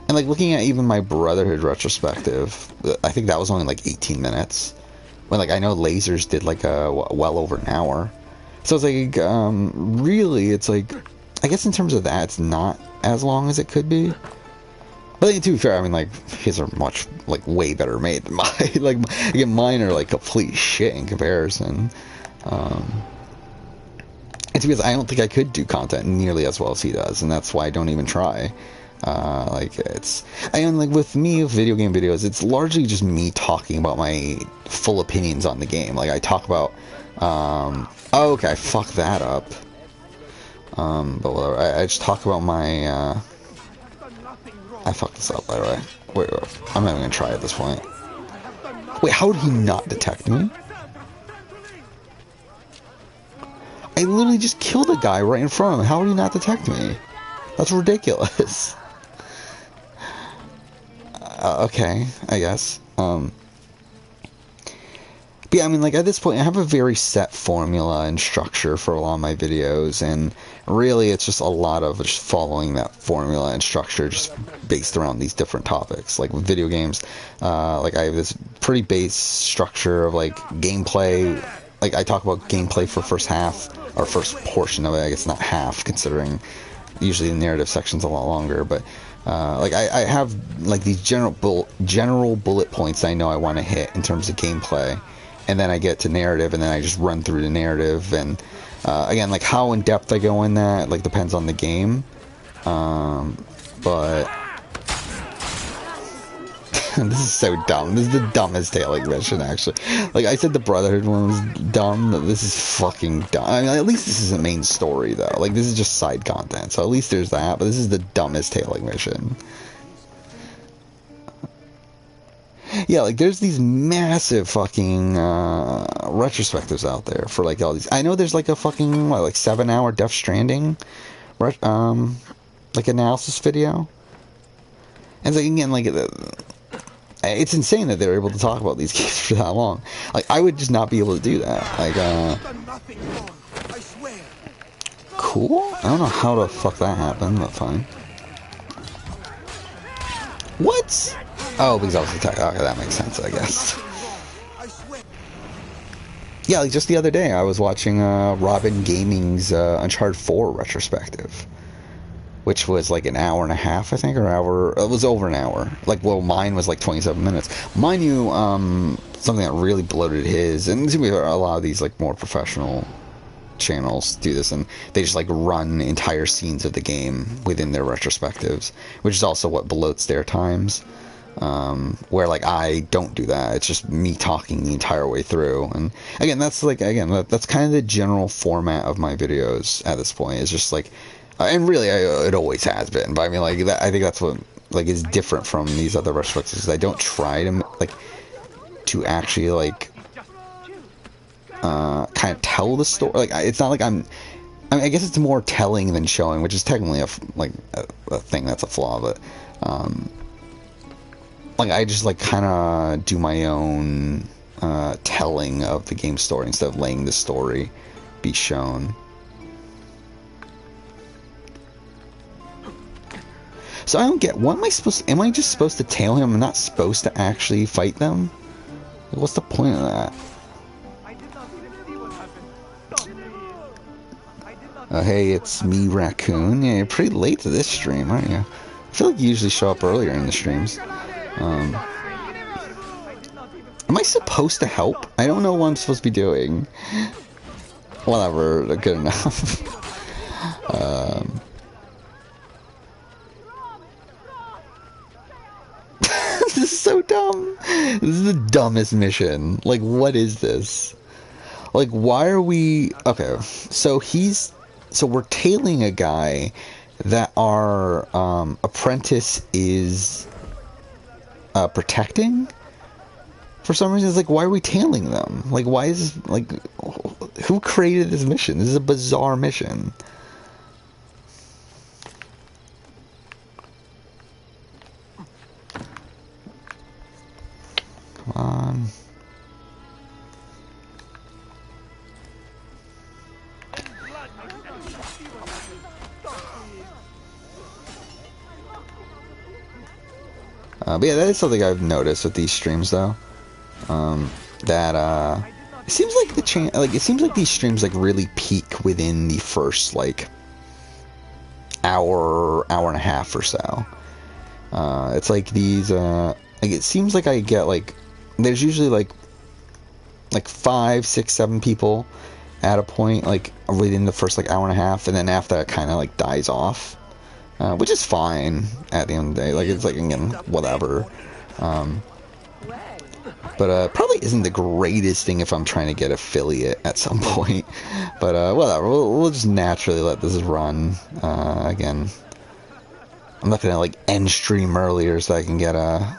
And, like, looking at even my Brotherhood retrospective, I think that was only, like, 18 minutes. When, like, I know Lasers did, like, well over an hour. So it's like, really, it's like, I guess in terms of that, it's not as long as it could be. But to be fair, I mean, like, his are much, like, way better made than mine. Like, again, mine are, like, complete shit in comparison. It's because I don't think I could do content nearly as well as he does, and that's why I don't even try. Like like with me, with video game videos, it's largely just me talking about my full opinions on the game. Like I talk about, oh, okay, I fucked that up. But whatever. I just talk about my, I fucked this up, by the way. Wait, I'm not even gonna try at this point. Wait, how did he not detect me? I literally just killed a guy right in front of him. How would he not detect me? That's ridiculous. Okay, I guess. But yeah, I mean, like, at this point, I have a very set formula and structure for a lot of my videos, and really, it's just a lot of just following that formula and structure, just based around these different topics. Like, with video games, like, I have this pretty base structure of, like, gameplay. Like, I talk about gameplay for first half, or first portion of it. I guess not half, considering usually the narrative section's a lot longer, but like I have like these general bullet points I know I want to hit in terms of gameplay, and then I get to narrative, and then I just run through the narrative, and again, like how in depth I go in that like depends on the game, but this is so dumb. This is the dumbest tailing mission, actually. Like, I said the Brotherhood one was dumb. This is fucking dumb. I mean, at least this is a main story, though. Like, this is just side content. So at least there's that. But this is the dumbest tailing mission. Yeah, like, there's these massive fucking retrospectives out there for, like, all these. I know there's, like, a fucking, what, like, 7-hour Death Stranding, like, analysis video. And so, again, like, it's insane that they're able to talk about these games for that long. Like, I would just not be able to do that. Like, cool? I don't know how the fuck that happened, but fine. What? Oh, because I was attacked. Okay, that makes sense, I guess. Yeah, like, just the other day, I was watching Robin Gaming's Uncharted 4 retrospective, which was like an hour and a half, I think, or hour. It was over an hour. Like, well, mine was like 27 minutes. Mind you, something that really bloated his, and it seems like a lot of these like more professional channels do this, and they just like run entire scenes of the game within their retrospectives, which is also what bloats their times. Where like I don't do that. It's just me talking the entire way through, and again, that's kind of the general format of my videos at this point. It's just like. And really, it always has been. But I mean, like, I think that's what like is different from these other retrospectives. I don't try to like to actually like kind of tell the story. Like, it's not like I mean, I guess it's more telling than showing, which is technically a thing that's a flaw. But like, I just like kind of do my own telling of the game story instead of letting the story be shown. So I don't get, what am I supposed to, am I just supposed to tail him? I'm not supposed to actually fight them? What's the point of that? Hey, it's me, Raccoon. Yeah, you're pretty late to this stream, aren't you? I feel like you usually show up earlier in the streams. Am I supposed to help? I don't know what I'm supposed to be doing. Whatever, good enough. This is so dumb. This is the dumbest mission. Like, what is this? Like, why are we... Okay, so we're tailing a guy that our apprentice is protecting? For some reason, it's like, why are we tailing them? Like, why is this... Like, who created this mission? This is a bizarre mission. Come on. But yeah, that is something I've noticed with these streams, though. That it seems like it seems like these streams like really peak within the first like hour and a half or so. It's like these like, it seems like I get like, there's usually like 5, 6, 7 people at a point like within the first like hour and a half, and then after that kind of like dies off. which is fine at the end of the day. Like, it's like, again, whatever. But probably isn't the greatest thing if I'm trying to get affiliate at some point. But whatever, we'll just naturally let this run. Again, I'm not gonna like end stream earlier so I can get a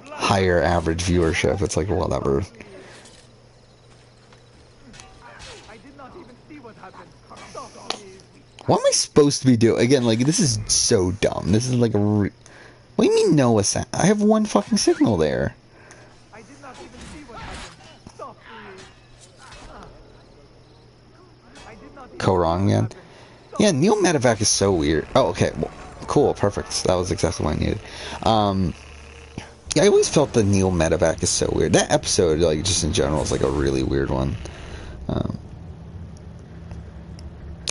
higher average viewership. It's like, whatever. What am I supposed to be doing? Again, like, this is so dumb. This is like a what do you mean no sound? I have one fucking signal there. Wrong again. Yeah, Neil Medevac is so weird. Oh, okay. Well, cool. Perfect. That was exactly what I needed. Yeah, I always felt that Neil Medevac is so weird. That episode, like, just in general, is like a really weird one.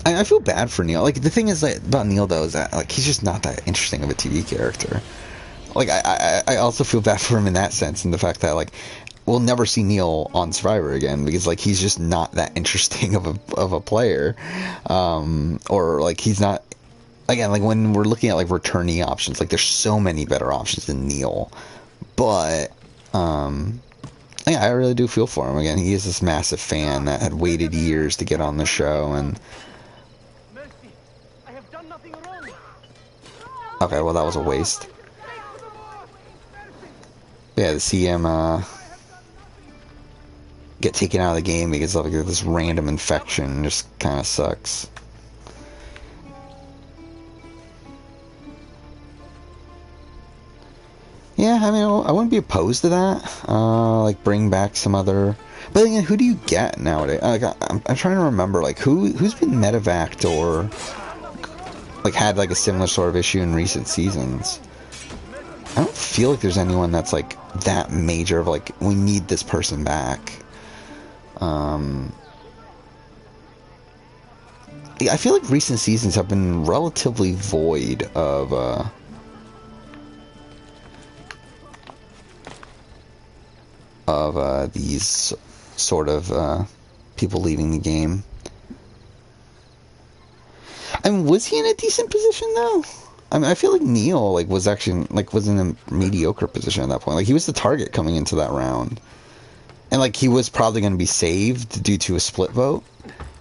I feel bad for Neil. Like, the thing is about Neil, though, is that, like, he's just not that interesting of a TV character. Like, I also feel bad for him in that sense, in the fact that, like, we'll never see Neil on Survivor again, because, like, he's just not that interesting of a player. Or, like, he's not... Again, like, when we're looking at, like, returnee options, like, there's so many better options than Neil. But, yeah, I really do feel for him. Again, he is this massive fan that had waited years to get on the show, and... Okay, well, that was a waste. Yeah, to see him, get taken out of the game because of, like, this random infection just kind of sucks. Yeah, I mean, I wouldn't be opposed to that. Like, bring back some other... But again, who do you get nowadays? Like, I'm trying to remember, like, who's been medevaced or... like, had, like, a similar sort of issue in recent seasons. I don't feel like there's anyone that's, like, that major of, like, we need this person back. Yeah, I feel like recent seasons have been relatively void of, these sort of, people leaving the game. I mean, was he in a decent position, though? I mean, I feel like Neil, like, was actually, like, was in a mediocre position at that point. Like, he was the target coming into that round. And, like, he was probably going to be saved due to a split vote.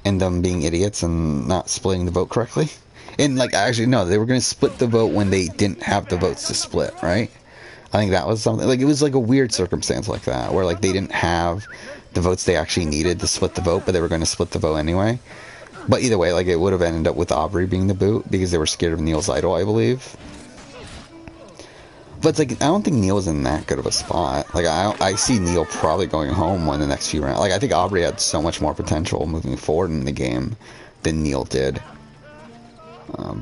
And them being idiots and not splitting the vote correctly. And, like, actually, no, they were going to split the vote when they didn't have the votes to split, right? I think that was something, like, it was, like, a weird circumstance like that. Where, like, they didn't have the votes they actually needed to split the vote, but they were going to split the vote anyway. But either way, like, it would have ended up with Aubrey being the boot, because they were scared of Neil's idol, I believe. But, it's like, I don't think Neil was in that good of a spot. Like, I see Neil probably going home in the next few rounds. Like, I think Aubrey had so much more potential moving forward in the game than Neil did.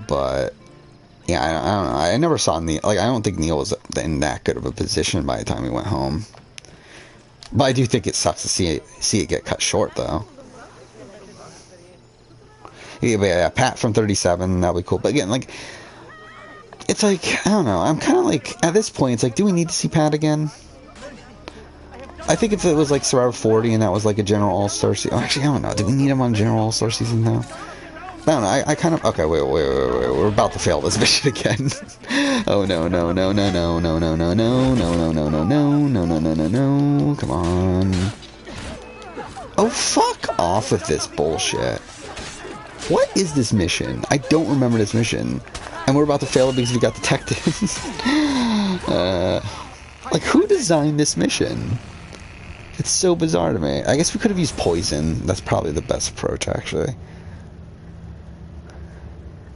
But, yeah, I don't know. I never saw Neil. Like, I don't think Neil was in that good of a position by the time he went home. But I do think it sucks to see it get cut short, though. Yeah, Pat from 37, that'd be cool. But again, like, it's like, I don't know. I'm kind of like, at this point, it's like, do we need to see Pat again? I think if it was like Survivor 40 and that was like a General All-Star season. Oh, actually, I don't know. Do we need him on General All-Star season now? I don't know. I kind of. Okay, wait. We're about to fail this mission again. Oh, no. Come on. Oh, fuck off with this bullshit. What is this mission? I don't remember this mission. And we're about to fail it because we got detected. Like, who designed this mission? It's so bizarre to me. I guess we could have used poison. That's probably the best approach, actually.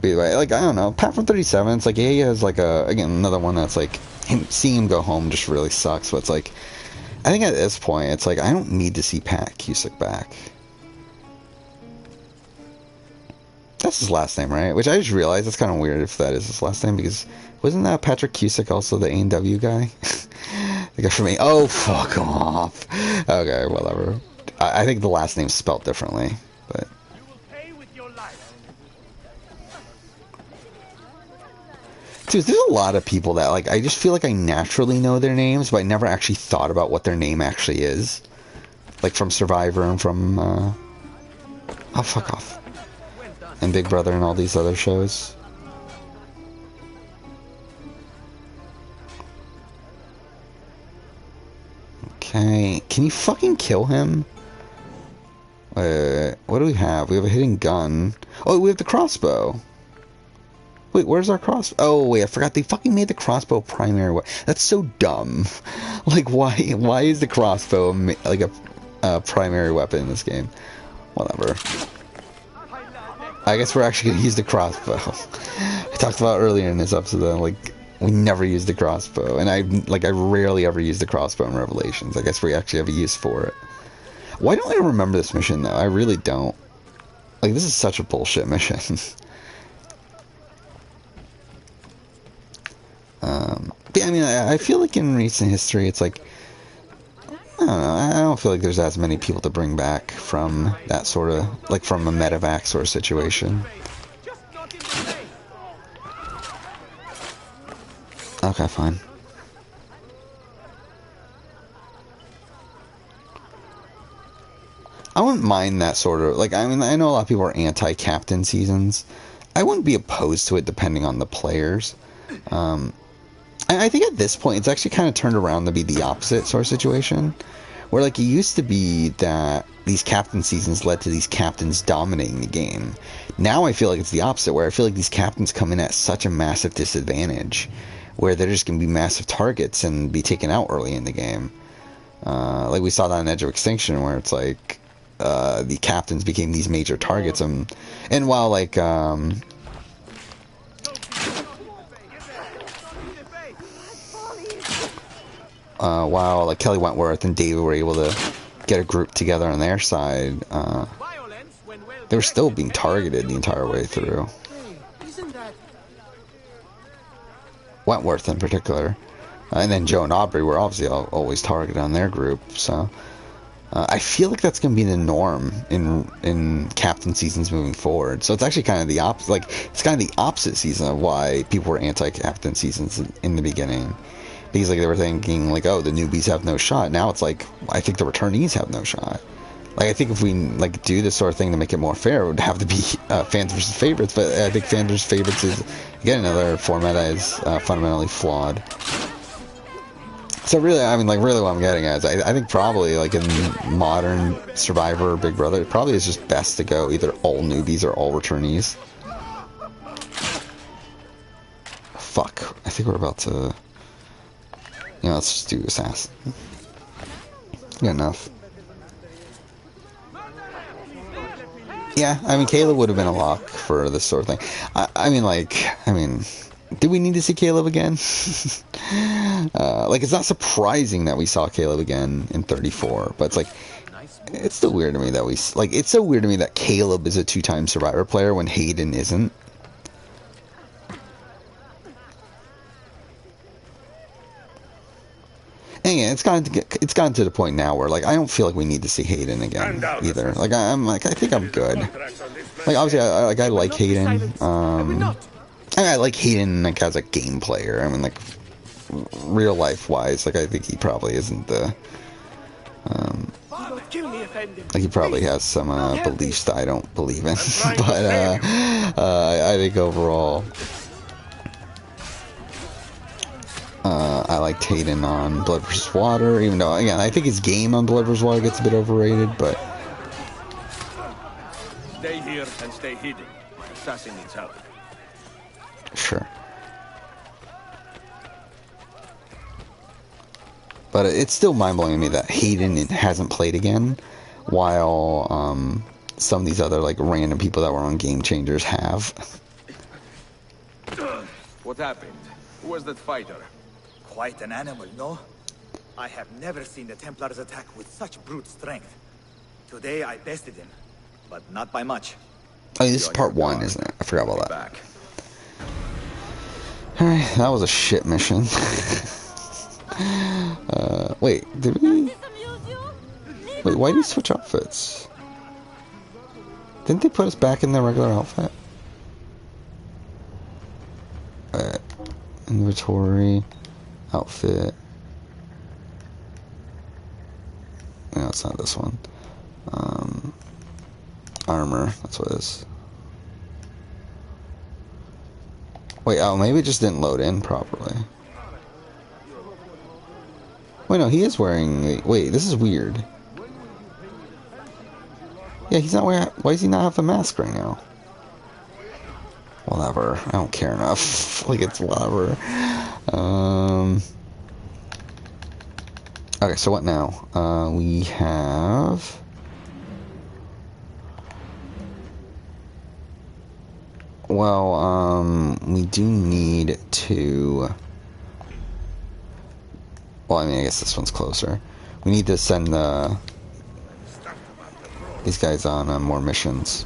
But anyway, like, I don't know. Pat from 37, it's like, yeah, he has, like, again, another one that's, like, seeing him go home just really sucks. But it's like, I think at this point, it's like, I don't need to see Pat Cusick back. That's his last name, right? Which I just realized that's kind of weird if that is his last name, because wasn't that Patrick Cusick also the A&W guy? The guy from A. Oh, fuck off. Okay, whatever. I think the last name's spelled differently, but. Dude, there's a lot of people that, like, I just feel like I naturally know their names, but I never actually thought about what their name actually is. Like, from Survivor and from, oh, fuck off. And Big Brother and all these other shows. Okay. Can you fucking kill him? What do we have? We have a hidden gun. Oh, we have the crossbow. Wait, where's our crossbow? Oh, wait, I forgot. They fucking made the crossbow primary weapon. That's so dumb. Like, why is the crossbow like a primary weapon in this game? Whatever. I guess we're actually going to use the crossbow. I talked about earlier in this episode that, like, we never use the crossbow. And I rarely ever use the crossbow in Revelations. I guess we actually have a use for it. Why don't I remember this mission, though? I really don't. Like, this is such a bullshit mission. Yeah, I mean, I feel like in recent history, it's like, I don't know, I don't feel like there's as many people to bring back from that sort of, like, from a medevac sort of situation. Okay, fine. I wouldn't mind that sort of, like, I mean, I know a lot of people are anti-captain seasons. I wouldn't be opposed to it depending on the players. I think at this point, it's actually kind of turned around to be the opposite sort of situation. Where, like, it used to be that these captain seasons led to these captains dominating the game. Now I feel like it's the opposite, where I feel like these captains come in at such a massive disadvantage, where they're just going to be massive targets and be taken out early in the game. Like we saw that on Edge of Extinction, where it's like, the captains became these major targets. And while, like, while like Kelly Wentworth and David were able to get a group together on their side, they were still being targeted the entire way through. Wentworth in particular. And then Joe and Aubrey were obviously always targeted on their group, so I feel like that's going to be the norm in captain seasons moving forward. So it's actually kind of the opposite. Like, it's kind of the opposite season of why people were anti-captain seasons in the beginning. Because, like, they were thinking, like, oh, the newbies have no shot. Now it's like, I think the returnees have no shot. Like, I think if we, like, do this sort of thing to make it more fair, it would have to be fans versus favorites. But I think fans versus favorites is, again, another format that is fundamentally flawed. So really, I mean, like, really what I'm getting at is I think probably, like, in modern Survivor or Big Brother, it probably is just best to go either all newbies or all returnees. Fuck. I think we're about to... You know, let's just do Assassin. Good enough. Yeah, I mean, Caleb would have been a lock for this sort of thing. I mean, do we need to see Caleb again? Like, it's not surprising that we saw Caleb again in 34, but it's like, it's still weird to me that it's so weird to me that Caleb is a two-time Survivor player when Hayden isn't. And yeah, it's gotten to the point now where, like, I don't feel like we need to see Hayden again either. Like, I think I'm good. Like, obviously, I like Hayden. I like Hayden, like, as a game player. I mean, like, real life wise, like, I think he probably isn't the. Like, he probably has some beliefs that I don't believe in, but I think overall. I liked Hayden on Blood vs. Water, even though, again, I think his game on Blood vs. Water gets a bit overrated, but... Stay here and stay hidden. My assassin needs help. Sure. But it's still mind-blowing to me that Hayden hasn't played again, while some of these other, like, random people that were on Game Changers have. What happened? Who was that fighter? Quite an animal, no? I have never seen the Templars attack with such brute strength. Today I bested him, but not by much. Oh, this is part 1, isn't it? I forgot about that. Back. Alright, that was a shit mission. Wait, did we... Wait, why did he switch outfits? Didn't they put us back in the regular outfit? Inventory... Outfit. No, it's not this one. Armor, that's what it is. Wait, oh, maybe it just didn't load in properly. Wait, no, he is wearing... Wait, this is weird. Yeah, he's not wearing... Why does he not have the mask right now? Whatever. I don't care enough. Like, it's whatever. Okay, so what now? We have... Well, we do need to... Well, I mean, I guess this one's closer. We need to send these guys on more missions.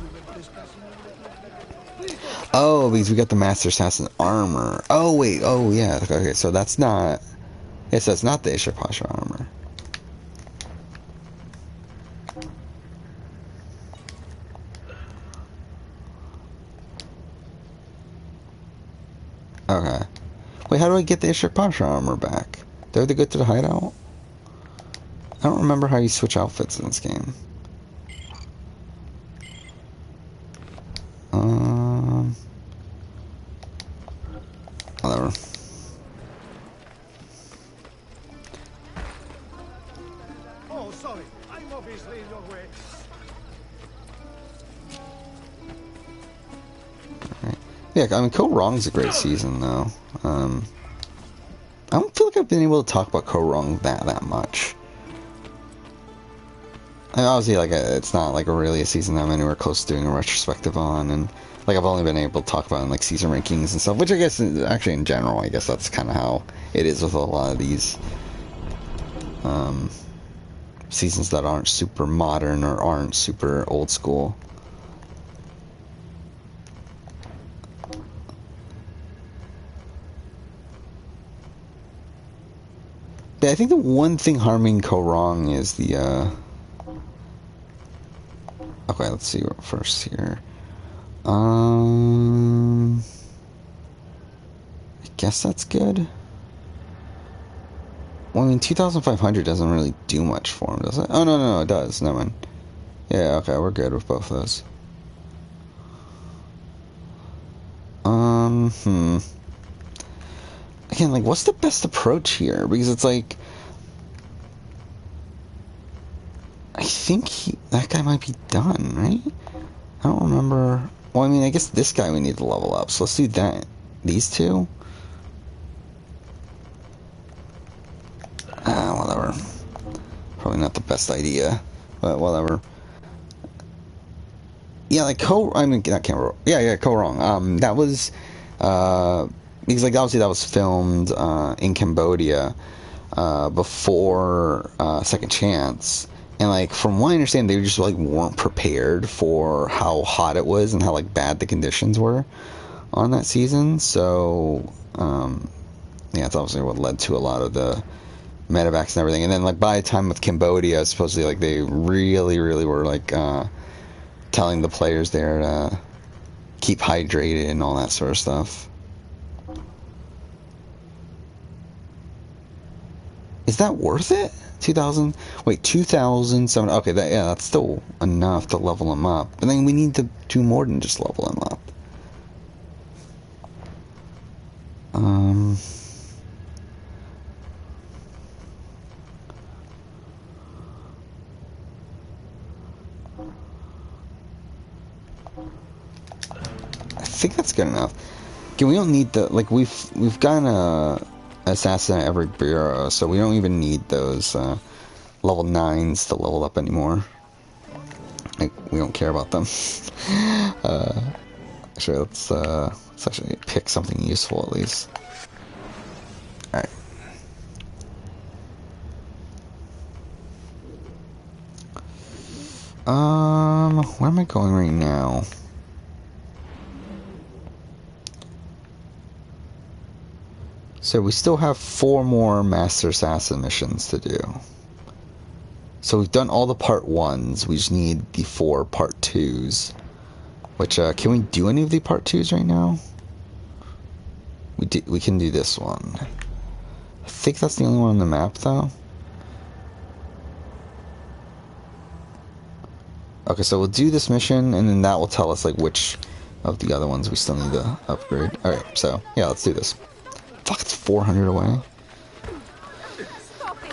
Oh, because we got the Master Assassin armor. Oh, wait. Oh, yeah. Okay, so that's not... Yes, that's not the Isha Pasha armor. Okay. Wait, how do I get the Ishak Pasha armor back? Do I have to go to the hideout? I don't remember how you switch outfits in this game. Whatever. Oh, sorry. I'm obviously in your way. Right. Yeah, I mean, Code Wrong's a great season, though. I don't feel like I've been able to talk about Code Wrong that much. I mean, obviously, like, it's not, like, really a season that I'm anywhere close to doing a retrospective on, and, like, I've only been able to talk about it in, like, season rankings and stuff, which I guess, actually, in general, I guess that's kind of how it is with a lot of these, seasons that aren't super modern or aren't super old school. But I think the one thing harming Code Wrong is the, okay, let's see what first here. I guess that's good. Well, I mean, 2,500 doesn't really do much for him, does it? Oh, no, it does. Never mind. Yeah, okay, we're good with both of those. Again, like, what's the best approach here? Because it's like... I think that guy might be done, right? I don't remember... Well, I mean, I guess this guy we need to level up, so let's do that. These two? Whatever. Probably not the best idea, but whatever. Yeah, like, I mean, not Code Wrong. That was... because, like, obviously that was filmed in Cambodia before Second Chance. And, like, from what I understand, they just, like, weren't prepared for how hot it was and how, like, bad the conditions were on that season. So, yeah, it's obviously what led to a lot of the medevacs and everything. And then, like, by the time with Cambodia, supposedly, like, they really were, like, telling the players there to keep hydrated and all that sort of stuff. Is that worth it? 2,000? Wait, 2,007. Okay, that's still enough to level him up. But then we need to do more than just level him up. I think that's good enough. Okay, we don't need the, like, we've gotten a assassin at every bureau, so we don't even need those level 9s to level up anymore. Like, we don't care about them. Actually, let's actually pick something useful at least. Alright. Where am I going right now? So we still have 4 more Master Assassin missions to do. So we've done all the part 1s. We just need the 4 part 2s. Which, can we do any of the part 2s right now? We can do this one. I think that's the only one on the map, though. Okay, so we'll do this mission, and then that will tell us, like, which of the other ones we still need to upgrade. Alright, so, yeah, let's do this. Fuck, it's 400 away.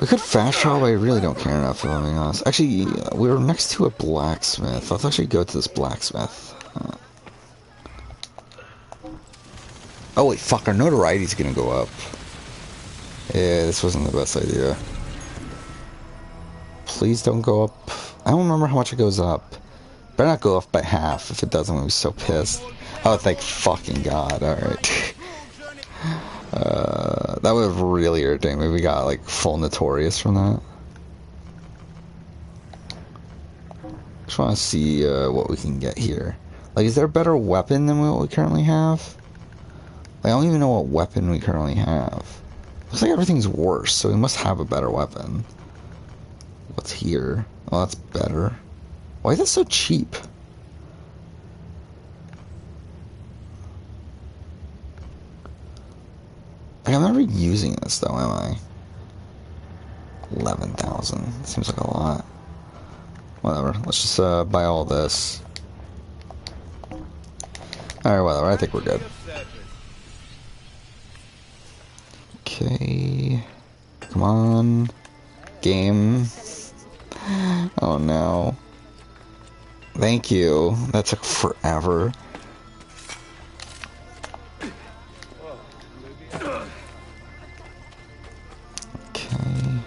We could fast travel, but I really don't care enough, if I'm being honest. Actually, we were next to a blacksmith. Let's actually go to this blacksmith. Oh wait, fuck, our notoriety's gonna go up. Yeah, this wasn't the best idea. Please don't go up. I don't remember how much it goes up. Better not go up by half. If it doesn't, we'll be so pissed. Oh, thank fucking God. Alright. That would have really irritated me. We got, like, full Notorious from that. Just want to see what we can get here. Like, is there a better weapon than what we currently have? Like, I don't even know what weapon we currently have. Looks like everything's worse, so we must have a better weapon. What's here? Oh, that's better. Why is that so cheap? Like, I'm never using this though, am I? 11,000. Seems like a lot. Whatever. Let's just buy all this. Alright, whatever. I think we're good. Okay. Come on. Game. Oh no. Thank you. That took forever. Okay.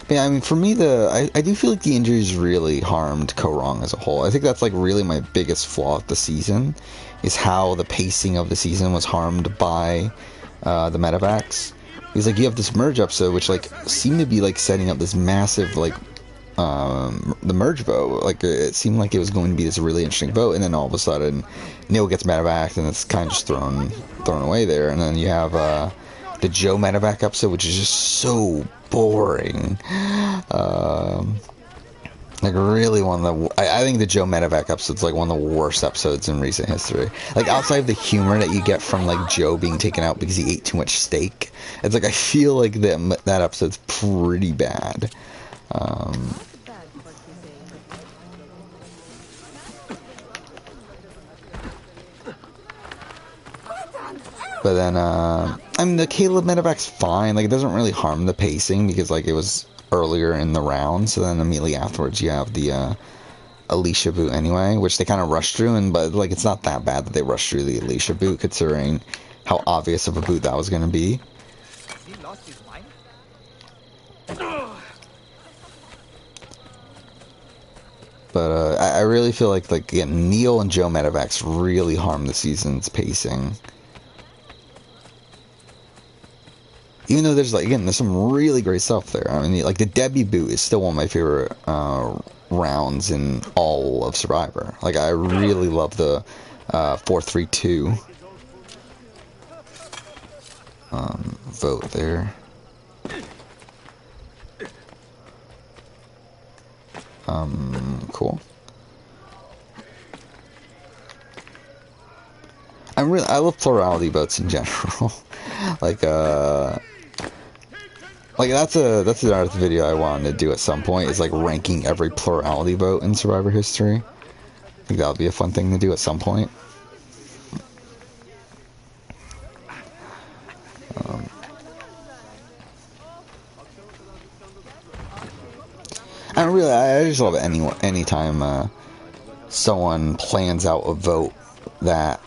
But yeah, I mean, for me, I do feel like the injuries really harmed Korong as a whole. I think that's like really my biggest flaw of the season, is how the pacing of the season was harmed by the medevacs. Because like you have this merge episode, which like seemed to be like setting up this massive like the merge vote. Like it seemed like it was going to be this really interesting vote, and then all of a sudden Neil gets medevaced, and it's kind of just thrown away there. And then you have the Joe medevac episode, which is just so boring. Like really one of the I think the Joe medevac episode's like one of the worst episodes in recent history. Like outside of the humor that you get from like Joe being taken out because he ate too much steak, it's like I feel like that episode's pretty bad. But then I mean the Caleb medevac's fine. Like it doesn't really harm the pacing because like it was earlier in the round, so then immediately afterwards you have the Alicia boot anyway, which they kind of rushed through, but like it's not that bad that they rushed through the Alicia boot considering how obvious of a boot that was going to be. He lost his mind? But I really feel like again, Neil and Joe medevacs really harmed the season's pacing. Even though there's like again, there's some really great stuff there. I mean, like the Debbie boot is still one of my favorite rounds in all of Survivor. Like I really love the 4-3-2 vote there. Cool. I love plurality votes in general. Like that's another video I wanted to do at some point, is like ranking every plurality vote in Survivor history. I think that would be a fun thing to do at some point. I just love it anytime someone plans out a vote that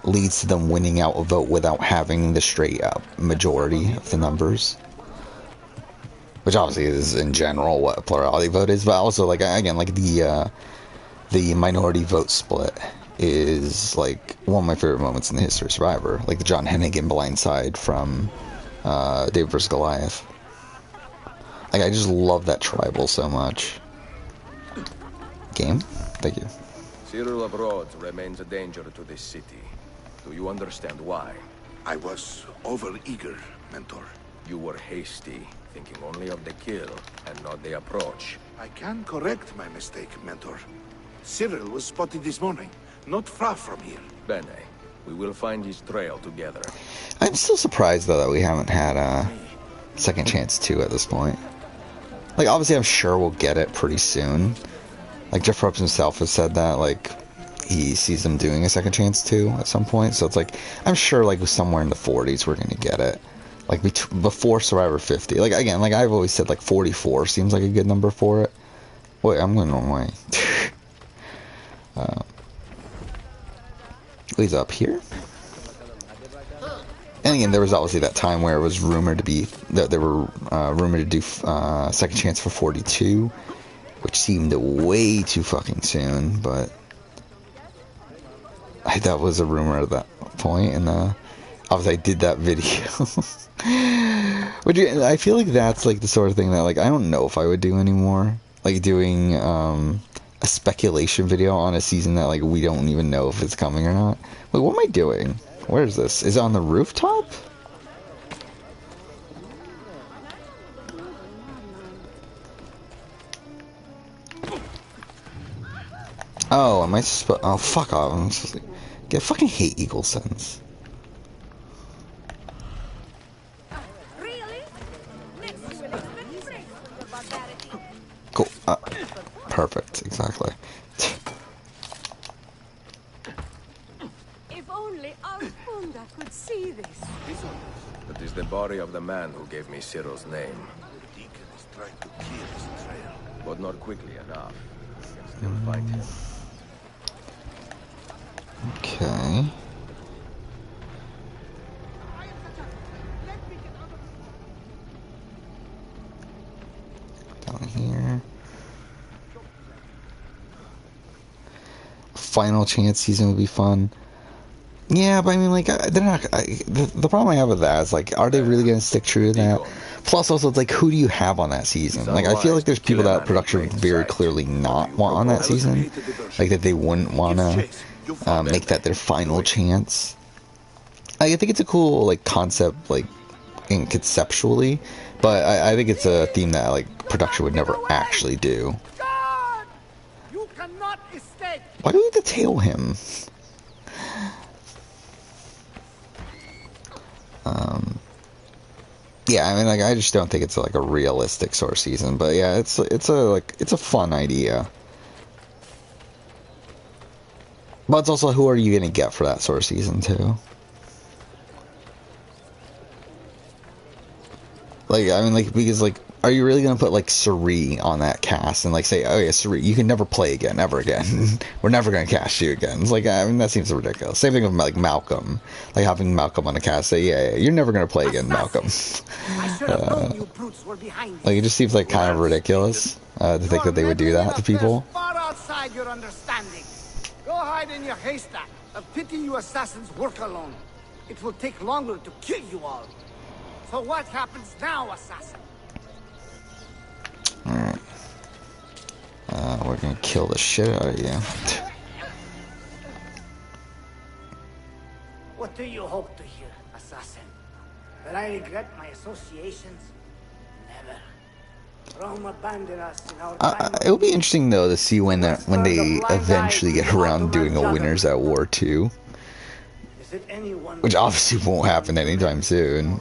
leads to them winning out a vote without having the straight up majority of the numbers. Which obviously is in general what a plurality vote is, but also like again like the minority vote split is like one of my favorite moments in the history of Survivor. Like the John Hennigan blindside from David vs. Goliath. Like I just love that tribal so much. Game? Thank you. Cyril of Rhodes remains a danger to this city. Do you understand why? I was overeager, Mentor. You were hasty, thinking only of the kill and not the approach. I can correct my mistake, Mentor. Cyril was spotted this morning, not far from here. Bene, we will find his trail together. I'm still surprised though that we haven't had a second chance 2 at this point. Like obviously I'm sure we'll get it pretty soon. Like Jeff Probst himself has said that like he sees them doing a second chance too at some point. So it's like, I'm sure like somewhere in the 40s we're gonna get it, like before Survivor 50. Like again, like I've always said, like 44 seems like a good number for it. Wait, I'm going the wrong way. He's up here. And again, there was obviously that time where it was rumored to be that they were rumored to do second chance for 42, which seemed way too fucking soon. But that was a rumor at that point, and obviously I did that video. Which I feel like that's like the sort of thing that like I don't know if I would do anymore. Like doing a speculation video on a season that like we don't even know if it's coming or not. Wait, what am I doing? Where is this? Is it on the rooftop? Oh, am I supposed? Oh, fuck off! I'm supposed to get fucking hate Eagle Sense. Cool. Perfect. Exactly. If only Alfunda could see this. That is the body of the man who gave me Cyril's name. The Deacon is trying to clear his trail. But not quickly enough. I can still fight him. Okay. Down here. Final chance season would be fun. Yeah, but I mean, like, they're not. The problem I have with that is, like, are they really going to stick true to that? Plus, also, it's like, who do you have on that season? Like, I feel like there's people that production would very clearly not want on that season. Like, that they wouldn't want to make that their final chance. I think it's a cool, like, concept, like, conceptually. But I think it's a theme that, like, production would never actually do. You cannot escape. Why do we have to tail him? Yeah, I mean, like, I just don't think it's like a realistic sort of season, but yeah, it's a fun idea. But it's also, who are you gonna get for that sort of season too? Like, I mean, like, because like, are you really gonna put like Suri on that cast and like say, oh yeah, Suri, you can never play again, ever again. We're never gonna cast you again. It's like, I mean, that seems ridiculous. Same thing with like Malcolm, like having Malcolm on the cast. Say, yeah, you're never gonna play again, Malcolm. Like, it just seems like kind of ridiculous to think that they would do that to people. Far outside your understanding. Go hide in your haystack. I pity you assassins work alone. It will take longer to kill you all. So what happens now, assassin? Alright. We're gonna kill the shit out of you. What do you hope to hear, assassin? That I regret my associations? Never. Rome abandoned us in our time. It'll be interesting though to see when they eventually get around doing a Winners at War 2. Which obviously won't happen anytime soon.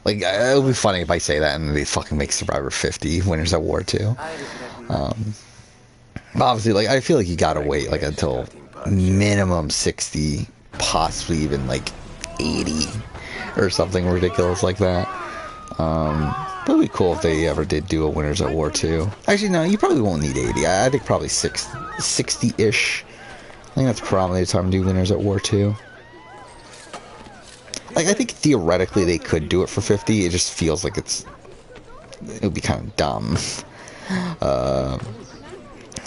Like, it'll be funny if I say that and they fucking make Survivor 50 Winners at War 2. But obviously, like, I feel like you gotta wait, like, until minimum 60, possibly even, like, 80, or something ridiculous like that. But it'd be cool if they ever did do a Winners at War 2. Actually, no, you probably won't need 80. I think probably 60-ish. I think that's probably the time to do Winners at War 2. Like, I think theoretically they could do it for 50. It just feels like it would be kind of dumb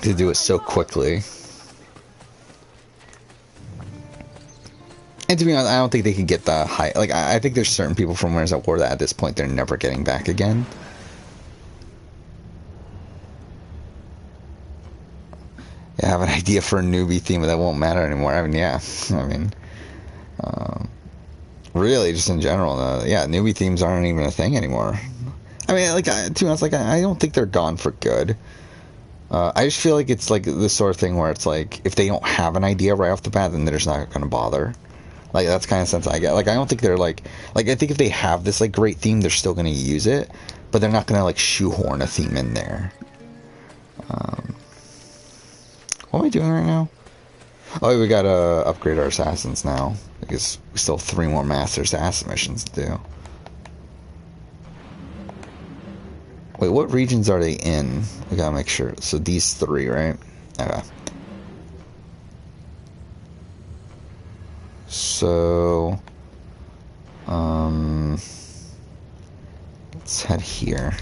to do it so quickly. And to be honest, I don't think they could get the high. Like, I think there's certain people from Winners at War that at this point they're never getting back again. Yeah, I have an idea for a newbie theme, but that won't matter anymore. I mean, yeah. I mean, really, just in general, yeah, newbie themes aren't even a thing anymore. I mean, like, to be honest, like, I don't think they're gone for good. I just feel like it's like the sort of thing where it's like, if they don't have an idea right off the bat, then they're just not going to bother. Like, that's kind of sense I get. Like, I don't think they're like, I think if they have this, like, great theme, they're still going to use it, but they're not going to, like, shoehorn a theme in there. What am I doing right now? Oh, we gotta upgrade our assassins now because we still have 3 more master assassin missions to do. Wait, what regions are they in? We gotta make sure. So these 3, right? Okay. So, let's head here.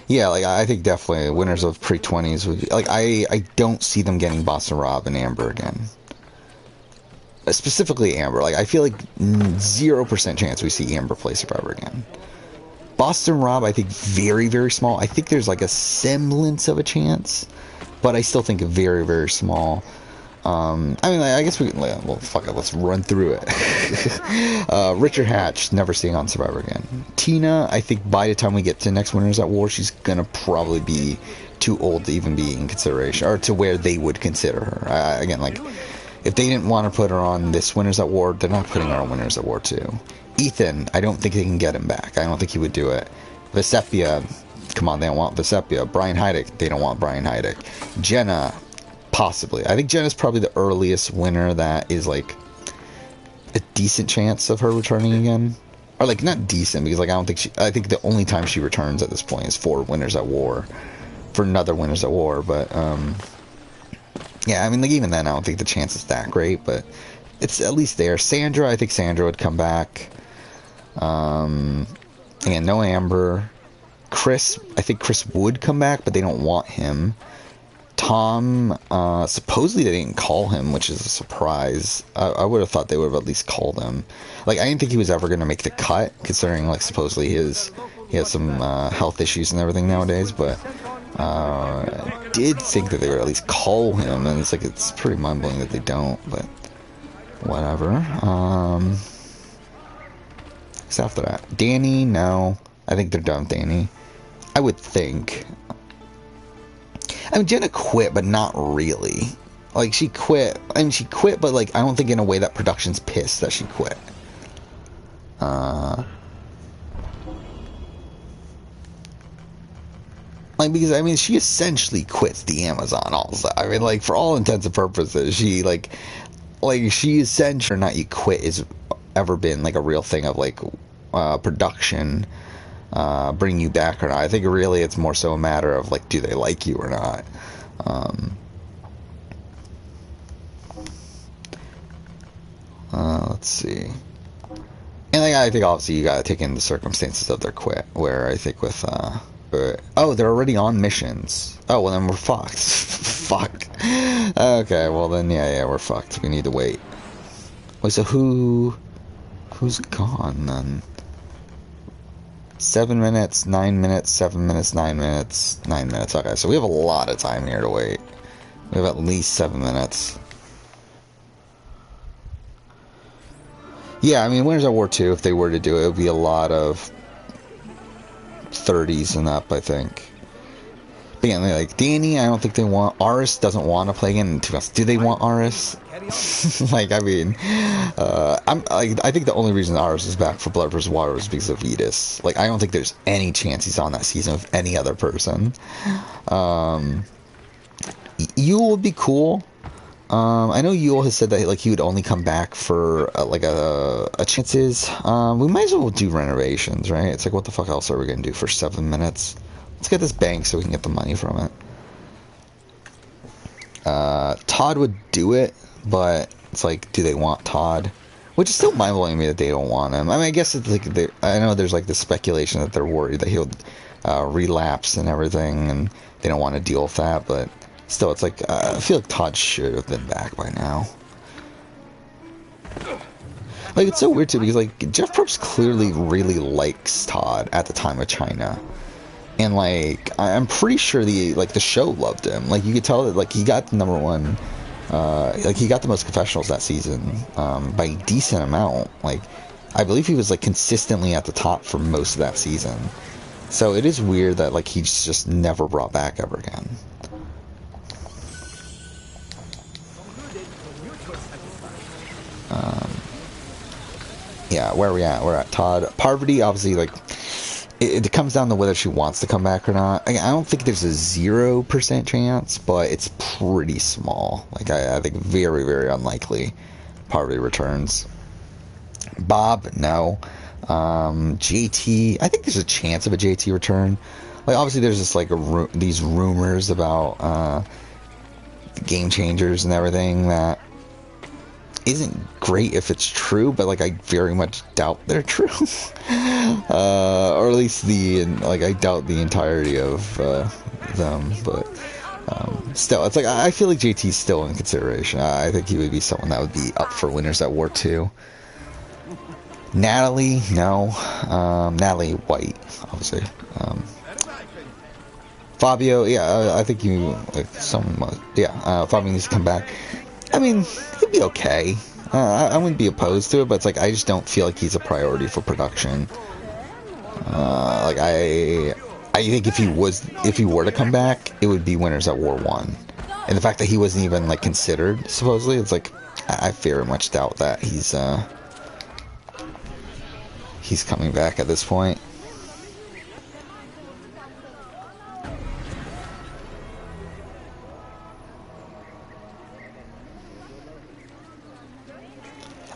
Yeah, like, I think definitely winners of pre-20s would be, like, I don't see them getting Boston Rob and Amber again. Specifically Amber. Like, I feel like 0% chance we see Amber play Survivor again. Boston Rob, I think very, very small. I think there's like a semblance of a chance, but I still think very, very small. I mean, I guess we can, well, fuck it, let's run through it. Richard Hatch, never seeing on Survivor again. Tina, I think by the time we get to next Winners at War, she's gonna probably be too old to even be in consideration, or to where they would consider her. Again, like, if they didn't want to put her on this Winners at War, they're not putting her on Winners at War 2. Ethan, I don't think they can get him back. I don't think he would do it. Vesepia, come on, they don't want Vesepia. Brian Heidick, they don't want Brian Heidick. Jenna, possibly. I think Jenna's probably the earliest winner that is, like, a decent chance of her returning again. Or, like, not decent, because, like, I think the only time she returns at this point is for Winners at War. For another Winners at War, but, yeah, I mean, like, even then, I don't think the chance is that great, but it's at least there. Sandra, I think Sandra would come back. Again, no Amber. Chris, I think Chris would come back, but they don't want him. Tom, supposedly they didn't call him, which is a surprise. I would have thought they would have at least called him. Like, I didn't think he was ever going to make the cut, considering, like, supposedly he has some health issues and everything nowadays, but I did think that they would at least call him, and it's pretty mind-blowing that they don't, but whatever. What's after that? Danny, no. I think they're done with Danny. I would think. I mean, Jenna quit, but not really. Like, she quit. I mean, she quit, but, like, I don't think in a way that production's pissed that she quit. Like, because, I mean, she essentially quits the Amazon also. I mean, like, for all intents and purposes, she, like, she essentially, not you quit is ever been, like, a real thing of, like, production, bring you back or not. I think really it's more so a matter of, like, do they like you or not? Let's see. And, like, I think obviously you gotta take in the circumstances of their quit, where I think with, oh, they're already on missions. Oh, well then we're fucked. Fuck. Okay, well then, yeah, we're fucked. We need to wait. Wait, so who's gone then? 7 minutes, 9 minutes, 7 minutes, 9 minutes, 9 minutes. Okay, so we have a lot of time here to wait. We have at least 7 minutes. Yeah, I mean, Winners at War 2, if they were to do it, it would be a lot of 30s and up, I think. But yeah, like, Danny, I don't think they want. Aris doesn't want to play again. Do they want Aris? Like, I mean, I think the only reason Aris is back for Blood vs. Water is because of Vetus. Like, I don't think there's any chance he's on that season with any other person. Yule would be cool. I know Yule has said that, like, he would only come back for like a chances. We might as well do renovations, right? It's like, what the fuck else are we gonna do for 7 minutes? Let's get this bank so we can get the money from it. Todd would do it, but it's like, do they want Todd? Which is still mind-blowing to me that they don't want him. I mean, I guess it's like, I know there's like this speculation that they're worried that he'll relapse and everything, and they don't want to deal with that, but still, it's like, I feel like Todd should have been back by now. Like, it's so weird too, because, like, Jeff Probst clearly really likes Todd at the time of China. And, like, I'm pretty sure the show loved him. Like, you could tell that, like, he got the #1, like, he got the most confessionals that season, by a decent amount. Like, I believe he was, like, consistently at the top for most of that season. So it is weird that, like, he's just never brought back ever again. Yeah, where are we at? We're at Todd. Parvati, obviously, like, it comes down to whether she wants to come back or not. I don't think there's a 0% chance, but it's pretty small. Like, I think very, very unlikely Parvati returns. Bob, no. JT, I think there's a chance of a JT return. Like, obviously there's just like these rumors about game changers and everything that isn't great if it's true, but like I very much doubt they're true. Or at least I doubt the entirety of them, but still, it's like I feel like JT's still in consideration. I think he would be someone that would be up for Winners at War 2. Natalie, no. Natalie White, obviously. Fabio, yeah, I think Fabio needs to come back. I mean, he'd be okay. I wouldn't be opposed to it, but it's like I just don't feel like he's a priority for production. Like I think if he were to come back, it would be Winners at War 1. And the fact that he wasn't even like considered, supposedly, it's like I very much doubt that he's coming back at this point.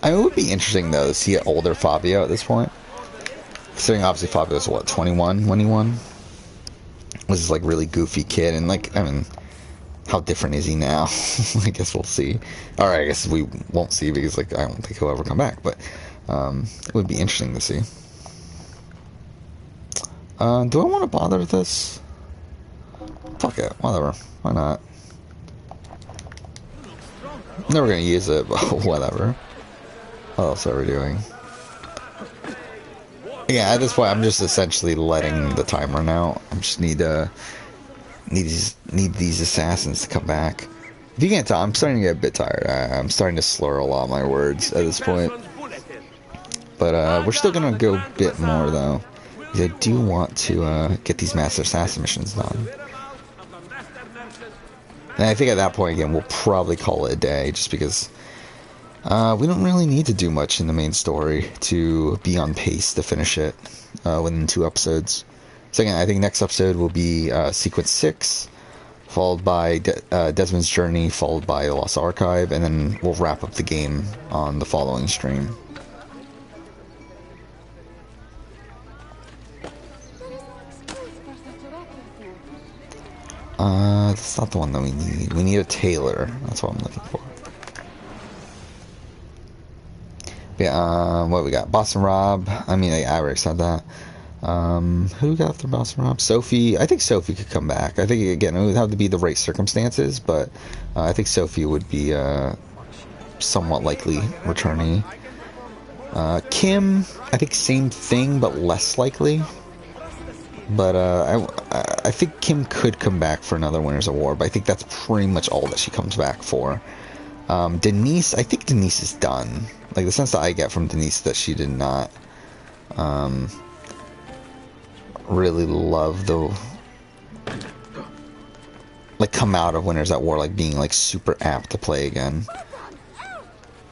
I mean, it would be interesting, though, to see an older Fabio at this point. Considering, obviously, Fabio's, 21 when he won? Was this, like, really goofy kid, and, like, I mean, how different is he now? I guess we'll see. Or I guess we won't see, because, like, I don't think he'll ever come back, but it would be interesting to see. Do I want to bother with this? Fuck it, whatever. Why not? Never gonna use it, but whatever. What else are we doing? Yeah, at this point, I'm just essentially letting the time run out. I just need these assassins to come back. If you can't tell, I'm starting to get a bit tired. I'm starting to slur a lot of my words at this point. But we're still gonna go a bit more though, because I do want to get these Master Assassin missions done. And I think at that point again, we'll probably call it a day, just because. We don't really need to do much in the main story to be on pace to finish it within 2 episodes. So again, I think next episode will be Sequence 6, followed by Desmond's Journey, followed by The Lost Archive, and then we'll wrap up the game on the following stream. That's not the one that we need. We need a tailor. That's what I'm looking for. Yeah, what we got? Boston Rob. I mean, I already said that. Who got after Boston Rob? Sophie. I think Sophie could come back. I think, again, it would have to be the right circumstances, but I think Sophie would be somewhat likely returning. Kim, I think same thing, but less likely. But I think Kim could come back for another Winners of War, but I think that's pretty much all that she comes back for. Denise, I think Denise is done. Like, the sense that I get from Denise that she did not really love the, like, come out of Winners at War, like, being, like, super apt to play again.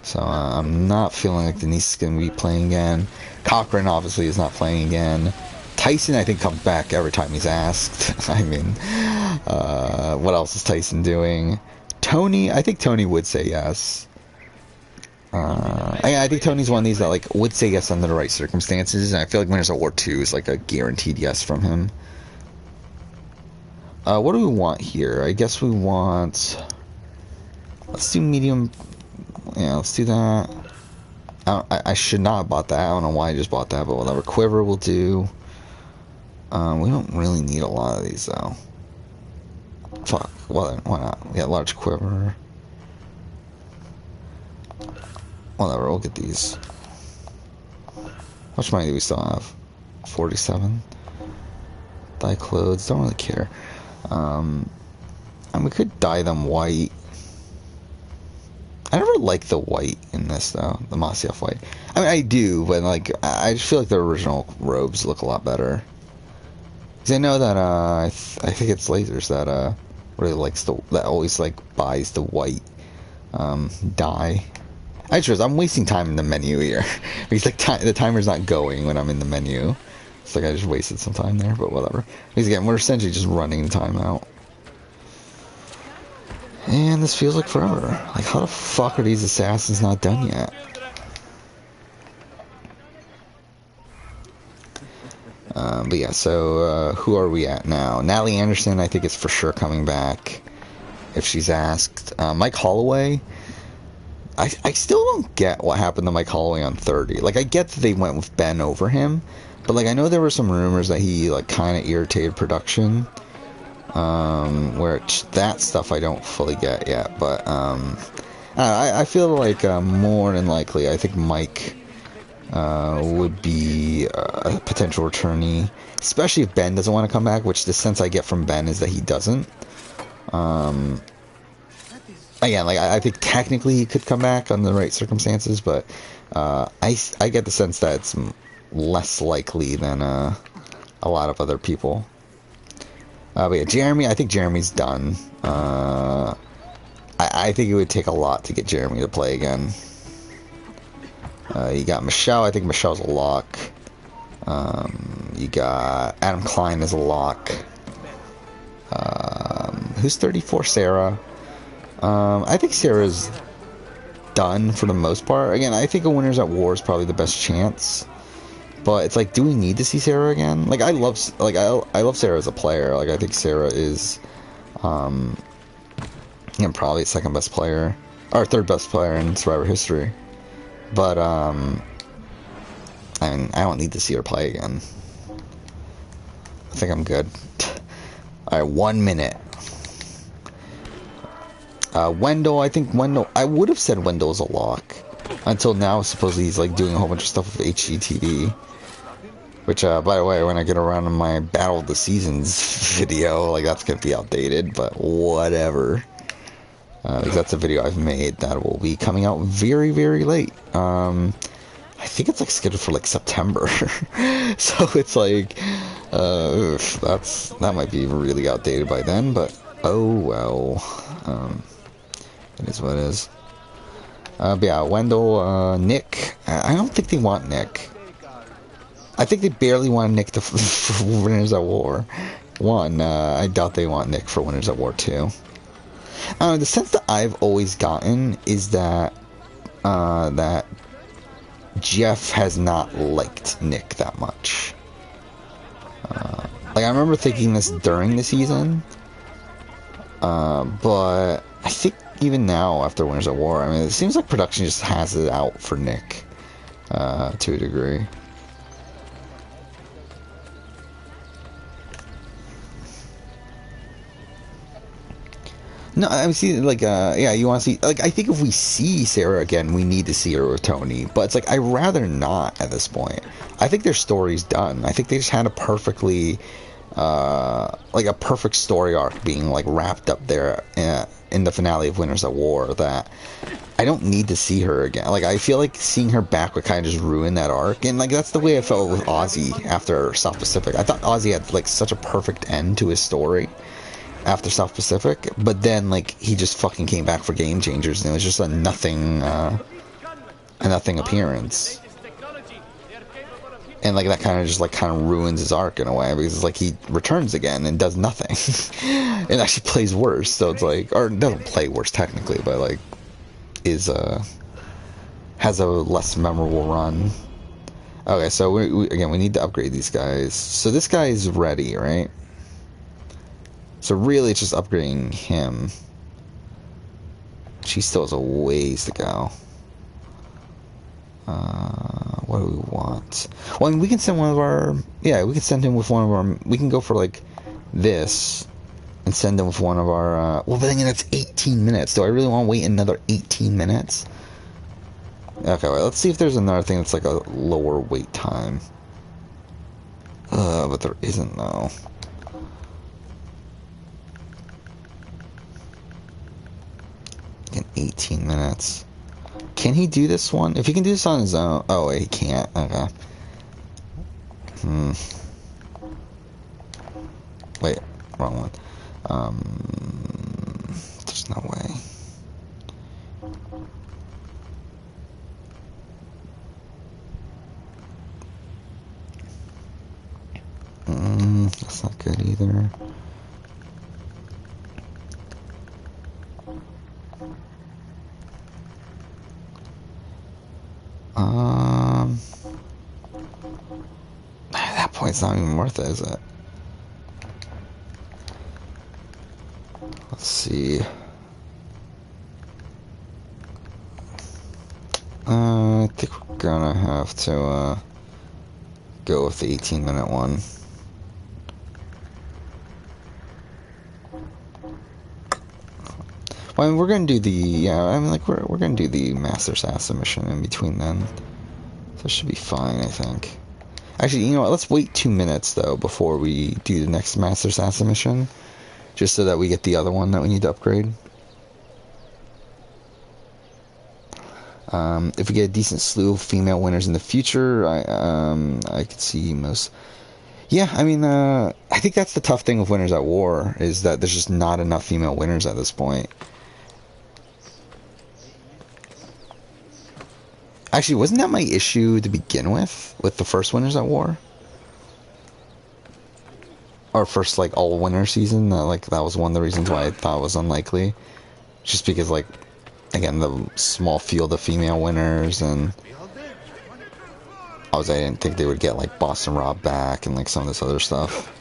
So, I'm not feeling like Denise is going to be playing again. Cochran, obviously, is not playing again. Tyson, I think, comes back every time he's asked. I mean, what else is Tyson doing? Tony, I think Tony would say yes. I think Tony's one of these that, like, would say yes under the right circumstances, and I feel like Winners at War 2 is, like, a guaranteed yes from him. What do we want here? I guess we want... Let's do medium... Yeah, let's do that. I should not have bought that. I don't know why I just bought that, but whatever. Quiver will do. We don't really need a lot of these, though. Fuck. Well, why not? Yeah, large quiver. Whatever, we'll get these. How much money do we still have? 47? Dye clothes, don't really care. And we could dye them white. I never like the white in this, though. The Masyaf white. I mean, I do, but, like, I just feel like the original robes look a lot better. Because I know that, I think it's Lasers that, really likes that always, like, buys the white, dye. I'm wasting time in the menu here. Because, like, the timer's not going when I'm in the menu. It's like I just wasted some time there, but whatever. Because again, we're essentially just running time out. And this feels like forever. Like, how the fuck are these assassins not done yet? But yeah, so who are we at now? Natalie Anderson, I think, is for sure coming back if she's asked. Mike Holloway, I still don't get what happened to Mike Holloway on 30. Like, I get that they went with Ben over him, but like I know there were some rumors that he like kind of irritated production, where that stuff I don't fully get yet. But I feel like more than likely, I think Mike would be a potential returnee, especially if Ben doesn't want to come back, which the sense I get from Ben is that he doesn't. Again, like I think technically he could come back under the right circumstances, but I get the sense that it's less likely than a lot of other people. But yeah, Jeremy, I think Jeremy's done. I think it would take a lot to get Jeremy to play again. You got Michelle. I think Michelle's a lock. You got Adam Klein as a lock. Who's 34? Sarah. I think Sarah's done for the most part. Again, I think a Winners at War is probably the best chance. But it's like, do we need to see Sarah again? Like, I love Sarah as a player. Like, I think Sarah is, probably second best player or third best player in Survivor history. But I mean, I don't need to see her play again. I think I'm good. All right, 1 minute. Wendell, I would have said Wendell's a lock until now. Supposedly he's like doing a whole bunch of stuff with HGTV, which by the way, when I get around to my Battle of the Seasons video, like that's gonna be outdated, but whatever. Because that's a video I've made that will be coming out very, very late. I think it's like scheduled for like September. So it's like that might be really outdated by then, but oh well. It is what it is. But yeah, Wendell, Nick. I don't think they want Nick. I think they barely want Nick for Winners at War 1. I doubt they want Nick for Winners at War 2. The sense that I've always gotten is that that Jeff has not liked Nick that much. Like I remember thinking this during the season, but I think even now after Winners at War, I mean, it seems like production just has it out for Nick to a degree. No, I mean, see, like, yeah, you want to see, like, I think if we see Sarah again, we need to see her with Tony, but it's like, I'd rather not at this point. I think their story's done. I think they just had a perfectly, like, a perfect story arc being, like, wrapped up there in the finale of Winners at War that I don't need to see her again. Like, I feel like seeing her back would kind of just ruin that arc, and, like, that's the way I felt with Ozzy after South Pacific. I thought Ozzy had, like, such a perfect end to his story after South Pacific, but then like he just fucking came back for Game Changers and it was just a nothing appearance, and like that kind of ruins his arc in a way, because it's like he returns again and does nothing. It actually plays worse, so it's like, or doesn't play worse technically, but like has a less memorable run. Okay, so we need to upgrade these guys. So this guy is ready, right? So really, it's just upgrading him. She still has a ways to go. What do we want? Well, I mean, we can send one of our... Yeah, we can send him with one of our... We can go for, like, this and send him with one of our... well, but then that's 18 minutes. Do I really want to wait another 18 minutes? Okay, well, let's see if there's another thing that's, like, a lower wait time. But there isn't, though. In 18 minutes. Can he do this one? If he can do this on his own... Oh, wait, he can't. Okay. Wait, wrong one. There's no way. it's not even worth it, is it? Let's see. I think we're gonna have to go with the 18-minute one. Well, I mean, we're gonna do the we're gonna do the Master Assassin mission in between then, so it should be fine, I think. Actually, you know what? Let's wait 2 minutes though before we do the next Master Assassin mission, just so that we get the other one that we need to upgrade. If we get a decent slew of female winners in the future, I could see most. Yeah, I mean, I think that's the tough thing with Winners at War, is that there's just not enough female winners at this point. Actually, wasn't that my issue to begin with the first Winners at War? Or first, like, all-winner season? That was one of the reasons why I thought it was unlikely. Just because, like, again, the small field of female winners, and I didn't think they would get, like, Boston Rob back and, like, some of this other stuff.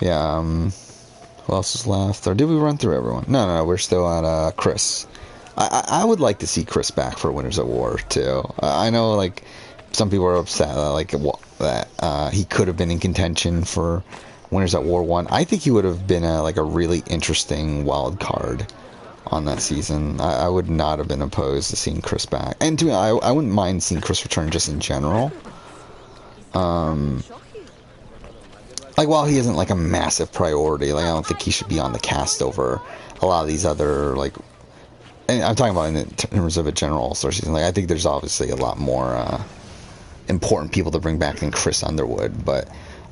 Yeah, who else is left? Or did we run through everyone? No, we're still at Chris. I would like to see Chris back for Winners at War too. I know, like, some people are upset that he could have been in contention for Winners at War 1. I think he would have been a really interesting wild card on that season. I would not have been opposed to seeing Chris back, and to me, I wouldn't mind seeing Chris return just in general. Like, while he isn't, like, a massive priority, like, I don't think he should be on the cast over a lot of these other, like, and I'm talking about in terms of a general All-Star season. Like, I think there's obviously a lot more important people to bring back than Chris Underwood, but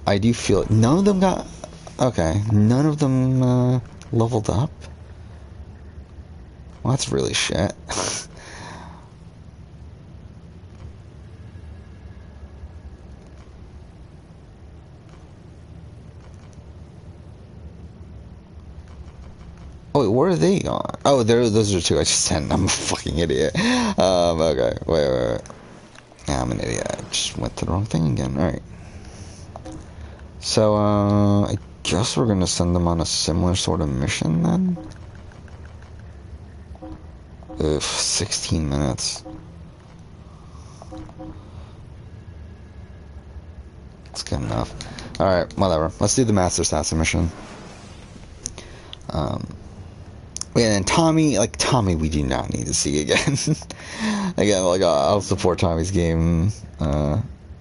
I do feel none of them got, okay, none of them leveled up. Well, that's really shit. Oh, wait, where are they on? Oh, those are two I just sent. I'm a fucking idiot. Okay, wait. Yeah, I'm an idiot. I just went to the wrong thing again. Alright. So, I guess we're gonna send them on a similar sort of mission then? Ugh, 16 minutes. It's good enough. Alright, whatever. Let's do the Master Assassin mission. Yeah, and Tommy, we do not need to see again. Again, like, I'll support Tommy's game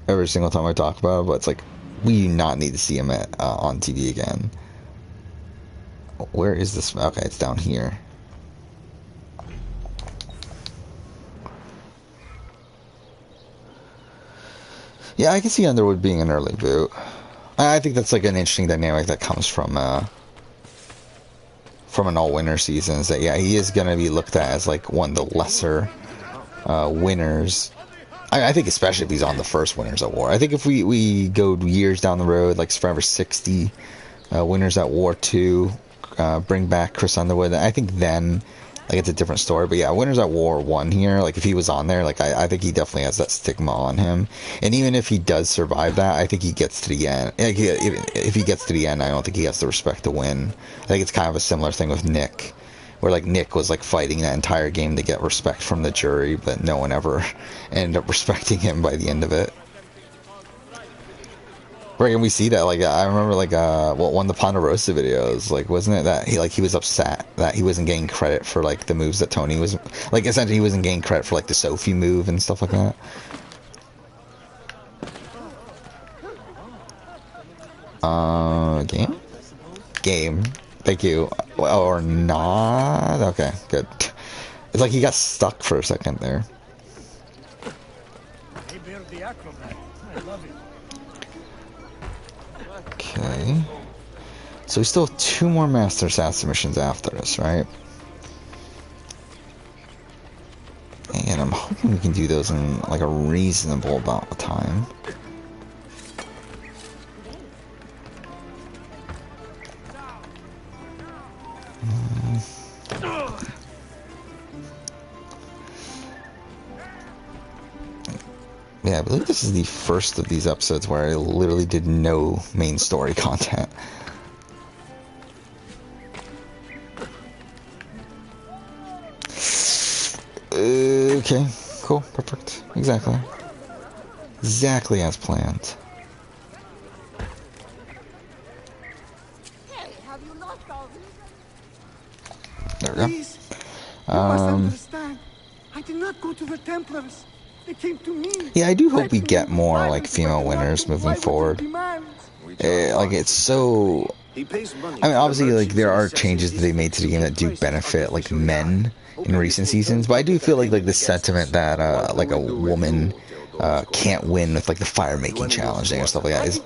every single time I talk about it, but it's like, we do not need to see him on TV again. Where is this? Okay, it's down here. Yeah, I can see Underwood being an early boot. I think that's, like, an interesting dynamic that comes from an all-winner season, is that, yeah, he is going to be looked at as, like, one of the lesser winners. I think especially if he's on the first Winners at War. I think if we go years down the road, like Survivor 60, Winners at War 2, bring back Chris Underwood, I think then, like, it's a different story. But yeah, Winners at War 1 here, like, if he was on there, like, I think he definitely has that stigma on him. And even if he does survive that, I think he gets to the end. Like, if he gets to the end, I don't think he has the respect to win. I think it's kind of a similar thing with Nick, where, like, Nick was, like, fighting that entire game to get respect from the jury, but no one ever ended up respecting him by the end of it. Right, and we see that, like, I remember, like, one of the Ponderosa videos, like, wasn't it that he was upset that he wasn't getting credit for, like, the moves that Tony was, like, essentially he wasn't getting credit for, like, the Sophie move and stuff like that. Game. Thank you. Or not? Okay, good. It's like he got stuck for a second there. Okay. So we still have 2 more Master Assassin missions after this, right? And I'm hoping we can do those in, like, a reasonable amount of time. Yeah, I believe this is the first of these episodes where I literally did no main story content. Okay, cool, perfect. Exactly. Exactly as planned. Hey, have you lost all There we go. Please, you must understand. I did not go to the Templars. They came to me. Yeah, I do hope Begged we me get to be more, violent like, if I female did not winners moving comply with their forward. demands. Like, it's so... He pays money I mean, to the obviously, like, there are merchants in changes that they made to the game that do benefit, like, men in recent seasons, but I do feel like the sentiment that, like, a woman can't win with, like, the fire-making challenge and stuff like that is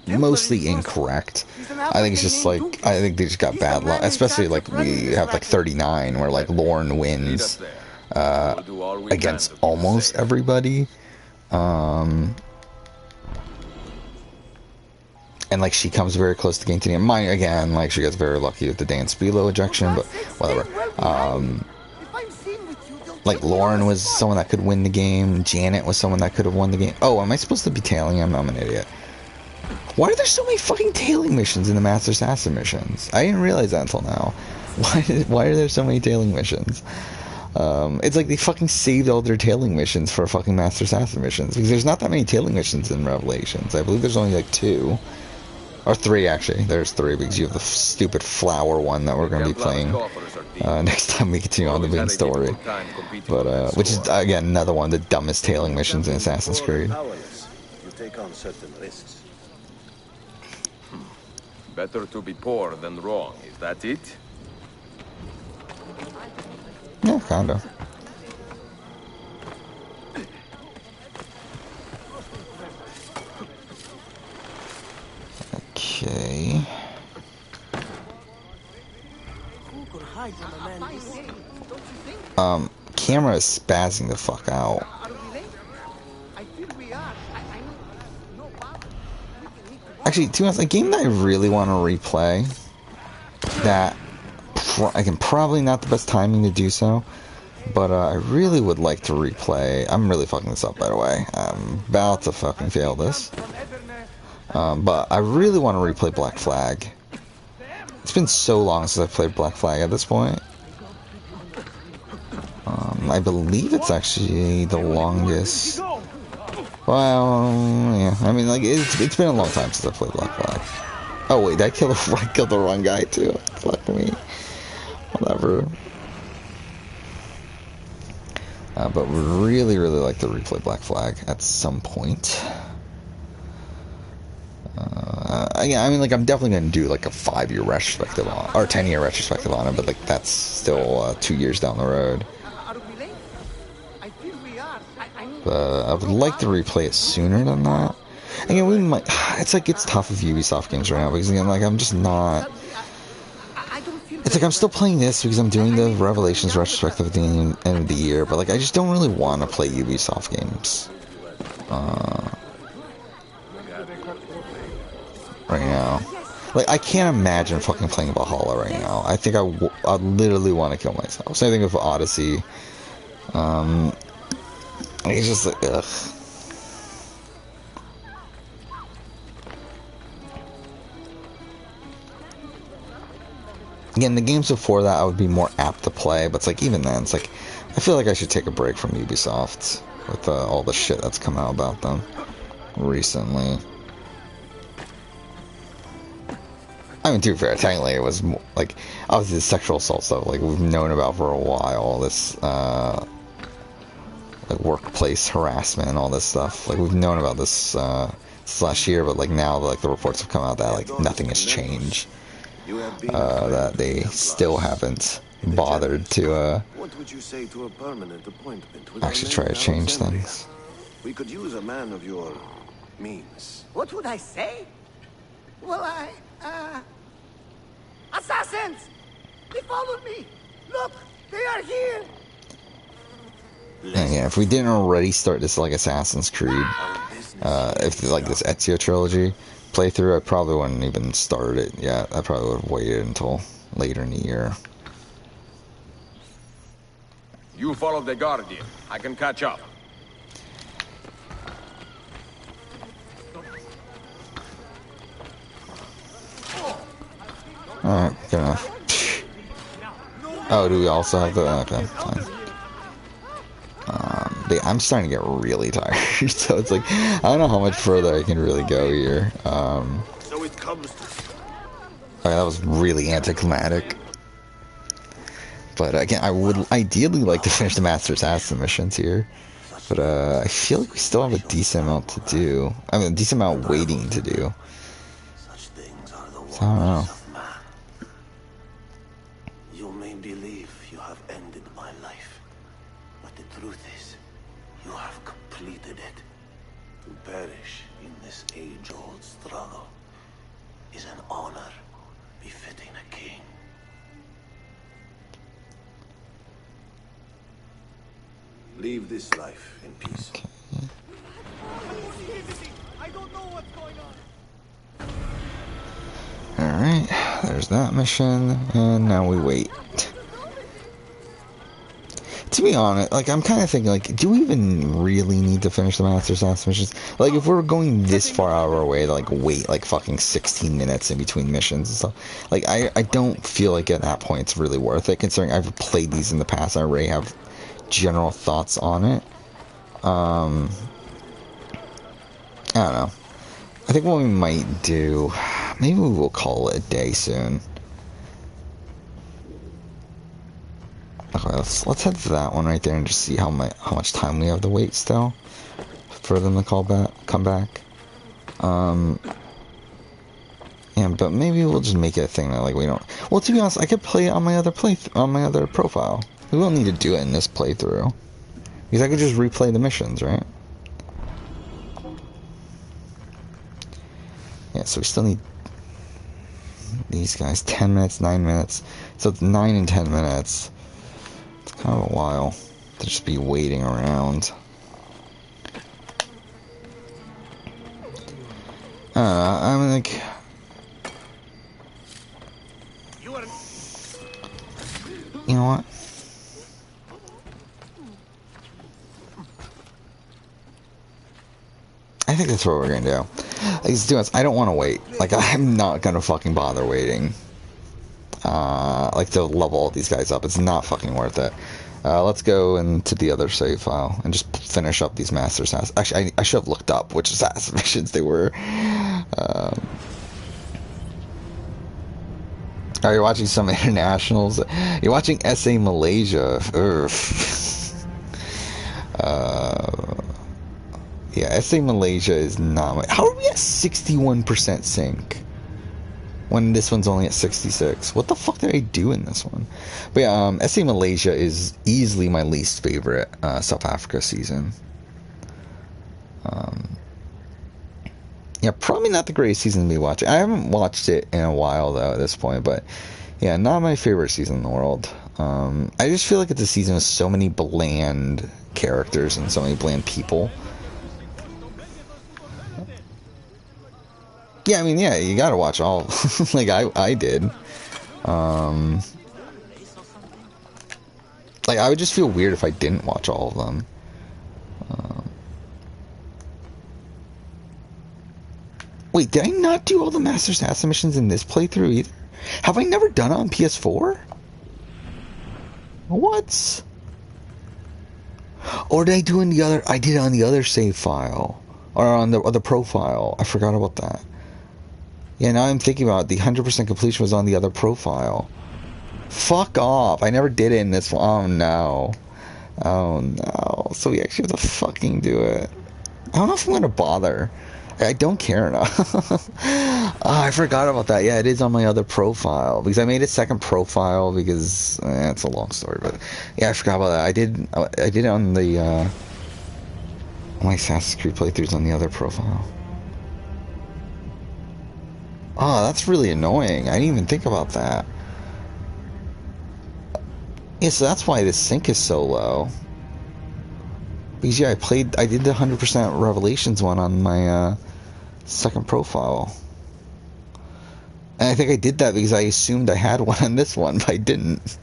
mostly incorrect. I think it's just, like, I think they just got bad luck, especially, like, we have, like, 39, where, like, Lauren wins against almost everybody. And, like, she comes very close to getting to the end. Mine, again, like, she gets very lucky with the Dan Spilo ejection, but whatever. Like, Lauren was someone that could win the game. Janet was someone that could have won the game. Oh, am I supposed to be tailing him? I'm an idiot. Why are there so many fucking tailing missions in the Master Assassin missions? I didn't realize that until now. Why are there so many tailing missions? It's like they fucking saved all their tailing missions for fucking Master Assassin missions. Because there's not that many tailing missions in Revelations. I believe there's only, like, 2. Or 3, actually. There's 3, because you have the stupid flower one that we're going to be playing next time we continue on the main story. But, which is, again, another one of the dumbest tailing missions in Assassin's Creed. You take on certain risks. Better to be poor than wrong, is that it? Yeah, kinda. Okay. Camera is spazzing the fuck out. Actually, to be honest, a game that I really want to replay, that again, probably not the best timing to do so, but I really would like to replay. I'm really fucking this up, by the way. I'm about to fucking fail this. But I really want to replay Black Flag. It's been so long since I've played Black Flag at this point. I believe it's actually the longest. Well, yeah. I mean, like, it's been a long time since I played Black Flag. Oh wait, I killed the wrong guy too. Fuck me. Whatever. But would really, really like to replay Black Flag at some point. Yeah, I mean, like, I'm definitely gonna do like a 5-year retrospective on, or 10-year retrospective on it, but like that's still 2 years down the road. But I would like to replay it sooner than that. Again, we might. It's like it's tough with Ubisoft games right now because again, like I'm just not. It's like I'm still playing this because I'm doing the Revelations retrospective at the end of the year, but like I just don't really want to play Ubisoft games right now. Like I can't imagine fucking playing Valhalla right now. I think I'd literally want to kill myself. Same thing with Odyssey. It's just like ugh. Again, the games before that I would be more apt to play, but it's like even then, it's like I feel like I should take a break from Ubisoft with all the shit that's come out about them recently. I mean, to be fair, technically it was more, like obviously the sexual assault stuff like we've known about for a while. This like workplace harassment and all this stuff. Like we've known about this last year, but like now like the reports have come out that like nothing has changed. That they still haven't bothered to actually try to change things. We could use a man of your means. What would I say? Well, assassins! They followed me! Look, they are here! And yeah, if we didn't already start this like Assassin's Creed, if like this Ezio trilogy playthrough, I probably wouldn't even start it yet. I probably would have waited until later in the year. You follow the Guardian. I can catch up. Alright, good enough. Oh, do we also have the... Okay, fine. But I'm starting to get really tired, so it's like, I don't know how much further I can really go here. So it comes to... Okay, that was really anticlimactic. But again, I would ideally like to finish the Master Assassin missions here. But I feel like we still have a decent amount to do. I mean, a decent amount of waiting to do. So I don't know. You may believe you have ended my life, but the truth is, you have completed it. To perish in this age-old struggle is an honor befitting a king. Leave this life in peace. I don't know what's going on. Alright, there's that mission, and now we wait. To be honest, like, I'm kind of thinking, like, do we even really need to finish the Master Assassin missions? Like, if we're going this far out of our way to, like, wait, like, fucking 16 minutes in between missions and stuff, like, I don't feel like at that point it's really worth it, considering I've played these in the past, I already have general thoughts on it. I don't know. I think what we might do, maybe we will call it a day soon. Okay, let's head to that one right there and just see how much time we have to wait still for them to come back. Yeah, but maybe we'll just make it a thing that, like, we don't. Well, to be honest, I could play it on my other profile. We won't need to do it in this playthrough because I could just replay the missions, right? Yeah, so we still need these guys. 10 minutes, 9 minutes. So it's 9 and 10 minutes. It's kind of a while to just be waiting around. I'm like... You know what? I think that's what we're gonna do. I don't want to wait. Like, I'm not gonna fucking bother waiting. Like, to level all these guys up. It's not fucking worth it. Let's go into the other save file and just finish up these Master Assassins. Actually, I should have looked up which assassin missions they were. Are you watching some internationals? You're watching SA Malaysia. Yeah, SA Malaysia is not... How are we at 61% sync? When this one's only at 66. What the fuck did I do in this one? But yeah, SA Malaysia is easily my least favorite South Africa season. Yeah, probably not the greatest season to be watching. I haven't watched it in a while, though, at this point. But yeah, not my favorite season in the world. I just feel like it's a season with so many bland characters and so many bland people. Yeah, I mean, yeah, you gotta watch all. Like, I did. Like, I would just feel weird if I didn't watch all of them. Wait, did I not do all the Master Assassin missions in this playthrough either? Have I never done it on PS4? What? Or did I do it in the other... I did it on the other save file. Or on the other profile. I forgot about that. Yeah, now I'm thinking about it. The 100% completion was on the other profile. Fuck off. I never did it in this one. Oh, no. Oh, no. So we actually have to fucking do it. I don't know if I'm going to bother. I don't care enough. Oh, I forgot about that. Yeah, it is on my other profile. Because I made a second profile because... it's a long story, but... Yeah, I forgot about that. I did it on the... my Assassin's Creed playthroughs on the other profile. Oh, that's really annoying. I didn't even think about that. Yeah, so that's why the sync is so low. Because, yeah, I did the 100% Revelations one on my second profile. And I think I did that because I assumed I had one on this one, but I didn't.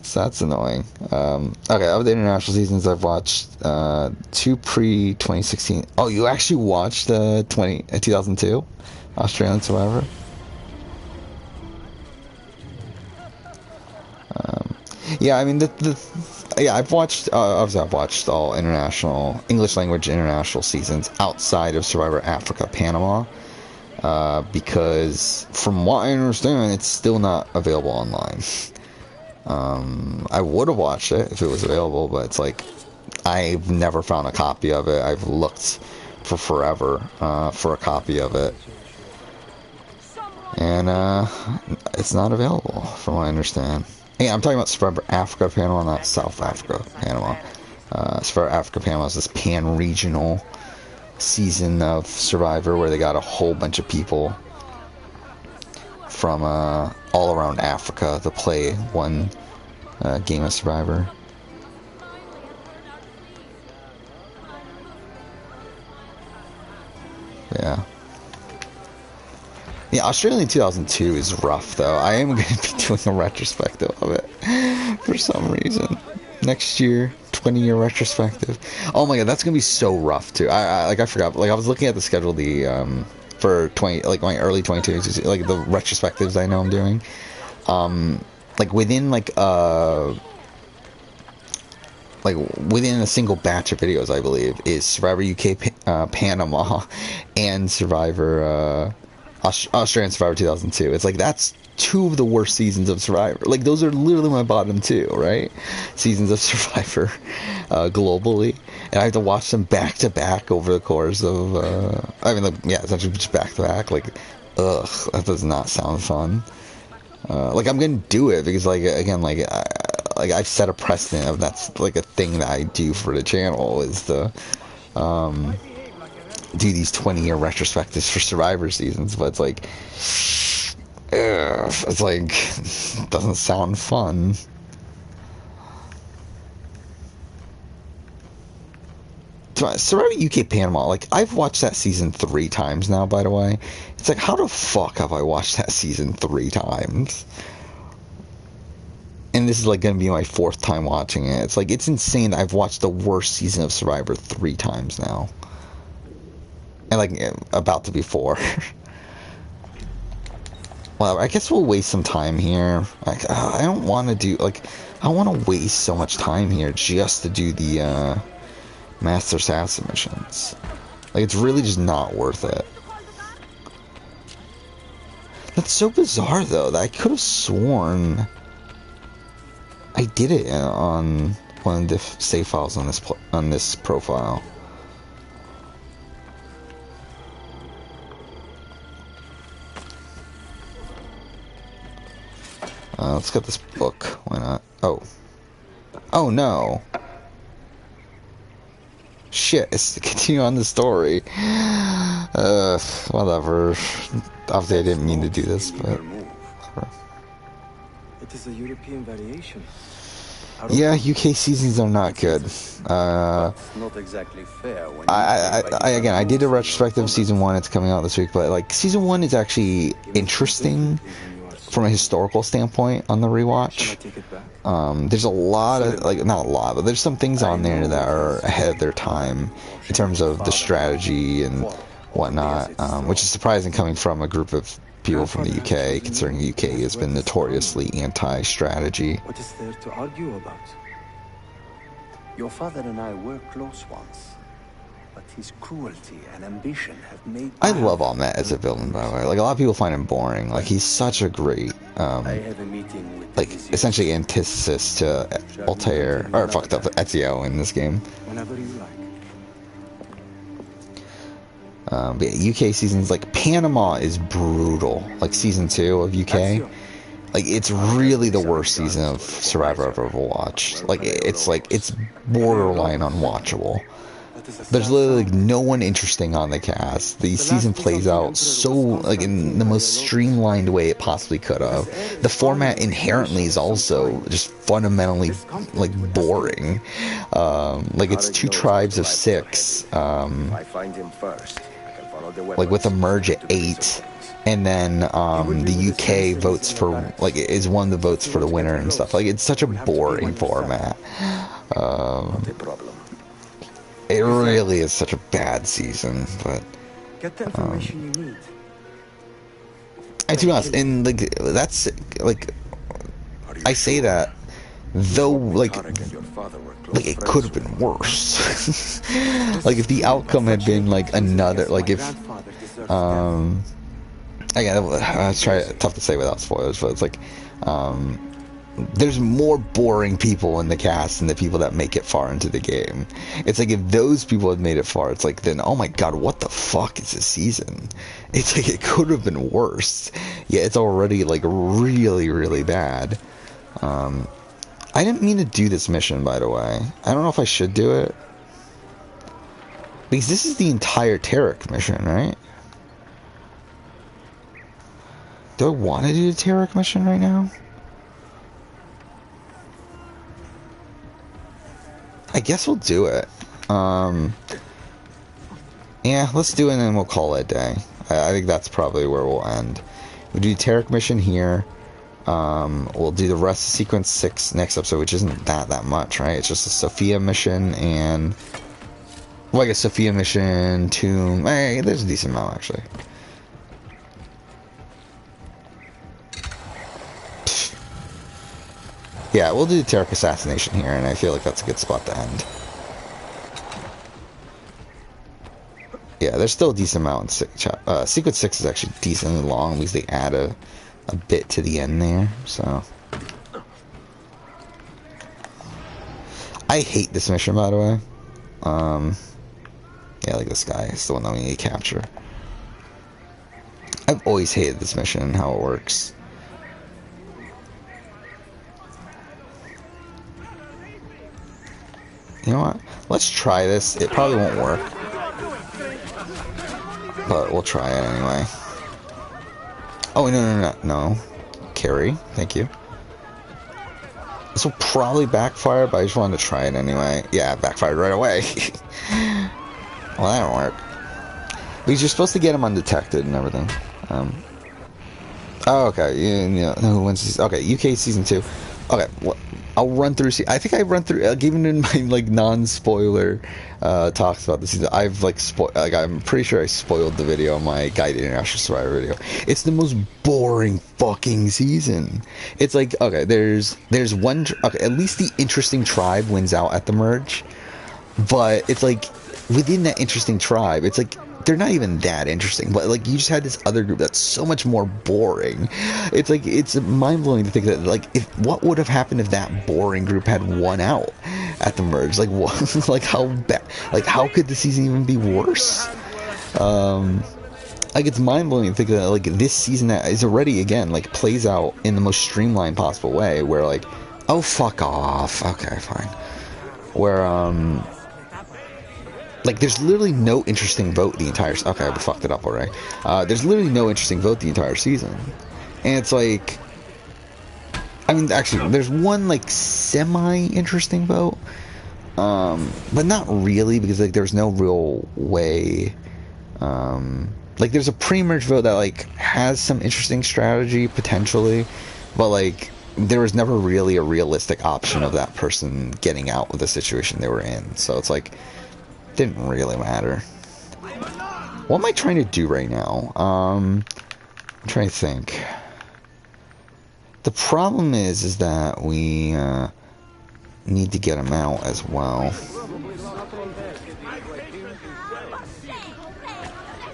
So that's annoying. Okay, of the international seasons, I've watched 2 pre-2016. Oh, you actually watched 2002? Australian Survivor? Yeah, I mean, yeah, obviously I've watched all international, English language international seasons outside of Survivor Africa, Panama, because from what I understand, it's still not available online. I would have watched it if it was available, but it's like, I've never found a copy of it. I've looked for forever, for a copy of it. And, it's not available, from what I understand. Yeah, I'm talking about Survivor Africa, Panama, not South Africa, Panama. Survivor Africa, Panama is this pan-regional season of Survivor where they got a whole bunch of people from, all around Africa to play one, game of Survivor. Yeah. Yeah, Australian 2002 is rough, though. I am going to be doing a retrospective of it for some reason. Next year, 20-year retrospective. Oh my god, that's going to be so rough, too. I forgot. Like, I was looking at the schedule, for 20, like, my early 22s, like, the retrospectives I know I'm doing. Like, within a single batch of videos, I believe, is Survivor UK Panama and Survivor Australian Survivor 2002. It's like, that's two of the worst seasons of Survivor. Like, those are literally my bottom two, right? Seasons of Survivor globally. And I have to watch them back to back over the course of, essentially just back to back. Like, ugh, that does not sound fun. Like, I'm gonna do it because, like, again, like I've set a precedent of that's like a thing that I do for the channel, is to do these 20-year retrospectives for Survivor seasons. But it's like, it's like, doesn't sound fun. Survivor UK Panama, like, I've watched that season 3 times now, by the way. It's like, how the fuck have I watched that season 3 times? And this is, like, gonna be my 4th time watching it. It's like, it's insane that I've watched the worst season of Survivor 3 times now. And, like, about to be 4. Well, I guess we'll waste some time here. Like, I don't want to do, like, I don't want to waste so much time here just to do the, Master Assassin missions. Like, it's really just not worth it. That's so bizarre, though, that I could have sworn I did it on one of the save files on this profile. Let's get this book. Why not? Oh no. Shit, it's to continue on the story. Whatever. Obviously I didn't mean to do this, but whatever. It is a European variation. Yeah, UK seasons are not good. Not exactly fair when I did a retrospective of season 1. It's coming out this week, but, like, season 1 is actually interesting from a historical standpoint on the rewatch. There's a lot of, like, not a lot, but there's some things on there that are ahead of their time in terms of the strategy and whatnot, which is surprising coming from a group of people from the UK, considering the UK has been notoriously anti-strategy. What is there to argue about? Your father and I were close once, but his cruelty and ambition have made... I love Ahmet as a villain, by the way. Like, a lot of people find him boring. Like, he's such a great, I have a meeting with like, essentially antithesis to Altair, or fucked up, Ezio in this game. Whenever you like. But yeah, UK seasons, like, Panama is brutal. Like, season 2 of UK. Like, it's really the worst season of Survivor I've ever watched. Like, it's borderline unwatchable. There's literally, like, no one interesting on the cast. The season plays out so, like, in the most streamlined way it possibly could have. The format inherently is also just fundamentally, like, boring. Like, it's 2 tribes of 6. I find him first. Like, with a merge at 8. And then the UK votes for, like, is one of the votes for the winner and stuff. Like, it's such a boring format. It really is such a bad season, but Get the information you need. to be honest, and, like, that's, like, I say that though, like Tarek and your father were close it friends, could have been worse. Like if the outcome had been like another, like if again, let's try it. Tough to say without spoilers, but it's like there's more boring people in the cast than the people that make it far into the game. It's like if those people had made it far, it's like then oh my god, what the fuck is this season? It's like it could have been worse. Yeah, it's already like really, really bad. I didn't mean to do this mission, by the way. I don't know if I should do it. Because this is the entire Tarek mission, right? Do I want to do the Tarek mission right now? I guess we'll do it. Yeah, let's do it and then we'll call it a day. I think that's probably where we'll end. We'll do the Tarek mission here. We'll do the rest of sequence 6 next episode, which isn't that much, right? It's just a Sophia mission and... Well, I guess Sophia mission, Tomb... Hey, there's a decent amount, actually. Yeah, we'll do the Tarek assassination here, and I feel like that's a good spot to end. Yeah, there's still a decent amount in sequence 6 is actually decently long, because they add a bit to the end there, so... I hate this mission, by the way. Yeah, like this guy is the one that we need to capture. I've always hated this mission and how it works. You know what? Let's try this. It probably won't work. But we'll try it anyway. Oh, no. Carry. Thank you. This will probably backfire, but I just wanted to try it anyway. Yeah, it backfired right away. Well, that don't work. Because you're supposed to get him undetected and everything. Oh, okay. You know who wins? Okay, UK season 2. Okay, well, I'll run through. I think I run through. Even in my like non-spoiler talks about the season, I've like I'm pretty sure I spoiled the video on my Guide to International Survivor video. It's the most boring fucking season. It's like okay, there's one. Okay, at least the interesting tribe wins out at the merge, but it's like within that interesting tribe, it's like they're not even that interesting, but like you just had this other group that's so much more boring. It's like it's mind-blowing to think that like if what would have happened if that boring group had won out at the merge, like what like how bad, like how could the season even be worse? Like it's mind-blowing to think that like this season that is already again like plays out in the most streamlined possible way where like oh fuck off, okay fine, where like, there's literally no interesting vote the entire... Okay, I fucked it up already. There's literally no interesting vote the entire season. And it's like... I mean, actually, there's one, like, semi-interesting vote. But not really, because, like, there's no real way... like, there's a pre-merge vote that, like, has some interesting strategy, potentially. But, like, there was never really a realistic option of that person getting out of the situation they were in. So it's like... Didn't really matter. What am I trying to do right now? I'm trying to think. The problem is that we need to get him out as well.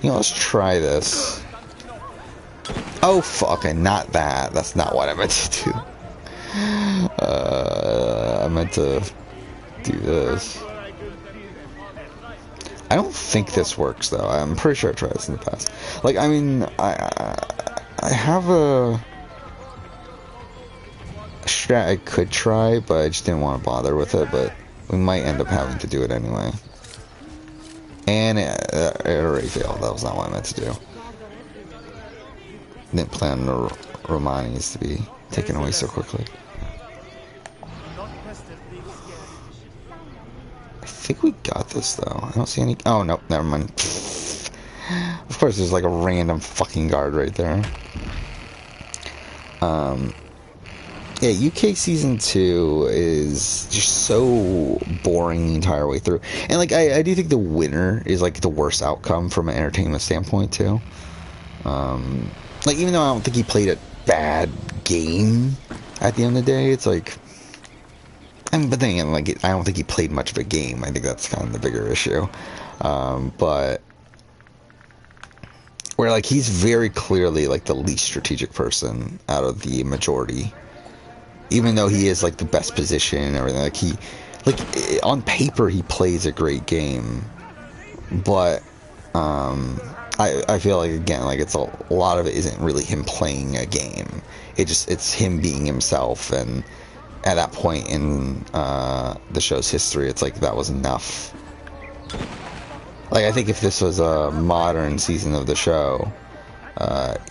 You know, let's try this. Oh, fucking not that. That's not what I meant to do. I meant to do this. I don't think this works though. I'm pretty sure I tried this in the past. Like, I mean, I have a strat I could try, but I just didn't want to bother with it. But we might end up having to do it anyway. And it already failed. That was not what I meant to do. Didn't plan the Romanis to be taken away so quickly. I think we got this though. I don't see any. Oh no, never mind. Of course, there's like a random fucking guard right there. Yeah, UK season 2 is just so boring the entire way through, and like I do think the winner is like the worst outcome from an entertainment standpoint too. Like even though I don't think he played a bad game at the end of the day, it's like And but then again, like, I don't think he played much of a game. I think that's kind of the bigger issue. But where, like, he's very clearly, like, the least strategic person out of the majority. Even though he is, like, the best position and everything. Like, on paper, he plays a great game. But, I feel like, again, like, it's a lot of it isn't really him playing a game. It's him being himself, and at that point in the show's history, it's like that was enough. Like, I think if this was a modern season of the show,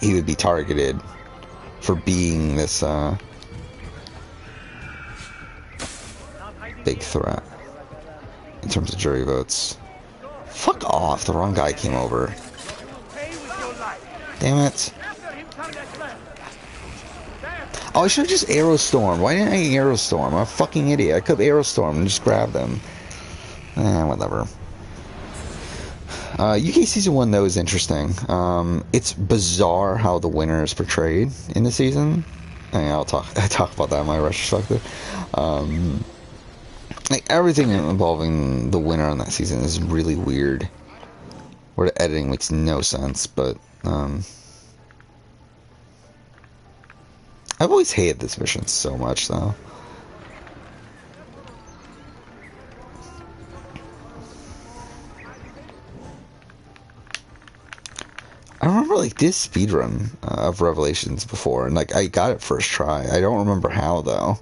he would be targeted for being this big threat in terms of jury votes. Fuck off, the wrong guy came over. Damn it. Oh, I should have just Aerostorm. Why didn't I Aerostorm? I'm a fucking idiot. I could have Aerostorm and just grabbed them. Whatever. UK Season 1, though, is interesting. It's bizarre how the winner is portrayed in the season. I talk about that in my retrospective. Like, everything involving the winner on that season is really weird. Where the editing makes no sense, but, I've always hated this mission so much, though. I remember, like, this speedrun of Revelations before, and, like, I got it first try. I don't remember how, though,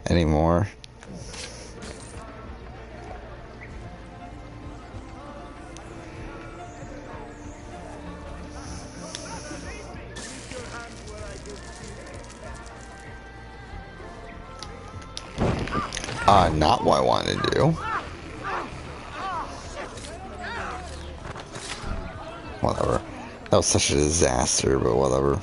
anymore. Not what I wanted to do. Whatever. That was such a disaster, but whatever.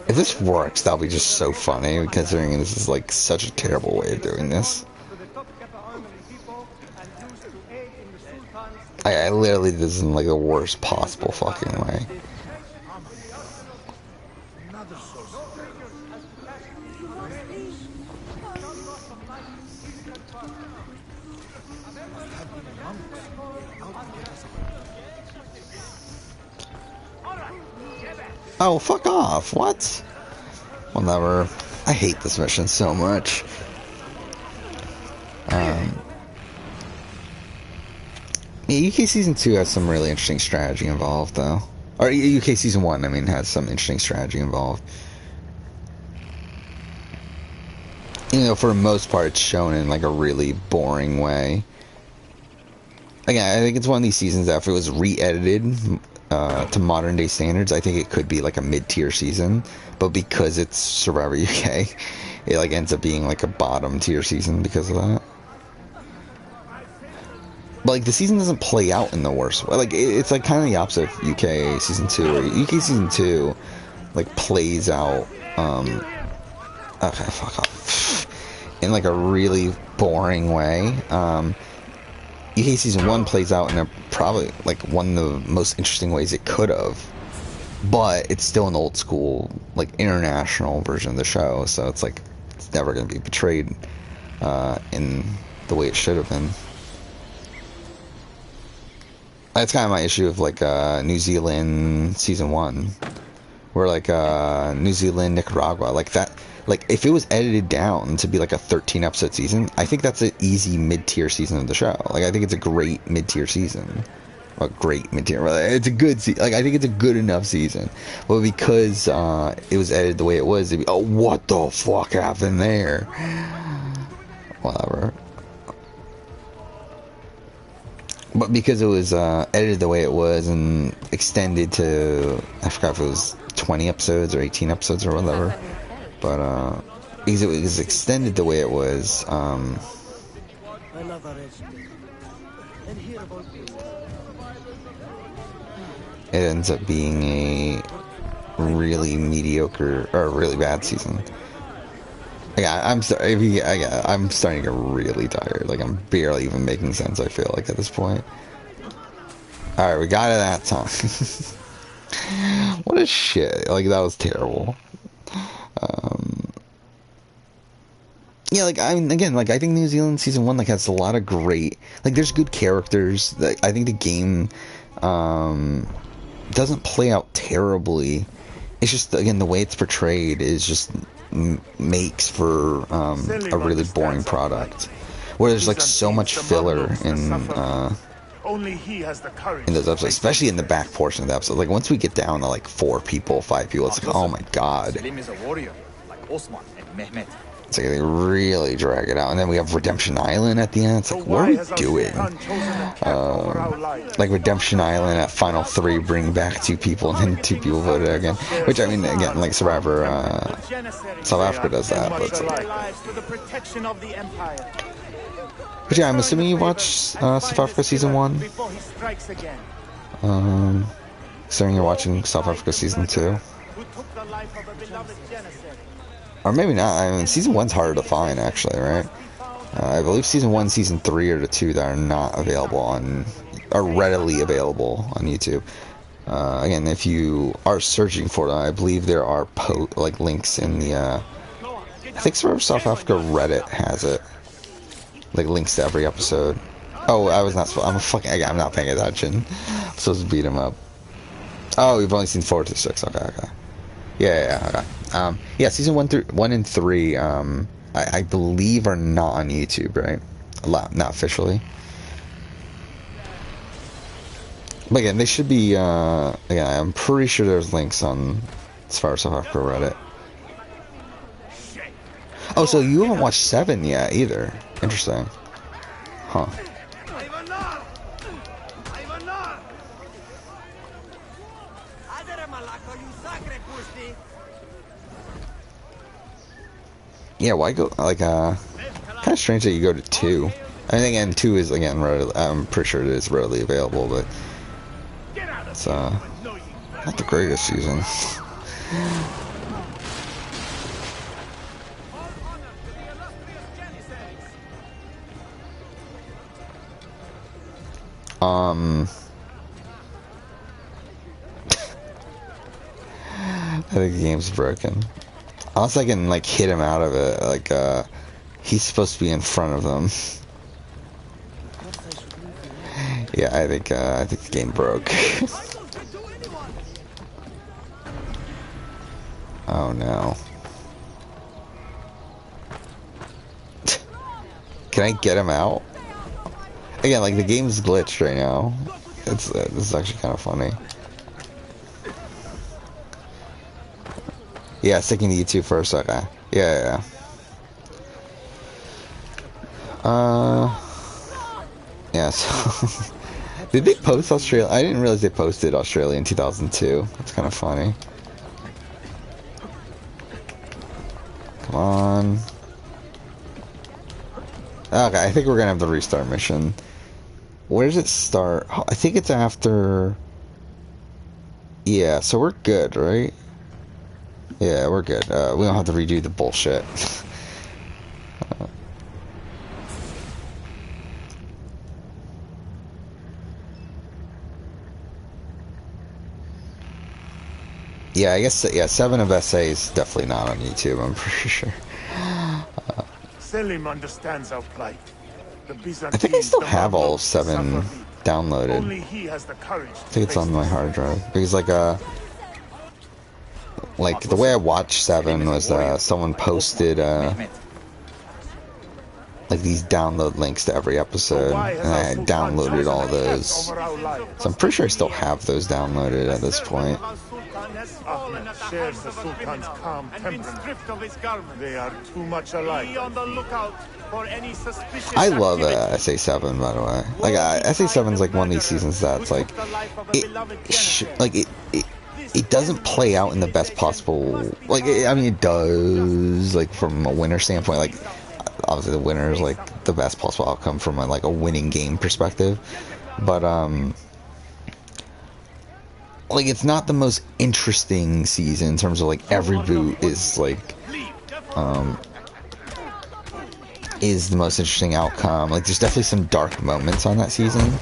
If this works, that'll be just so funny, considering this is, like, such a terrible way of doing this. I literally did this in, like, the worst possible fucking way. Oh, fuck off. What? Whatever. I hate this mission so much. Yeah, UK Season 2 has some really interesting strategy involved, though. Or UK Season 1, I mean, has some interesting strategy involved. You know, for the most part, it's shown in, like, a really boring way. Again, I think it's one of these seasons that if it was re-edited to modern day standards, I think it could be like a mid-tier season, but because it's Survivor UK, it like ends up being like a bottom tier season because of that. But like the season doesn't play out in the worst way. Like it's like kind of the opposite of UK Season 2, where UK Season 2 like plays out okay, fuck off, in like a really boring way. UK Season 1 plays out in a probably like one of the most interesting ways it could have, but it's still an old school, like, international version of the show, so it's like it's never going to be portrayed in the way it should have been. That's kind of my issue of like New Zealand Season 1, where like New Zealand, Nicaragua, like that. Like, if it was edited down to be, like, a 13-episode season, I think that's an easy mid-tier season of the show. Like, I think it's a great mid-tier season. Well, great mid-tier. It's a good season. Like, I think it's a good enough season. But because it was edited the way it was, it'd be, oh, what the fuck happened there? Whatever. But because it was edited the way it was and extended to, I forgot if it was 20 episodes or 18 episodes or whatever. But, because it was extended the way it was, it ends up being a really mediocre, or a really bad season. Yeah, I'm starting to get really tired. Like, I'm barely even making sense, I feel like, at this point. Alright, we got it that time. What a shit. Like, that was terrible. Yeah, like, I mean, again, like, I think New Zealand season 1, like, has a lot of great, like, there's good characters. Like, I think the game, doesn't play out terribly. It's just, again, the way it's portrayed is just makes for, a really boring product. Where there's, like, so much filler Only he has the courage in those episodes, especially in the back portion of the episode. Like, once we get down to, like, 4 people, 5 people, it's like, oh my god. Selim is a warrior, like Osman and Mehmet. It's like they really drag it out, and then we have Redemption Island at the end. It's like, what are we doing? Like Redemption Island at Final 3, bring back 2 people, and then 2 people voted again. Which, I mean, again, like Survivor, South Africa does that, but it's like... But yeah, I'm assuming you watched South Africa season 1. Considering you're watching South Africa season 2. Or maybe not. I mean, season 1's harder to find, actually, right? I believe season 1, season 3 are the 2 that are not available on, are readily available on YouTube. Again, if you are searching for them, I believe there are like links in the. I think South Africa Reddit has it, like links to every episode. Oh, I was not. I'm not paying attention. I'm supposed to beat him up. Oh, we've only seen 4 to 6. Okay. Yeah, okay. Yeah, season 1 and 3, I believe are not on YouTube, right? Not officially. But again, they should be, again, I'm pretty sure there's links on, as far as South Africa Reddit. Oh, so you haven't watched 7 yet, either. Interesting. Huh. Yeah, why go, like, kind of strange that you go to 2. I mean, again, 2 is, again, I'm pretty sure it is readily available, but it's, not the greatest season. I think the game's broken. Unless I can, like, hit him out of it, like, he's supposed to be in front of them. Yeah, I think the game broke. Oh, no. Can I get him out? Again, like, the game's glitched right now. This is actually kind of funny. Yeah, sticking to YouTube first, okay. Yeah. Yeah, so... Did they post Australia? I didn't realize they posted Australia in 2002. That's kind of funny. Come on. Okay, I think we're gonna have the restart mission. Where does it start? I think it's after... Yeah, so we're good, right? Yeah, we're good. We don't have to redo the bullshit. Yeah, I guess, yeah, 7 of SA is definitely not on YouTube, I'm pretty sure. Selim understands our plight. I think I still have all 7 downloaded. Only he has the courage. I think it's on my hard drive. Because, like the way I watched 7 was, someone posted, like, these download links to every episode, and I downloaded all those. So I'm pretty sure I still have those downloaded at this point. Ahmed shares the Sultan's calm temperament. They are too much alike. I love SA7, by the way. Like, SA7 is like one of these seasons that's like, it doesn't play out in the best possible, like, I mean, it does, like, from a winner standpoint, like, obviously the winner is, like, the best possible outcome from, like, a winning game perspective, but, like, it's not the most interesting season in terms of, like, every boot is, like, is the most interesting outcome. Like, there's definitely some dark moments on that season,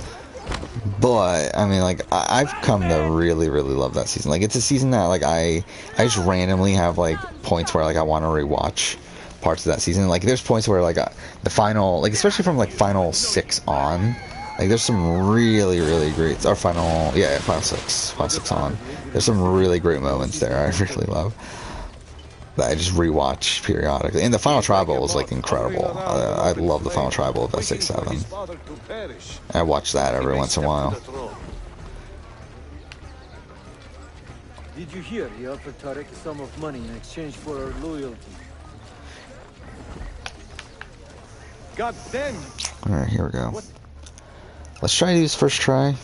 But I mean, like I've come to really, really love that season. Like it's a season that like I just randomly have like points where like I want to rewatch parts of that season. Like there's points where like the final, like especially from like final 6 on, like there's some really, really great. Our final, yeah, final six on. There's some really great moments there. I really love. That I just rewatch periodically. And the final tribal is like incredible. I love the final tribal of S67. I watch that every once in a while. Did you hear? He offered Tarek a sum of money in exchange for our loyalty. God damn! Alright, here we go. Let's try to do this first try.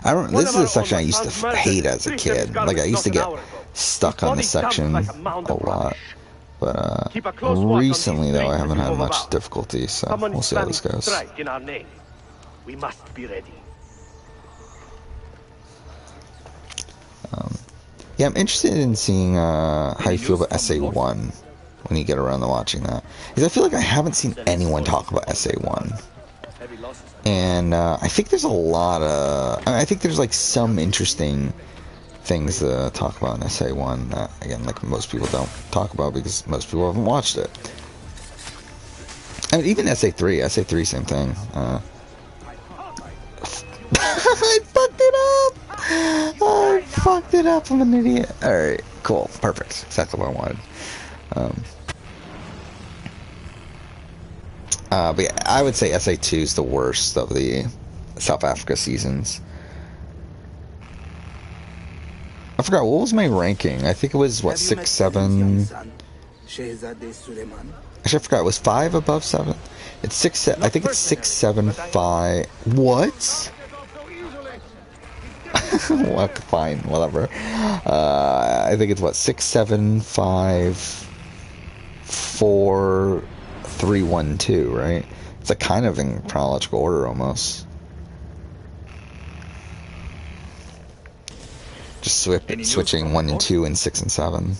I don't. This is a section I used to hate as a kid. Like I used to get stuck on this section a lot. But recently, though, I haven't had much difficulty. So we'll see how this goes. We must be ready. Yeah, I'm interested in seeing how you feel about SA1 when you get around to watching that, because I feel like I haven't seen anyone talk about SA1. And I think there's a lot of... I think there's like some interesting things to talk about in SA1 that, again, like most people don't talk about because most people haven't watched it. I mean, even SA3, same thing. I fucked it up! I fucked it up, I'm an idiot. Alright, cool, perfect. Exactly what I wanted. But yeah, I would say SA2 is the worst of the South Africa seasons. I forgot, what was my ranking? I think it was, what, 6, 7? Actually, I forgot, it was 5 above 7? It's 6, I think it's 6, 7, 5. What? Well, fine, whatever. I think it's, what, 6, 7, 5, 4... 3, 1, 2, right? It's like kind of in chronological order almost. Just switching 1 and 2 and 6 and 7.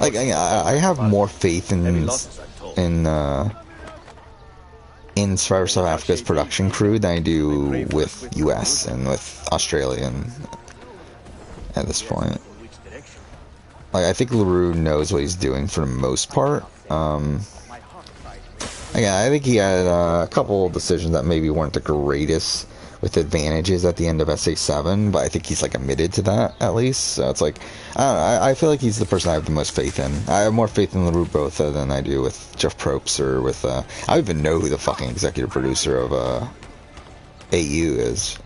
Like I have more faith in Survivor South Africa's production crew than I do with US and with Australian at this point. Like, I think LaRue knows what he's doing for the most part. Again, I think he had a couple of decisions that maybe weren't the greatest with advantages at the end of SA7, but I think he's, like, admitted to that, at least. So it's like, I don't know, I feel like he's the person I have the most faith in. I have more faith in LaRue Botha than I do with Jeff Probst or with, I don't even know who the fucking executive producer of, AU is.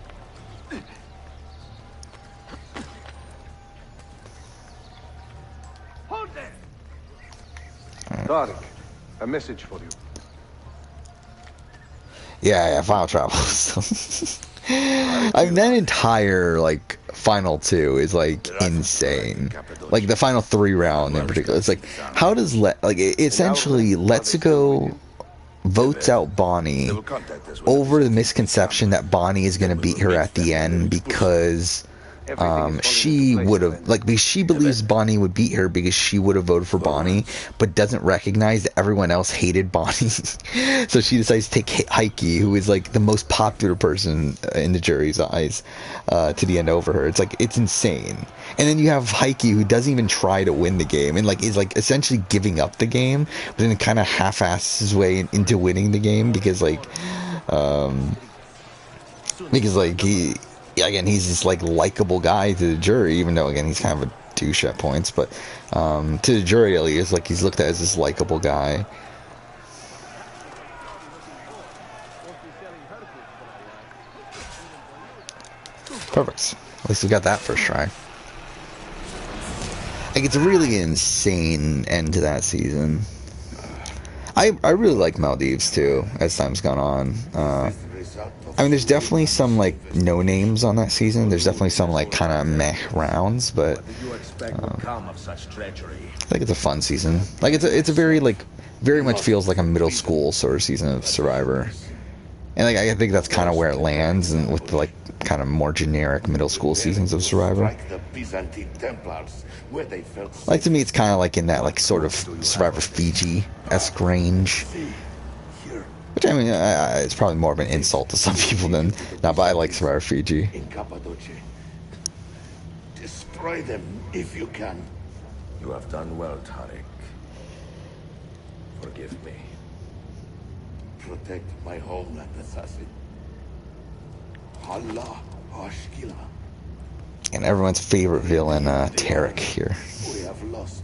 Tarek, a message for you. Yeah, Final Travel. I mean, that entire, like, Final 2 is, like, insane. Like, the Final 3 round in particular. It's like, how does, essentially, Let's-Go votes out Bonnie over the misconception that Bonnie is going to beat her at the end because... she would have, like, because she believes Bonnie would beat her because she would have voted for Bonnie, but doesn't recognize that everyone else hated Bonnie. So she decides to take Heike, who is, like, the most popular person in the jury's eyes, to the end over her. It's, like, it's insane. And then you have Heike, who doesn't even try to win the game, and, like, is, like, essentially giving up the game, but then kind of half-asses his way into winning the game because, like, again, he's this, like, likable guy to the jury, even though, again, he's kind of a douche at points, but to the jury, at least, like, he's looked at as this likable guy. Perfect. At least we got that first try. Like, it's a really insane end to that season. I really like Maldives, too, as time's gone on. I mean, there's definitely some, like, no names on that season. There's definitely some, like, kind of meh rounds, but I think it's a fun season. Like, it's a very, like, very much feels like a middle school sort of season of Survivor. And, like, I think that's kind of where it lands, and with the, like, kind of more generic middle school seasons of Survivor. Like, to me, it's kind of like in that, like, sort of Survivor Fiji-esque range. Which, I mean, it's probably more of an insult to some people than not, but I like Survivor Fiji. In Cappadocia. Destroy them if you can. You have done well, Tariq. Forgive me. Protect my homeland, assassin. Allah Ashkila. And everyone's favorite villain, Tariq here. We have lost.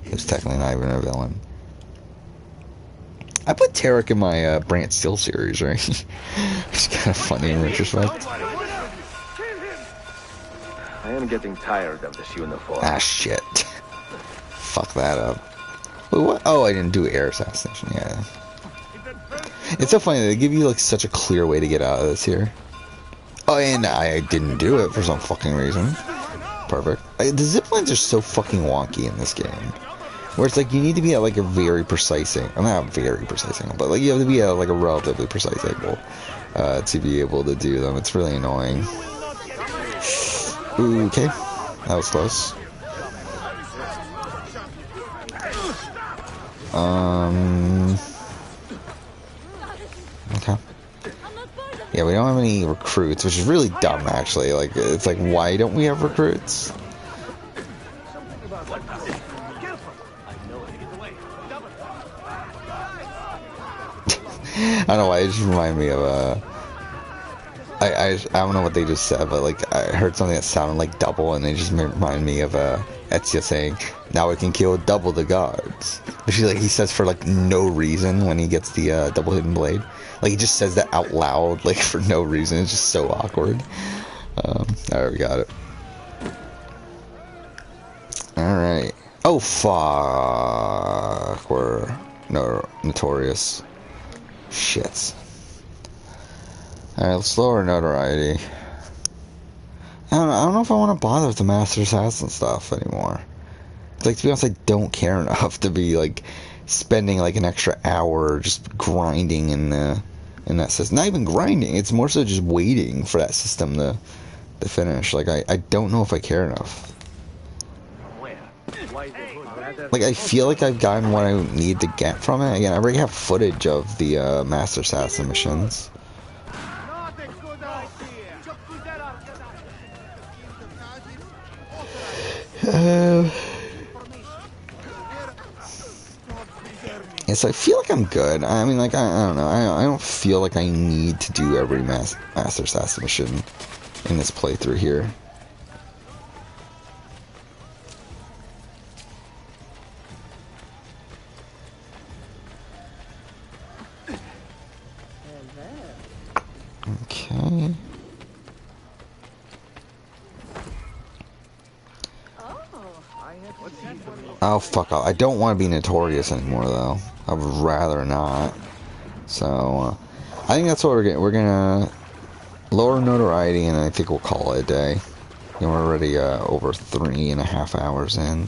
Who's technically not even a villain. I put Tariq in my Brant Steel series, right? It's kind of funny in retrospect. I am getting tired of this uniform. Ah, shit. Fuck that up. Wait, what? Oh, I didn't do air assassination. Yeah. It's so funny. They give you, like, such a clear way to get out of this here. Oh, and I didn't do it for some fucking reason. Perfect. The ziplines are so fucking wonky in this game. Where it's like you need to be at like a very precise angle. Not very precise angle, but like you have to be at like a relatively precise angle to be able to do them. It's really annoying. Ooh, okay. That was close. Okay. Yeah, we don't have any recruits, which is really dumb, actually. Like, it's like, why don't we have recruits? I don't know why, it just reminded me of, I don't know what they just said, but, like, I heard something that sounded like double, and it just reminded me of, Ezio saying, now we can kill double the guards. Which he says for, like, no reason when he gets the, double hidden blade. Like, he just says that out loud, like, for no reason. It's just so awkward. Alright, we got it. Alright. Oh, fuck. We're notorious. Shit. Alright, let's lower notoriety. I don't know if I want to bother with the Master Assassin stuff anymore. It's like, to be honest, I don't care enough to be, like, spending, like, an extra hour just grinding in that system. Not even grinding, it's more so just waiting for that system to finish. Like, I don't know if I care enough. Like, I feel like I've gotten what I need to get from it. Again, I already have footage of the Master Assassin missions. Yeah, so I feel like I'm good. I mean, like, I don't know. I don't feel like I need to do every Master Assassin mission in this playthrough here. Okay. Oh, fuck off. I don't want to be notorious anymore, though. I would rather not. So, I think that's what we're gonna lower notoriety, and I think we'll call it a day. And we're already over 3.5 hours in.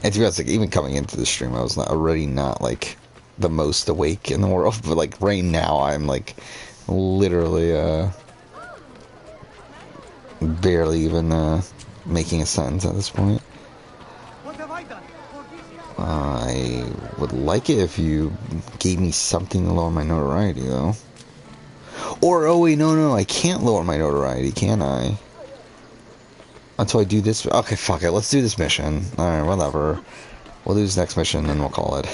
And to be honest, like, even coming into the stream, I was already not, like, the most awake in the world. But, like, right now, I'm, like, literally, barely even, making a sentence at this point. I would like it if you gave me something to lower my notoriety, though. Or, oh wait, no, I can't lower my notoriety, can I? Until I do this. Okay, fuck it, let's do this mission. Alright, whatever. We'll do this next mission, and we'll call it.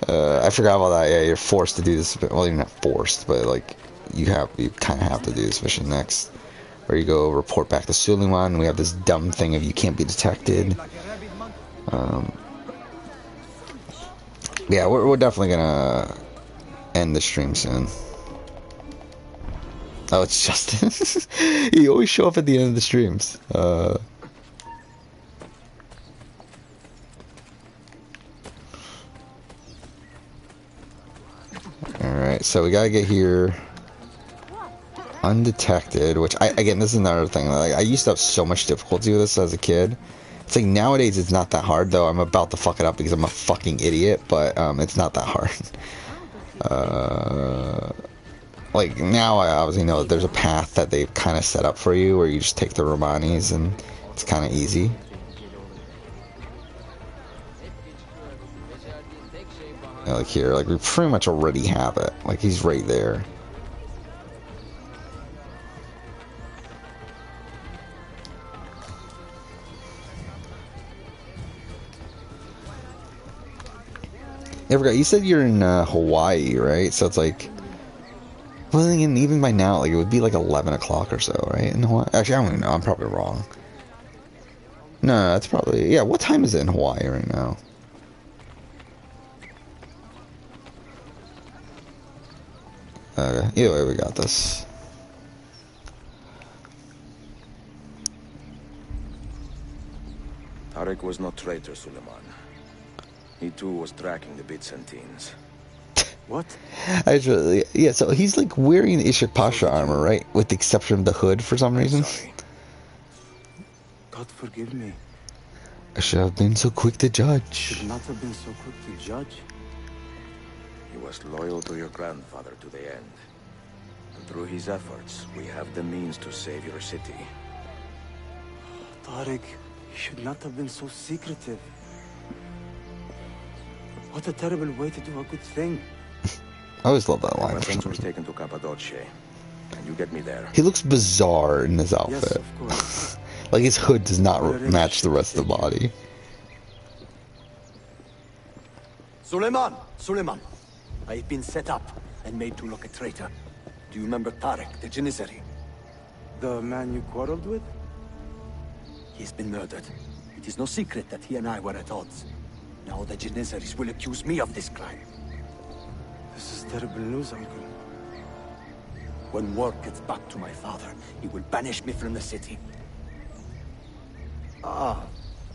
I forgot about that. Yeah, you're forced to do this. Well, you're not forced, but, like, you kind of have to do this mission next. Where you go report back to Suleiman, and we have this dumb thing of you can't be detected. Yeah, we're definitely gonna end the stream soon. Oh, it's Justin. You always show up at the end of the streams. Alright, so we gotta get here undetected, which, again, this is another thing. Like, I used to have so much difficulty with this as a kid. It's like, nowadays it's not that hard, though. I'm about to fuck it up because I'm a fucking idiot, but it's not that hard. Like, now I obviously know that there's a path that they've kind of set up for you where you just take the Romanis and it's kind of easy. Yeah, like here, like we pretty much already have it. Like he's right there. I forgot, you said you're in Hawaii, right? So it's like, well, then even by now, like it would be like 11 o'clock or so, right? In Hawaii? Actually, I don't even know. I'm probably wrong. No, it's probably, yeah. What time is it in Hawaii right now? Okay, either way, we got this. Tarek was no traitor, Suleiman. He too was tracking the Byzantines. What? Actually, yeah, so he's like wearing the Ishak Pasha armor, right? With the exception of the hood for some reason. Sorry. God forgive me. I should have been so quick to judge. Should not have been so quick to judge. He was loyal to your grandfather to the end. And through his efforts, we have the means to save your city. Tariq, you should not have been so secretive. What a terrible way to do a good thing. I always love that My line. friends was taken to Cappadocia, and you get me there. He looks bizarre in his outfit. Yes, of course. Like his hood does not match the rest of the body. Suleiman, I've been set up and made to look a traitor. Do you remember Tarek, the Janissary? The man you quarreled with? He's been murdered. It is no secret that he and I were at odds. Now the Janissaries will accuse me of this crime. This is terrible news, Uncle. When word gets back to my father, he will banish me from the city. Ah,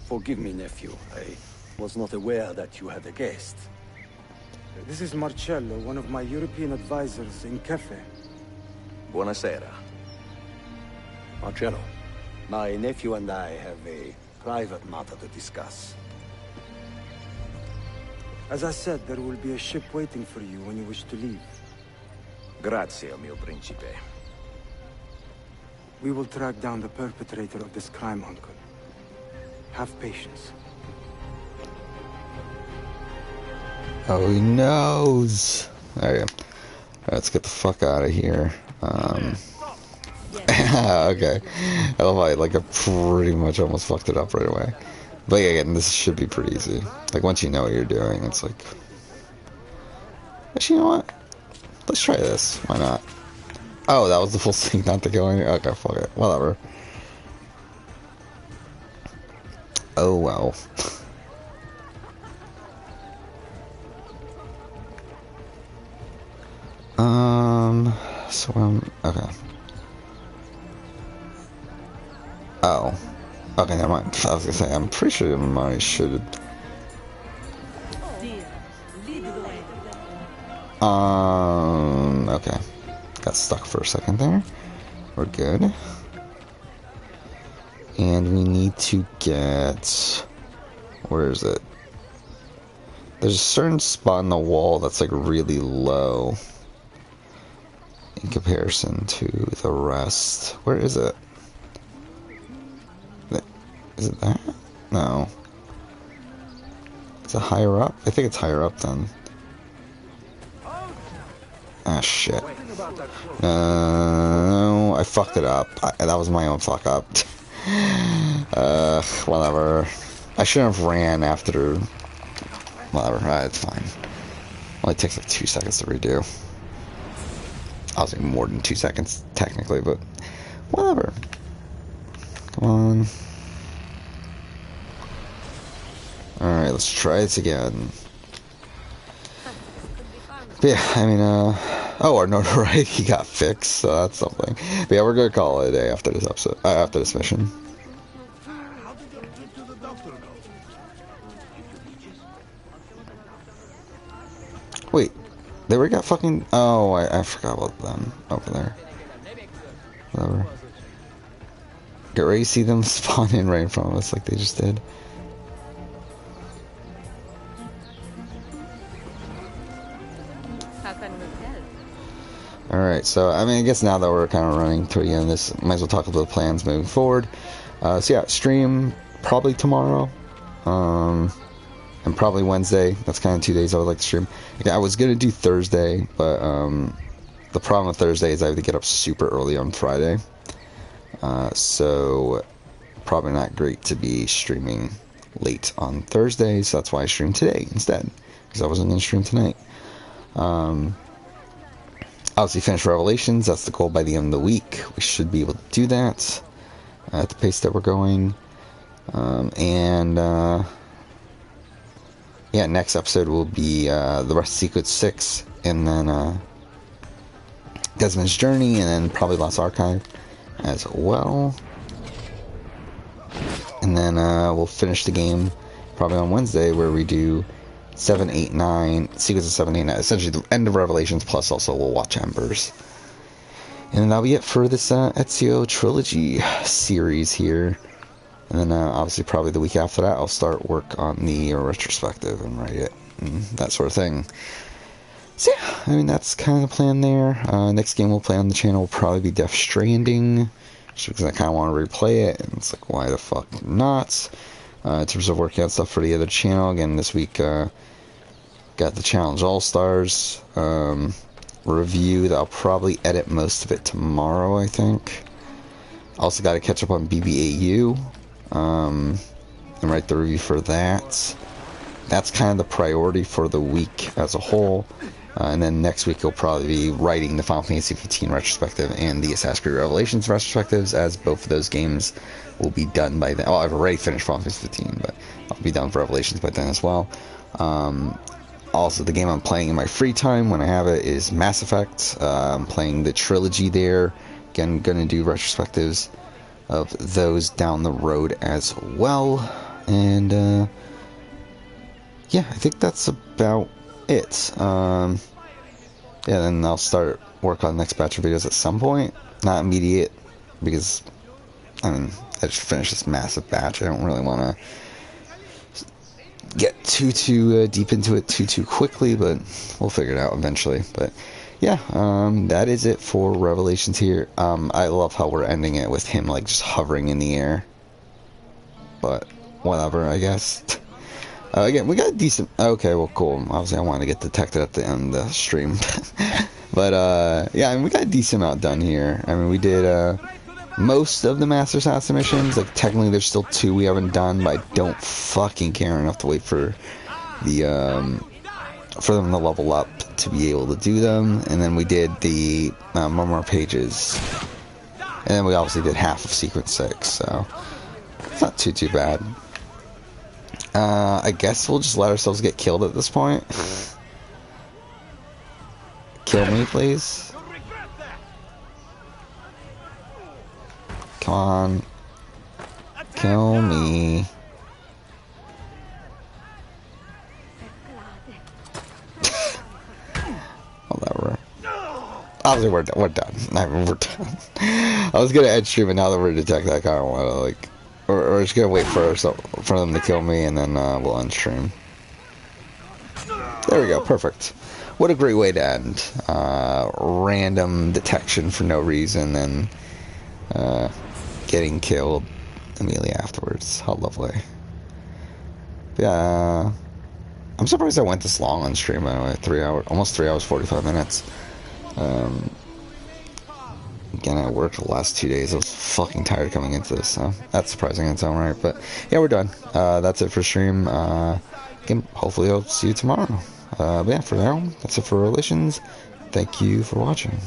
forgive me, nephew. I was not aware that you had a guest. This is Marcello, one of my European advisors in Cafe. Buonasera. Marcello, my nephew and I have a private matter to discuss. As I said, there will be a ship waiting for you when you wish to leave. Grazie, mio principe. We will track down the perpetrator of this crime, Uncle. Have patience. Oh, he knows. Alright, let's get the fuck out of here. Okay. I love how I pretty much almost fucked it up right away. But yeah, again, this should be pretty easy. Like, once you know what you're doing, it's like... Actually, you know what? Let's try this. Why not? Oh, that was the full thing, not the going. Okay, fuck it. Whatever. Oh, well. So, okay. Oh. Okay, never mind. I was gonna say, I'm pretty sure I should... Okay. Got stuck for a second there. We're good. And we need to get... Where is it? There's a certain spot in the wall that's like really low in comparison to the rest. Where is it? Is it that? No. Is it higher up? I think it's higher up then. Ah, shit. No, I fucked it up. That was my own fuck up. Whatever. I shouldn't have ran after... Whatever, it's fine. Only takes like 2 seconds to redo. I was like more than 2 seconds, technically, but... Whatever. Come on. Alright, let's try this again. But yeah, I mean, oh, our notoriety got fixed, so that's something. But yeah, we're gonna call it a day after this episode, after this mission. How did your trip to the doctor go? Wait, they already got fucking... Oh, I forgot about them over there. Whatever. Get ready to see them spawn in right in front of us like they just did. Alright, so, I mean, I guess now that we're kind of running to the end of this, might as well talk about the plans moving forward. So yeah, stream probably tomorrow. and probably Wednesday. That's kind of 2 days I would like to stream. I was gonna do Thursday, but the problem with Thursday is I have to get up super early on Friday, so probably not great to be streaming late on Thursday. So that's why I streamed today instead, because I wasn't gonna stream tonight. Obviously finish Revelations. That's the goal by the end of the week. We should be able to do that at the pace that we're going. Yeah, next episode will be the rest of Secret 6, and then Desmond's Journey, and then probably Lost Archive as well. And then we'll finish the game probably on Wednesday, where we do 7, 8, 9, Secrets of 7, 8, 9, essentially the end of Revelations, plus also we'll watch Embers. And that'll be it for this Ezio trilogy series here. And then obviously probably the week after that I'll start work on the retrospective and write it and that sort of thing. So yeah, I mean that's kind of the plan there. Next game we'll play on the channel will probably be Death Stranding, just because I kind of want to replay it, and it's like, why the fuck not? In terms of working on stuff for the other channel, again this week got the Challenge All-Stars review that I'll probably edit most of it tomorrow, I think. Also got to catch up on BBAU and write the review for that. That's kind of the priority for the week as a whole. And then next week you'll probably be writing the Final Fantasy 15 retrospective and the Assassin's Creed Revelations retrospectives, as both of those games will be done by then. Oh, I've already finished Final Fantasy 15, but I'll be done with Revelations by then as well. Also, the game I'm playing in my free time when I have it is Mass Effect. I'm playing the trilogy there. Again, gonna do retrospectives of those down the road as well. And yeah, I think that's about it. Yeah, then I'll start work on the next batch of videos at some point. Not immediate, because I mean I just finished this massive batch. I don't really want to get too deep into it too quickly, but we'll figure it out eventually. But yeah, that is it for Revelations here. I love how we're ending it with him like just hovering in the air, but whatever, I guess. Again, we got a decent... Okay, well, cool. Obviously, I want to get detected at the end of the stream. But, yeah, I mean, we got a decent amount done here. I mean, we did most of the Master Assassin missions. Like, technically, there's still 2 we haven't done, but I don't fucking care enough to wait for the, for them to level up to be able to do them. And then we did the more pages. And then we obviously did half of Sequence 6, so it's not too bad. I guess we'll just let ourselves get killed at this point. Kill me, please. Come on. Kill me. Whatever. Obviously, we're done. I mean, we're done. I was gonna end stream, but now that we're detected, I kind of want to, like... We're just gonna wait for them to kill me, and then we'll unstream. There we go, perfect. What a great way to end. Random detection for no reason, and getting killed immediately afterwards. How lovely. Yeah, I'm surprised I went this long on stream. Anyway, almost 3 hours 45 minutes. Again, I worked the last 2 days. I was fucking tired coming into this, so that's surprising in its own right. But yeah, we're done. That's it for stream. Again, hopefully I'll see you tomorrow. But yeah, for now, that's it for Relations. Thank you for watching.